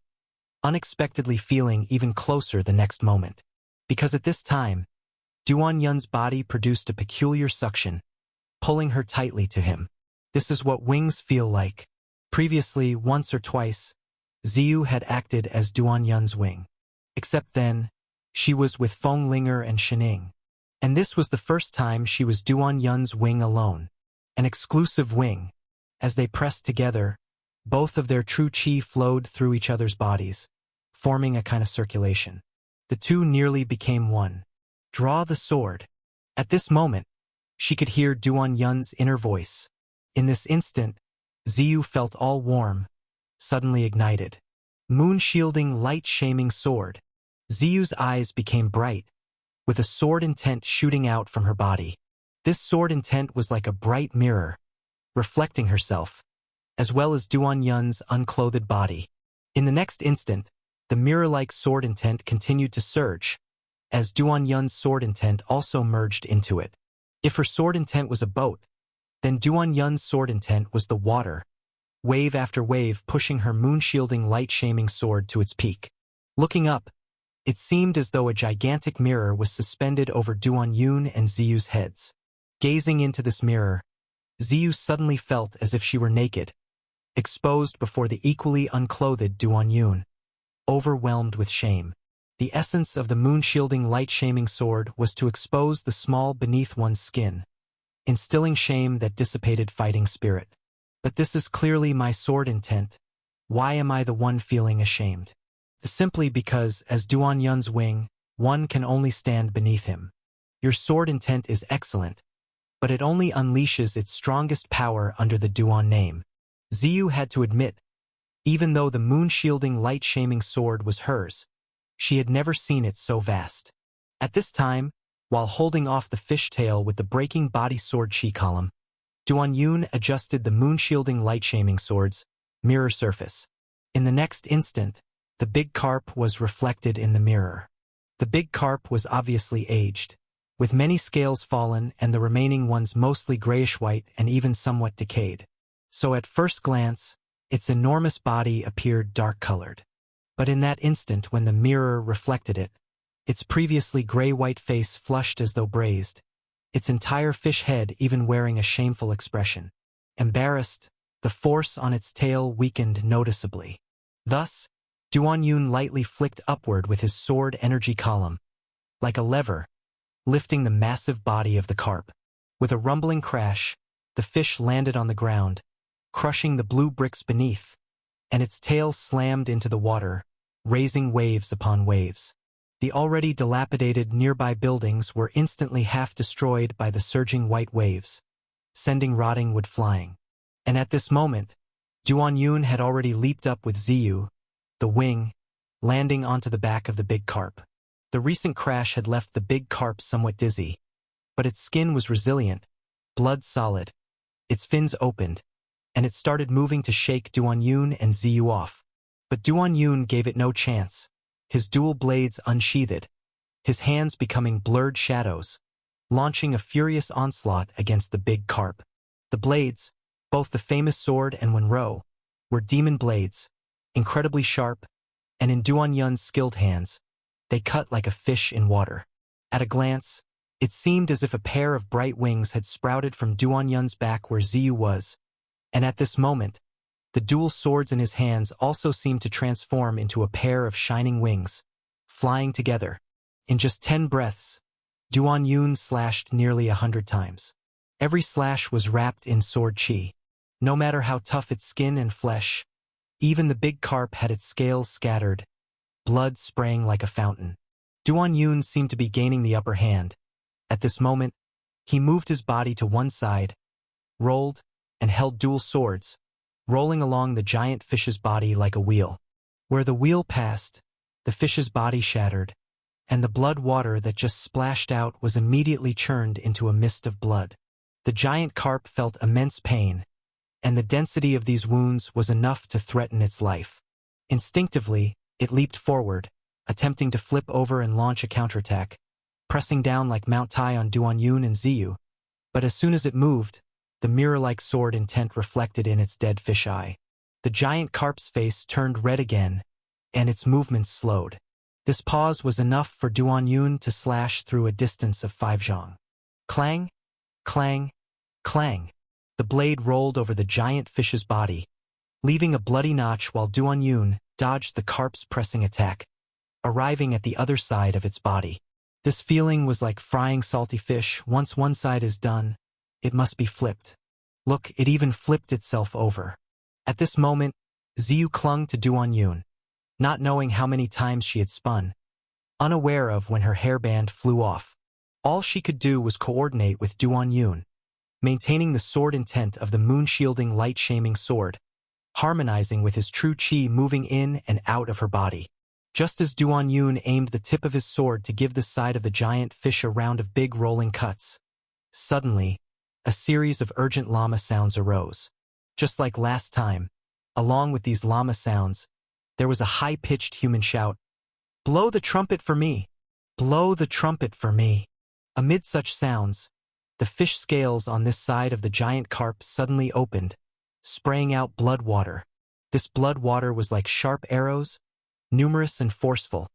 unexpectedly feeling even closer the next moment. Because at this time, Duan Yun's body produced a peculiar suction, pulling her tightly to him. This is what wings feel like. Previously, once or twice, Ziyu had acted as Duan Yun's wing. Except then, she was with Feng Linger and Shining. And this was the first time she was Duan Yun's wing alone. An exclusive wing. As they pressed together, both of their true chi flowed through each other's bodies, forming a kind of circulation. The two nearly became one. Draw the sword. At this moment, she could hear Duan Yun's inner voice. In this instant, Ziyu felt all warm, suddenly ignited. Moon-shielding light-shaming sword. Ziyu's eyes became bright, with a sword intent shooting out from her body. This sword intent was like a bright mirror, reflecting herself, as well as Duan Yun's unclothed body. In the next instant, the mirror-like sword intent continued to surge, as Duan Yun's sword intent also merged into it. If her sword intent was a boat, then Duan Yun's sword intent was the water, wave after wave pushing her moon-shielding light-shaming sword to its peak. Looking up, it seemed as though a gigantic mirror was suspended over Duan Yun and Ziyu's heads. Gazing into this mirror, Ziyu suddenly felt as if she were naked, exposed before the equally unclothed Duan Yun. Overwhelmed with shame. The essence of the moon-shielding light-shaming sword was to expose the small beneath one's skin, instilling shame that dissipated fighting spirit. But this is clearly my sword intent. Why am I the one feeling ashamed? Simply because, as Duan Yun's wing, one can only stand beneath him. Your sword intent is excellent, but it only unleashes its strongest power under the Duan name. Ziyu had to admit, even though the moon-shielding light-shaming sword was hers, she had never seen it so vast. At this time, while holding off the fishtail with the breaking body sword chi column, Duan Yun adjusted the moon-shielding light-shaming sword's mirror surface. In the next instant, the big carp was reflected in the mirror. The big carp was obviously aged, with many scales fallen and the remaining ones mostly grayish-white and even somewhat decayed. So at first glance, its enormous body appeared dark-colored. But in that instant when the mirror reflected it, its previously gray-white face flushed as though braised, its entire fish head even wearing a shameful expression. Embarrassed, the force on its tail weakened noticeably. Thus, Duan Yun lightly flicked upward with his sword energy column, like a lever, lifting the massive body of the carp. With a rumbling crash, the fish landed on the ground, crushing the blue bricks beneath, and its tail slammed into the water, raising waves upon waves. The already dilapidated nearby buildings were instantly half destroyed by the surging white waves, sending rotting wood flying. And at this moment, Duan Yun had already leaped up with Ziyu, the wing, landing onto the back of the big carp. The recent crash had left the big carp somewhat dizzy, but its skin was resilient, blood solid, its fins opened, and it started moving to shake Duan Yun and Ziyu off. But Duan Yun gave it no chance, his dual blades unsheathed, his hands becoming blurred shadows, launching a furious onslaught against the big carp. The blades, both the famous sword and Wenro, were demon blades, incredibly sharp, and in Duan Yun's skilled hands, they cut like a fish in water. At a glance, it seemed as if a pair of bright wings had sprouted from Duan Yun's back where Ziyu was, and at this moment, the dual swords in his hands also seemed to transform into a pair of shining wings, flying together. In just 10 breaths, Duan Yun slashed nearly 100 times. Every slash was wrapped in sword chi. No matter how tough its skin and flesh, even the big carp had its scales scattered, blood spraying like a fountain. Duan Yun seemed to be gaining the upper hand. At this moment, he moved his body to one side, rolled, and held dual swords, rolling along the giant fish's body like a wheel. Where the wheel passed, the fish's body shattered, and the blood water that just splashed out was immediately churned into a mist of blood. The giant carp felt immense pain, and the density of these wounds was enough to threaten its life. Instinctively, it leaped forward, attempting to flip over and launch a counterattack, pressing down like Mount Tai on Duan Yun and Ziyu. But as soon as it moved, the mirror-like sword intent reflected in its dead fish eye. The giant carp's face turned red again, and its movements slowed. This pause was enough for Duan Yun to slash through a distance of 5 zhang. Clang, clang, clang. The blade rolled over the giant fish's body, leaving a bloody notch while Duan Yun dodged the carp's pressing attack, arriving at the other side of its body. This feeling was like frying salty fish. Once one side is done, it must be flipped. Look, it even flipped itself over. At this moment, Ziyu clung to Duan Yun, not knowing how many times she had spun, unaware of when her hairband flew off. All she could do was coordinate with Duan Yun, maintaining the sword intent of the moon-shielding light-shaming sword, harmonizing with his true chi moving in and out of her body. Just as Duan Yun aimed the tip of his sword to give the side of the giant fish a round of big rolling cuts, suddenly, a series of urgent llama sounds arose. Just like last time, along with these llama sounds, there was a high-pitched human shout, "Blow the trumpet for me! Blow the trumpet for me!" Amid such sounds, the fish scales on this side of the giant carp suddenly opened, spraying out blood water. This blood water was like sharp arrows, numerous and forceful,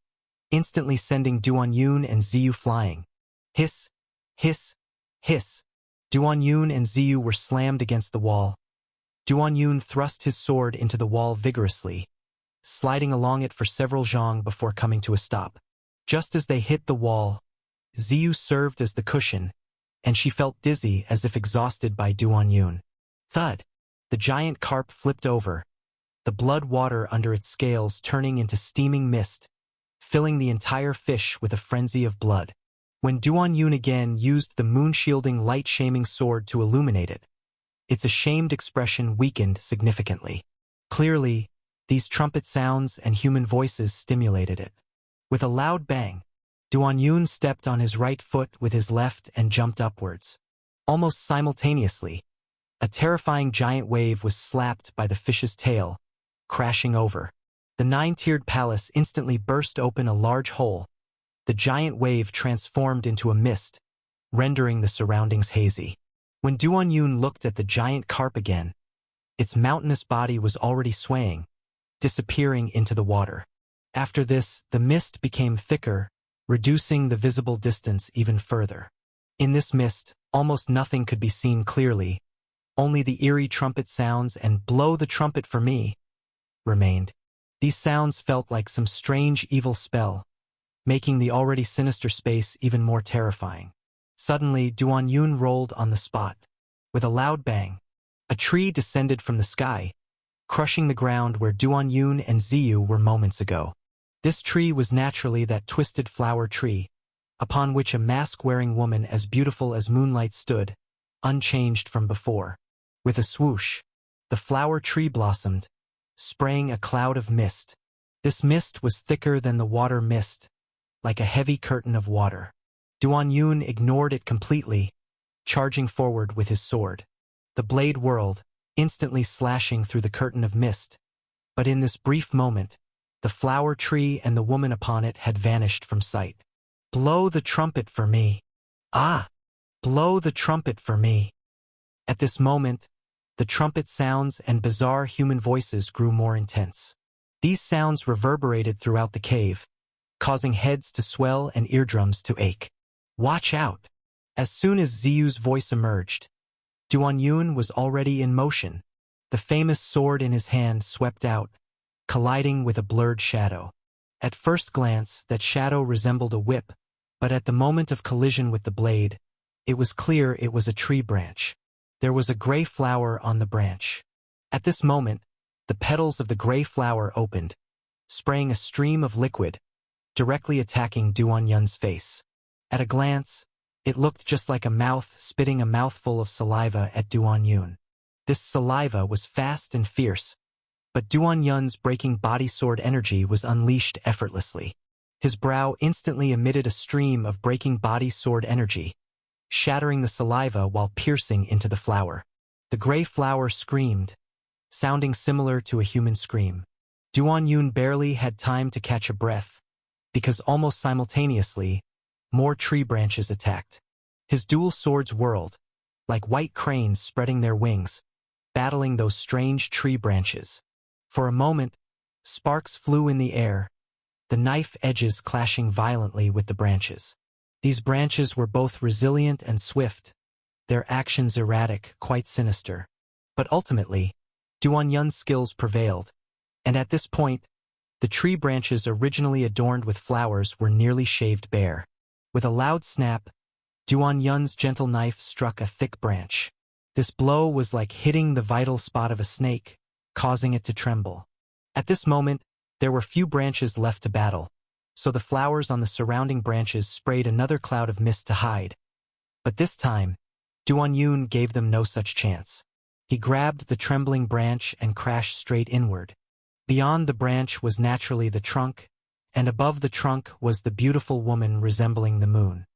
instantly sending Duan Yun and Ziyu flying. Hiss, hiss, hiss. Duan Yun and Ziyu were slammed against the wall. Duan Yun thrust his sword into the wall vigorously, sliding along it for several zhang before coming to a stop. Just as they hit the wall, Ziyu served as the cushion, and she felt dizzy as if exhausted by Duan Yun. Thud! The giant carp flipped over, the blood water under its scales turning into steaming mist, filling the entire fish with a frenzy of blood. When Duan Yun again used the moon-shielding light-shaming sword to illuminate it, its ashamed expression weakened significantly. Clearly, these trumpet sounds and human voices stimulated it. With a loud bang, Duan Yun stepped on his right foot with his left and jumped upwards. Almost simultaneously, a terrifying giant wave was slapped by the fish's tail, crashing over. The nine-tiered palace instantly burst open a large hole. The giant wave transformed into a mist, rendering the surroundings hazy. When Duan Yun looked at the giant carp again, its mountainous body was already swaying, disappearing into the water. After this, the mist became thicker, reducing the visible distance even further. In this mist, almost nothing could be seen clearly. Only the eerie trumpet sounds and "blow the trumpet for me" remained. These sounds felt like some strange evil spell, making the already sinister space even more terrifying. Suddenly, Duan Yun rolled on the spot. With a loud bang, a tree descended from the sky, crushing the ground where Duan Yun and Ziyu were moments ago. This tree was naturally that twisted flower tree, upon which a mask-wearing woman as beautiful as moonlight stood, unchanged from before. With a swoosh, the flower tree blossomed, spraying a cloud of mist. This mist was thicker than the water mist, like a heavy curtain of water. Duan Yun ignored it completely, charging forward with his sword. The blade whirled, instantly slashing through the curtain of mist. But in this brief moment, the flower tree and the woman upon it had vanished from sight. "Blow the trumpet for me. Ah! Blow the trumpet for me." At this moment, the trumpet sounds and bizarre human voices grew more intense. These sounds reverberated throughout the cave, causing heads to swell and eardrums to ache. "Watch out!" As soon as Ziyu's voice emerged, Duan Yun was already in motion. The famous sword in his hand swept out, colliding with a blurred shadow. At first glance, that shadow resembled a whip, but at the moment of collision with the blade, it was clear it was a tree branch. There was a gray flower on the branch. At this moment, the petals of the gray flower opened, spraying a stream of liquid, directly attacking Duan Yun's face. At a glance, it looked just like a mouth spitting a mouthful of saliva at Duan Yun. This saliva was fast and fierce, but Duan Yun's breaking body sword energy was unleashed effortlessly. His brow instantly emitted a stream of breaking body sword energy, shattering the saliva while piercing into the flower. The gray flower screamed, sounding similar to a human scream. Duan Yun barely had time to catch a breath, because almost simultaneously, more tree branches attacked. His dual swords whirled, like white cranes spreading their wings, battling those strange tree branches. For a moment, sparks flew in the air, the knife edges clashing violently with the branches. These branches were both resilient and swift, their actions erratic, quite sinister. But ultimately, Duan Yun's skills prevailed, and at this point, the tree branches originally adorned with flowers were nearly shaved bare. With a loud snap, Duan Yun's gentle knife struck a thick branch. This blow was like hitting the vital spot of a snake, causing it to tremble. At this moment, there were few branches left to battle, so the flowers on the surrounding branches sprayed another cloud of mist to hide. But this time, Duan Yun gave them no such chance. He grabbed the trembling branch and crashed straight inward. Beyond the branch was naturally the trunk, and above the trunk was the beautiful woman resembling the moon.